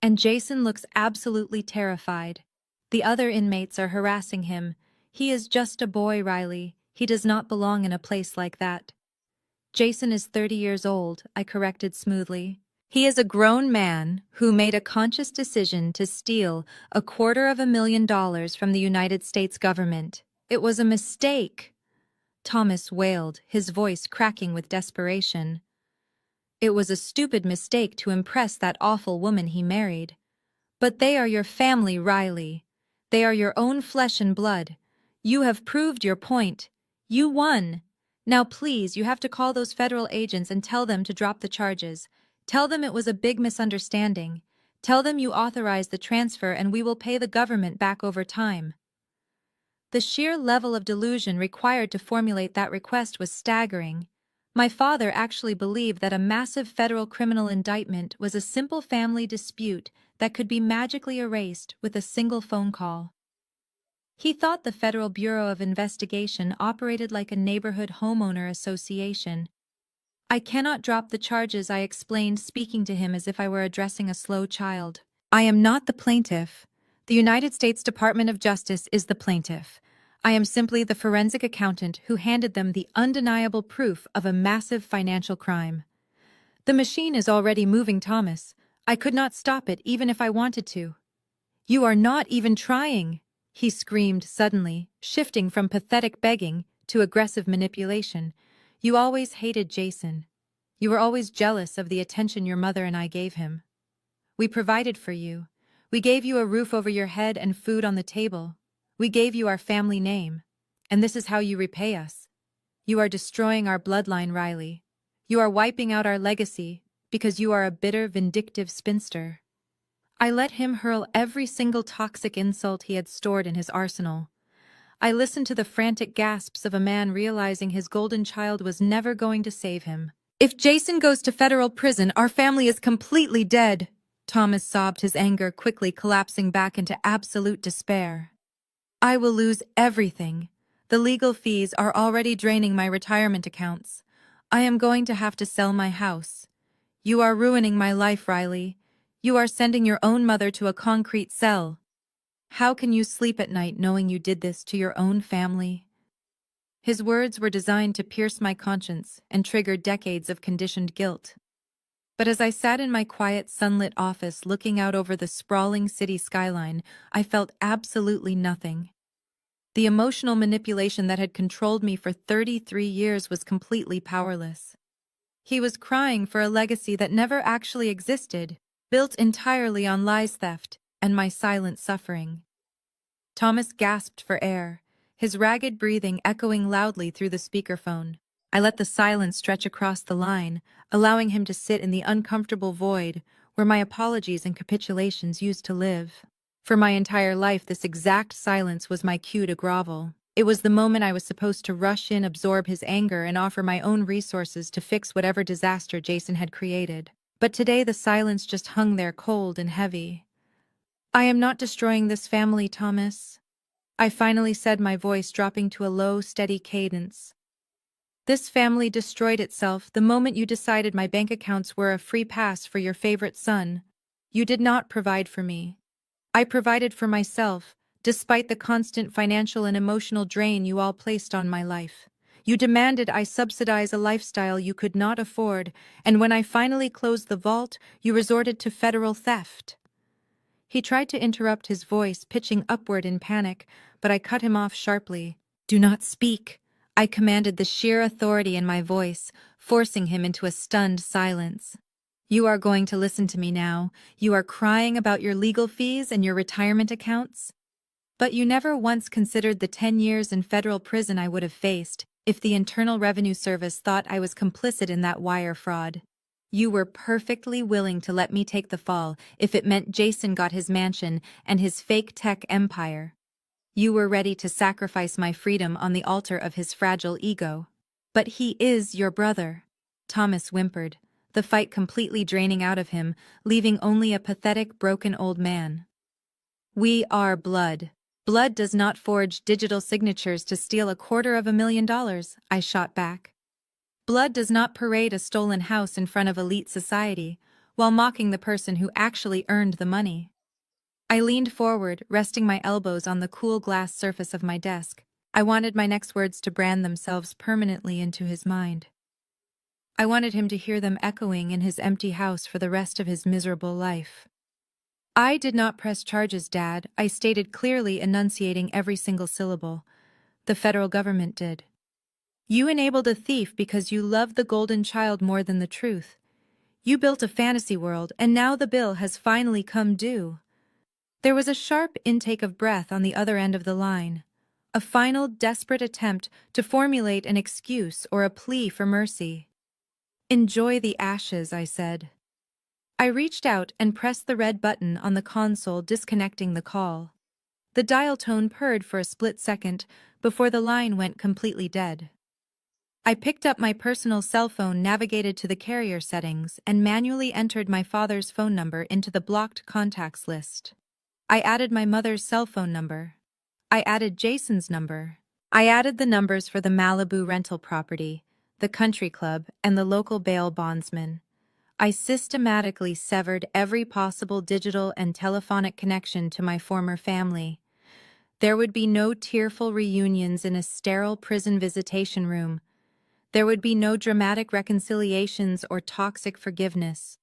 And Jason looks absolutely terrified. The other inmates are harassing him. He is just a boy, Riley. He does not belong in a place like that." "Jason is 30 years old," I corrected smoothly. "He is a grown man who made a conscious decision to steal $250,000 from the United States government. It was a mistake." Thomas wailed, his voice cracking with desperation. "It was a stupid mistake to impress that awful woman he married. But they are your family, Riley. They are your own flesh and blood. You have proved your point. You won. Now please, you have to call those federal agents and tell them to drop the charges. Tell them it was a big misunderstanding. Tell them you authorized the transfer and we will pay the government back over time." The sheer level of delusion required to formulate that request was staggering. My father actually believed that a massive federal criminal indictment was a simple family dispute that could be magically erased with a single phone call. He thought the Federal Bureau of Investigation operated like a neighborhood homeowner association. "I cannot drop the charges," I explained, speaking to him as if I were addressing a slow child. "I am not the plaintiff. The United States Department of Justice is the plaintiff. I am simply the forensic accountant who handed them the undeniable proof of a massive financial crime." "The machine is already moving, Thomas. I could not stop it even if I wanted to." "You are not even trying," he screamed suddenly, shifting from pathetic begging to aggressive manipulation. "You always hated Jason. You were always jealous of the attention your mother and I gave him. We provided for you. We gave you a roof over your head and food on the table. We gave you our family name. And this is how you repay us. You are destroying our bloodline, Riley. You are wiping out our legacy because you are a bitter, vindictive spinster." I let him hurl every single toxic insult he had stored in his arsenal. I listened to the frantic gasps of a man realizing his golden child was never going to save him. "If Jason goes to federal prison, our family is completely dead," Thomas sobbed, his anger quickly collapsing back into absolute despair. "I will lose everything. The legal fees are already draining my retirement accounts. I am going to have to sell my house. You are ruining my life, Riley. You are sending your own mother to a concrete cell. How can you sleep at night knowing you did this to your own family?" His words were designed to pierce my conscience and trigger decades of conditioned guilt. But as I sat in my quiet, sunlit office looking out over the sprawling city skyline, I felt absolutely nothing. The emotional manipulation that had controlled me for 33 years was completely powerless. He was crying for a legacy that never actually existed, built entirely on lies, theft, and my silent suffering. Thomas gasped for air, his ragged breathing echoing loudly through the speakerphone. I let the silence stretch across the line, allowing him to sit in the uncomfortable void where my apologies and capitulations used to live. For my entire life, this exact silence was my cue to grovel. It was the moment I was supposed to rush in, absorb his anger, and offer my own resources to fix whatever disaster Jason had created. But today the silence just hung there, cold and heavy. "I am not destroying this family, Thomas. I finally said, my voice dropping to a low, steady cadence. This family destroyed itself the moment you decided my bank accounts were a free pass for your favorite son. You did not provide for me. I provided for myself, despite the constant financial and emotional drain you all placed on my life. You demanded I subsidize a lifestyle you could not afford, and when I finally closed the vault, you resorted to federal theft. He tried to interrupt, his voice pitching upward in panic, but I cut him off sharply. Do not speak, I commanded, the sheer authority in my voice, forcing him into a stunned silence. You are going to listen to me now. You are crying about your legal fees and your retirement accounts? But you never once considered the 10 years in federal prison I would have faced if the Internal Revenue Service thought I was complicit in that wire fraud. You were perfectly willing to let me take the fall if it meant Jason got his mansion and his fake tech empire. You were ready to sacrifice my freedom on the altar of his fragile ego. But he is your brother, Thomas whimpered, the fight completely draining out of him, leaving only a pathetic, broken old man. We are blood. Blood does not forge digital signatures to steal $250,000, I shot back. Blood does not parade a stolen house in front of elite society, while mocking the person who actually earned the money. I leaned forward, resting my elbows on the cool glass surface of my desk. I wanted my next words to brand themselves permanently into his mind. I wanted him to hear them echoing in his empty house for the rest of his miserable life. I did not press charges, Dad, I stated clearly, enunciating every single syllable. The federal government did. You enabled a thief because you loved the golden child more than the truth. You built a fantasy world, and now the bill has finally come due. There was a sharp intake of breath on the other end of the line. A final, desperate attempt to formulate an excuse or a plea for mercy. Enjoy the ashes, I said. I reached out and pressed the red button on the console, disconnecting the call. The dial tone purred for a split second before the line went completely dead. I picked up my personal cell phone, navigated to the carrier settings, and manually entered my father's phone number into the blocked contacts list. I added my mother's cell phone number. I added Jason's number. I added the numbers for the Malibu rental property, the country club, and the local bail bondsman. I systematically severed every possible digital and telephonic connection to my former family. There would be no tearful reunions in a sterile prison visitation room. There would be no dramatic reconciliations or toxic forgiveness.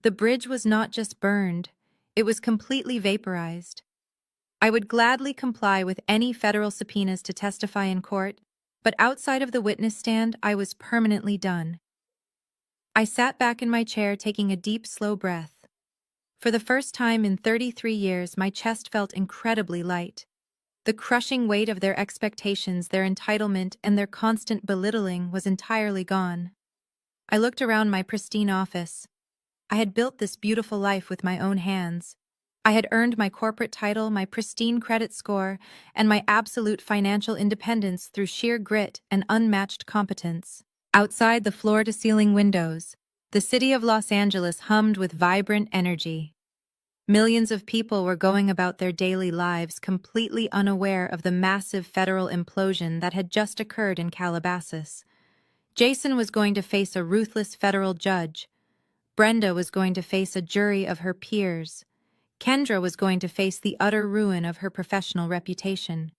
The bridge was not just burned, it was completely vaporized. I would gladly comply with any federal subpoenas to testify in court, but outside of the witness stand, I was permanently done. I sat back in my chair, taking a deep, slow breath. For the first time in 33 years, my chest felt incredibly light. The crushing weight of their expectations, their entitlement, and their constant belittling was entirely gone. I looked around my pristine office. I had built this beautiful life with my own hands. I had earned my corporate title, my pristine credit score, and my absolute financial independence through sheer grit and unmatched competence. Outside the floor-to-ceiling windows, the city of Los Angeles hummed with vibrant energy. Millions of people were going about their daily lives completely unaware of the massive federal implosion that had just occurred in Calabasas. Jason was going to face a ruthless federal judge. Brenda was going to face a jury of her peers. Kendra was going to face the utter ruin of her professional reputation.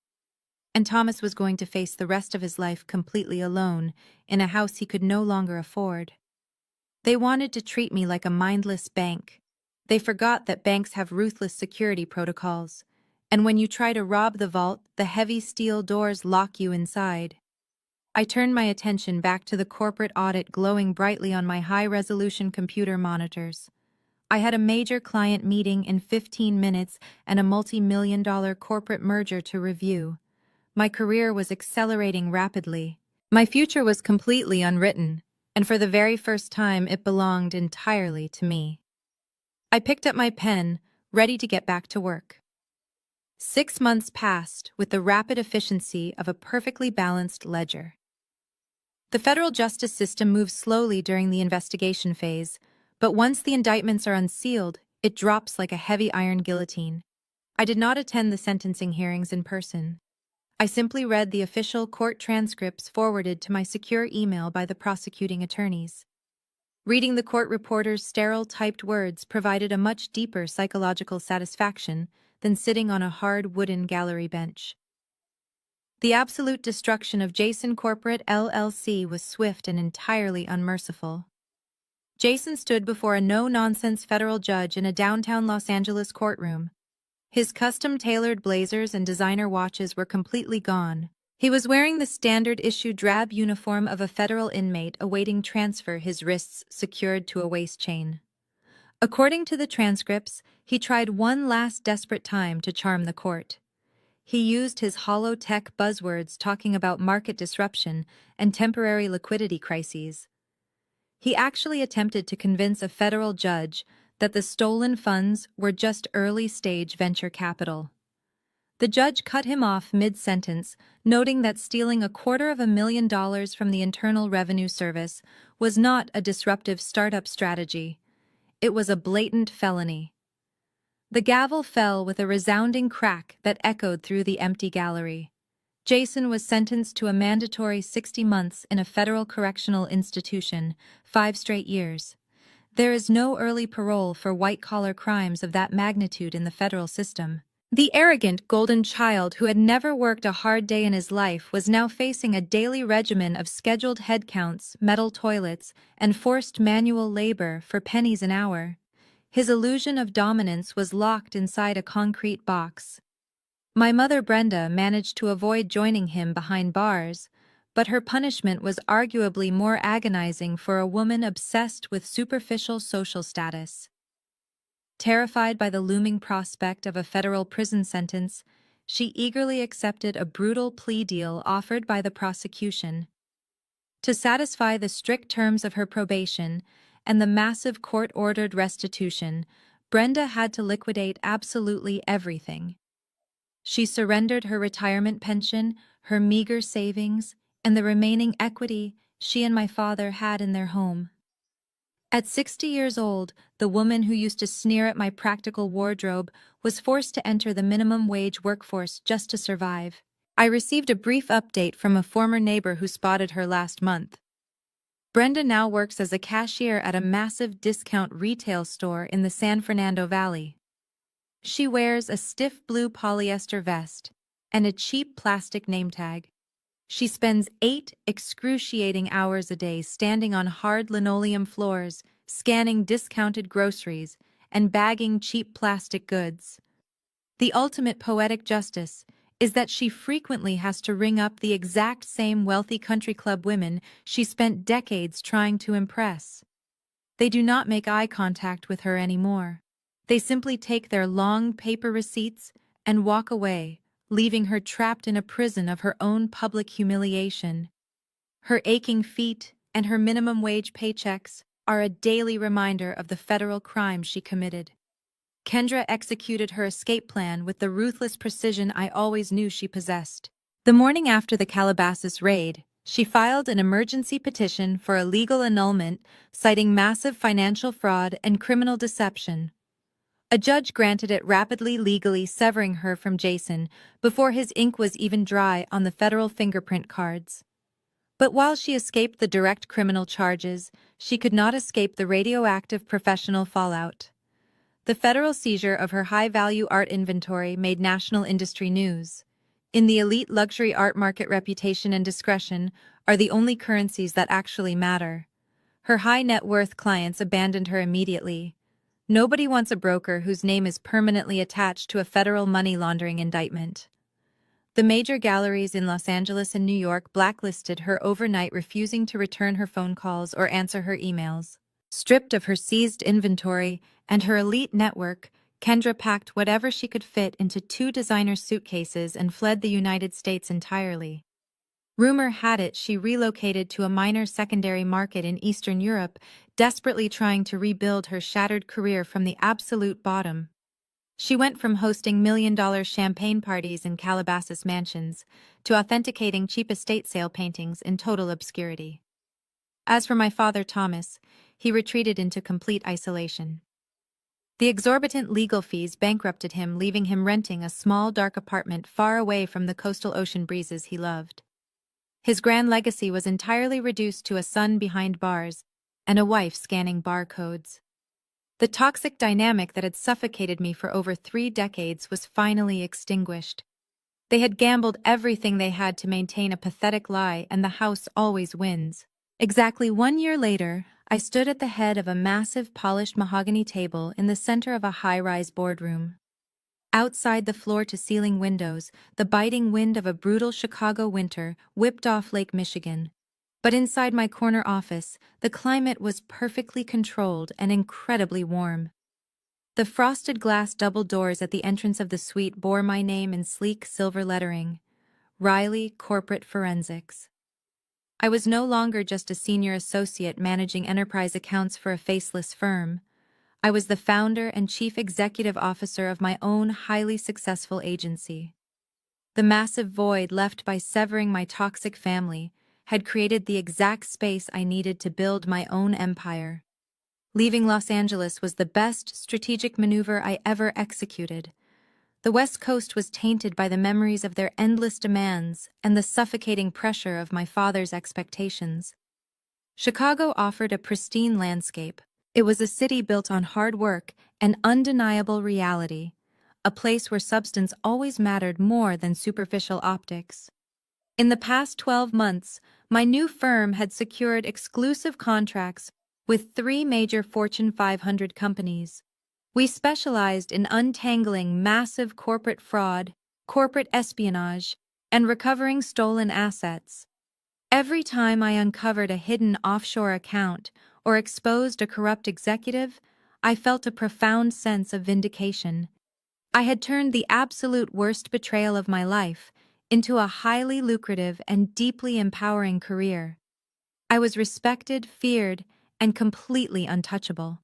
And Thomas was going to face the rest of his life completely alone, in a house he could no longer afford. They wanted to treat me like a mindless bank. They forgot that banks have ruthless security protocols, and when you try to rob the vault, the heavy steel doors lock you inside. I turned my attention back to the corporate audit glowing brightly on my high-resolution computer monitors. I had a major client meeting in 15 minutes and a multi-million-dollar corporate merger to review. My career was accelerating rapidly. My future was completely unwritten, and for the very first time it belonged entirely to me. I picked up my pen, ready to get back to work. 6 months passed with the rapid efficiency of a perfectly balanced ledger. The federal justice system moves slowly during the investigation phase, but once the indictments are unsealed, it drops like a heavy iron guillotine. I did not attend the sentencing hearings in person. I simply read the official court transcripts forwarded to my secure email by the prosecuting attorneys. Reading the court reporter's sterile typed words provided a much deeper psychological satisfaction than sitting on a hard wooden gallery bench. The absolute destruction of Jason Corporate LLC was swift and entirely unmerciful. Jason stood before a no-nonsense federal judge in a downtown Los Angeles courtroom. His custom-tailored blazers and designer watches were completely gone. He was wearing the standard-issue drab uniform of a federal inmate awaiting transfer, his wrists secured to a waist chain. According to the transcripts, he tried one last desperate time to charm the court. He used his hollow tech buzzwords talking about market disruption and temporary liquidity crises. He actually attempted to convince a federal judge that the stolen funds were just early-stage venture capital. The judge cut him off mid-sentence, noting that stealing $250,000 from the Internal Revenue Service was not a disruptive startup strategy. It was a blatant felony. The gavel fell with a resounding crack that echoed through the empty gallery. Jason was sentenced to a mandatory 60 months in a federal correctional institution, 5 straight years. There is no early parole for white-collar crimes of that magnitude in the federal system. The arrogant golden child who had never worked a hard day in his life was now facing a daily regimen of scheduled head counts, metal toilets, and forced manual labor for pennies an hour. His illusion of dominance was locked inside a concrete box. My mother Brenda managed to avoid joining him behind bars, but her punishment was arguably more agonizing for a woman obsessed with superficial social status. Terrified by the looming prospect of a federal prison sentence, she eagerly accepted a brutal plea deal offered by the prosecution. To satisfy the strict terms of her probation and the massive court-ordered restitution, Brenda had to liquidate absolutely everything. She surrendered her retirement pension, her meager savings, and the remaining equity she and my father had in their home. At 60 years old, the woman who used to sneer at my practical wardrobe was forced to enter the minimum wage workforce just to survive. I received a brief update from a former neighbor who spotted her last month. Brenda now works as a cashier at a massive discount retail store in the San Fernando Valley. She wears a stiff blue polyester vest and a cheap plastic name tag. She spends 8 excruciating hours a day standing on hard linoleum floors, scanning discounted groceries, and bagging cheap plastic goods. The ultimate poetic justice is that she frequently has to ring up the exact same wealthy country club women she spent decades trying to impress. They do not make eye contact with her anymore. They simply take their long paper receipts and walk away, leaving her trapped in a prison of her own public humiliation. Her aching feet and her minimum wage paychecks are a daily reminder of the federal crime she committed. Kendra executed her escape plan with the ruthless precision I always knew she possessed. The morning after the Calabasas raid, she filed an emergency petition for a legal annulment, citing massive financial fraud and criminal deception. A judge granted it rapidly, legally severing her from Jason before his ink was even dry on the federal fingerprint cards. But while she escaped the direct criminal charges, she could not escape the radioactive professional fallout. The federal seizure of her high-value art inventory made national industry news. In the elite luxury art market, reputation and discretion are the only currencies that actually matter. Her high-net-worth clients abandoned her immediately. Nobody wants a broker whose name is permanently attached to a federal money laundering indictment. The major galleries in Los Angeles and New York blacklisted her overnight, refusing to return her phone calls or answer her emails. Stripped of her seized inventory and her elite network, Kendra packed whatever she could fit into 2 designer suitcases and fled the United States entirely. Rumor had it she relocated to a minor secondary market in Eastern Europe, desperately trying to rebuild her shattered career from the absolute bottom. She went from hosting million-dollar champagne parties in Calabasas mansions to authenticating cheap estate sale paintings in total obscurity. As for my father Thomas, he retreated into complete isolation. The exorbitant legal fees bankrupted him, leaving him renting a small, dark apartment far away from the coastal ocean breezes he loved. His grand legacy was entirely reduced to a son behind bars and a wife scanning barcodes. The toxic dynamic that had suffocated me for over 3 decades was finally extinguished. They had gambled everything they had to maintain a pathetic lie, and the house always wins. Exactly 1 year later, I stood at the head of a massive polished mahogany table in the center of a high-rise boardroom. Outside the floor-to-ceiling windows, the biting wind of a brutal Chicago winter whipped off Lake Michigan. But inside my corner office, the climate was perfectly controlled and incredibly warm. The frosted glass double doors at the entrance of the suite bore my name in sleek silver lettering, Riley Corporate Forensics. I was no longer just a senior associate managing enterprise accounts for a faceless firm. I was the founder and chief executive officer of my own highly successful agency. The massive void left by severing my toxic family had created the exact space I needed to build my own empire. Leaving Los Angeles was the best strategic maneuver I ever executed. The West Coast was tainted by the memories of their endless demands and the suffocating pressure of my father's expectations. Chicago offered a pristine landscape. It was a city built on hard work and undeniable reality, a place where substance always mattered more than superficial optics. In the past 12 months, my new firm had secured exclusive contracts with 3 major Fortune 500 companies. We specialized in untangling massive corporate fraud, corporate espionage, and recovering stolen assets. Every time I uncovered a hidden offshore account or exposed a corrupt executive, I felt a profound sense of vindication. I had turned the absolute worst betrayal of my life into a highly lucrative and deeply empowering career. I was respected, feared, and completely untouchable.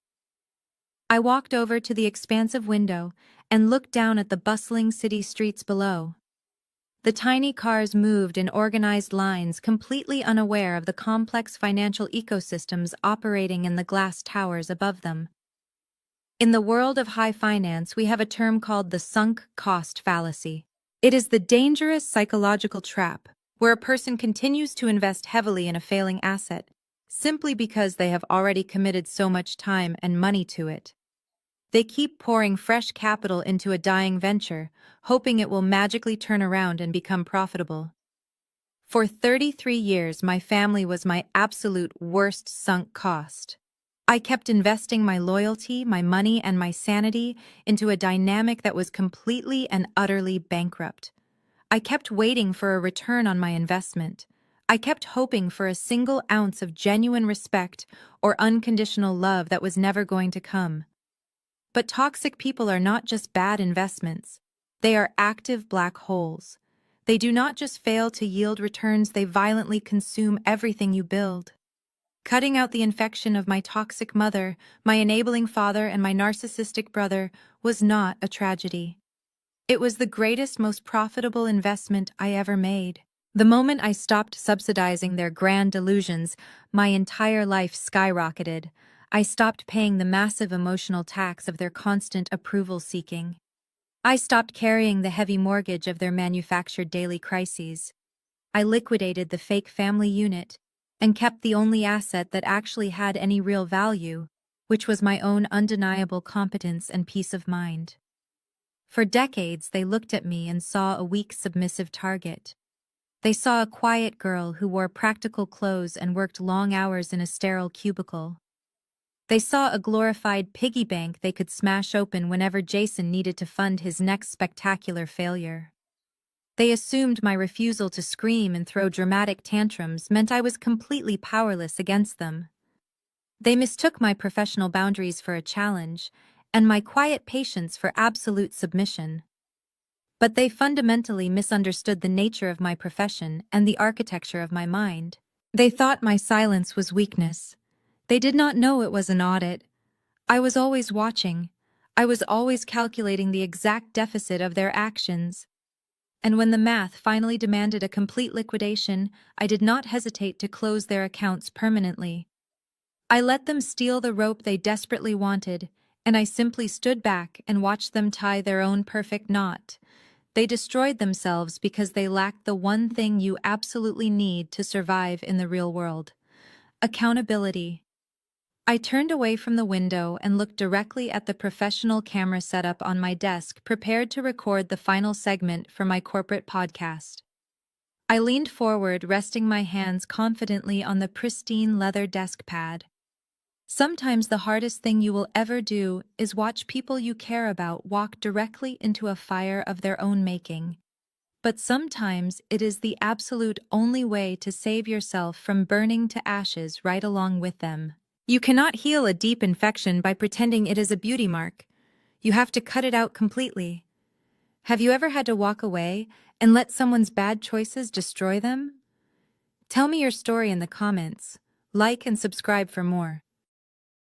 I walked over to the expansive window and looked down at the bustling city streets below. The tiny cars moved in organized lines, completely unaware of the complex financial ecosystems operating in the glass towers above them. In the world of high finance, we have a term called the sunk cost fallacy. It is the dangerous psychological trap where a person continues to invest heavily in a failing asset simply because they have already committed so much time and money to it. They keep pouring fresh capital into a dying venture, hoping it will magically turn around and become profitable. For 33 years, my family was my absolute worst sunk cost. I kept investing my loyalty, my money, and my sanity into a dynamic that was completely and utterly bankrupt. I kept waiting for a return on my investment. I kept hoping for a single ounce of genuine respect or unconditional love that was never going to come. But toxic people are not just bad investments. They are active black holes. They do not just fail to yield returns, they violently consume everything you build. Cutting out the infection of my toxic mother, my enabling father, and my narcissistic brother was not a tragedy. It was the greatest, most profitable investment I ever made. The moment I stopped subsidizing their grand delusions, my entire life skyrocketed. I stopped paying the massive emotional tax of their constant approval-seeking. I stopped carrying the heavy mortgage of their manufactured daily crises. I liquidated the fake family unit and kept the only asset that actually had any real value, which was my own undeniable competence and peace of mind. For decades, they looked at me and saw a weak, submissive target. They saw a quiet girl who wore practical clothes and worked long hours in a sterile cubicle. They saw a glorified piggy bank they could smash open whenever Jason needed to fund his next spectacular failure. They assumed my refusal to scream and throw dramatic tantrums meant I was completely powerless against them. They mistook my professional boundaries for a challenge, and my quiet patience for absolute submission. But they fundamentally misunderstood the nature of my profession and the architecture of my mind. They thought my silence was weakness. They did not know it was an audit. I was always watching. I was always calculating the exact deficit of their actions. And when the math finally demanded a complete liquidation, I did not hesitate to close their accounts permanently. I let them steal the rope they desperately wanted, and I simply stood back and watched them tie their own perfect knot. They destroyed themselves because they lacked the one thing you absolutely need to survive in the real world: accountability. I turned away from the window and looked directly at the professional camera setup on my desk, prepared to record the final segment for my corporate podcast. I leaned forward, resting my hands confidently on the pristine leather desk pad. Sometimes the hardest thing you will ever do is watch people you care about walk directly into a fire of their own making. But sometimes it is the absolute only way to save yourself from burning to ashes right along with them. You cannot heal a deep infection by pretending it is a beauty mark. You have to cut it out completely. Have you ever had to walk away and let someone's bad choices destroy them? Tell me your story in the comments. Like and subscribe for more.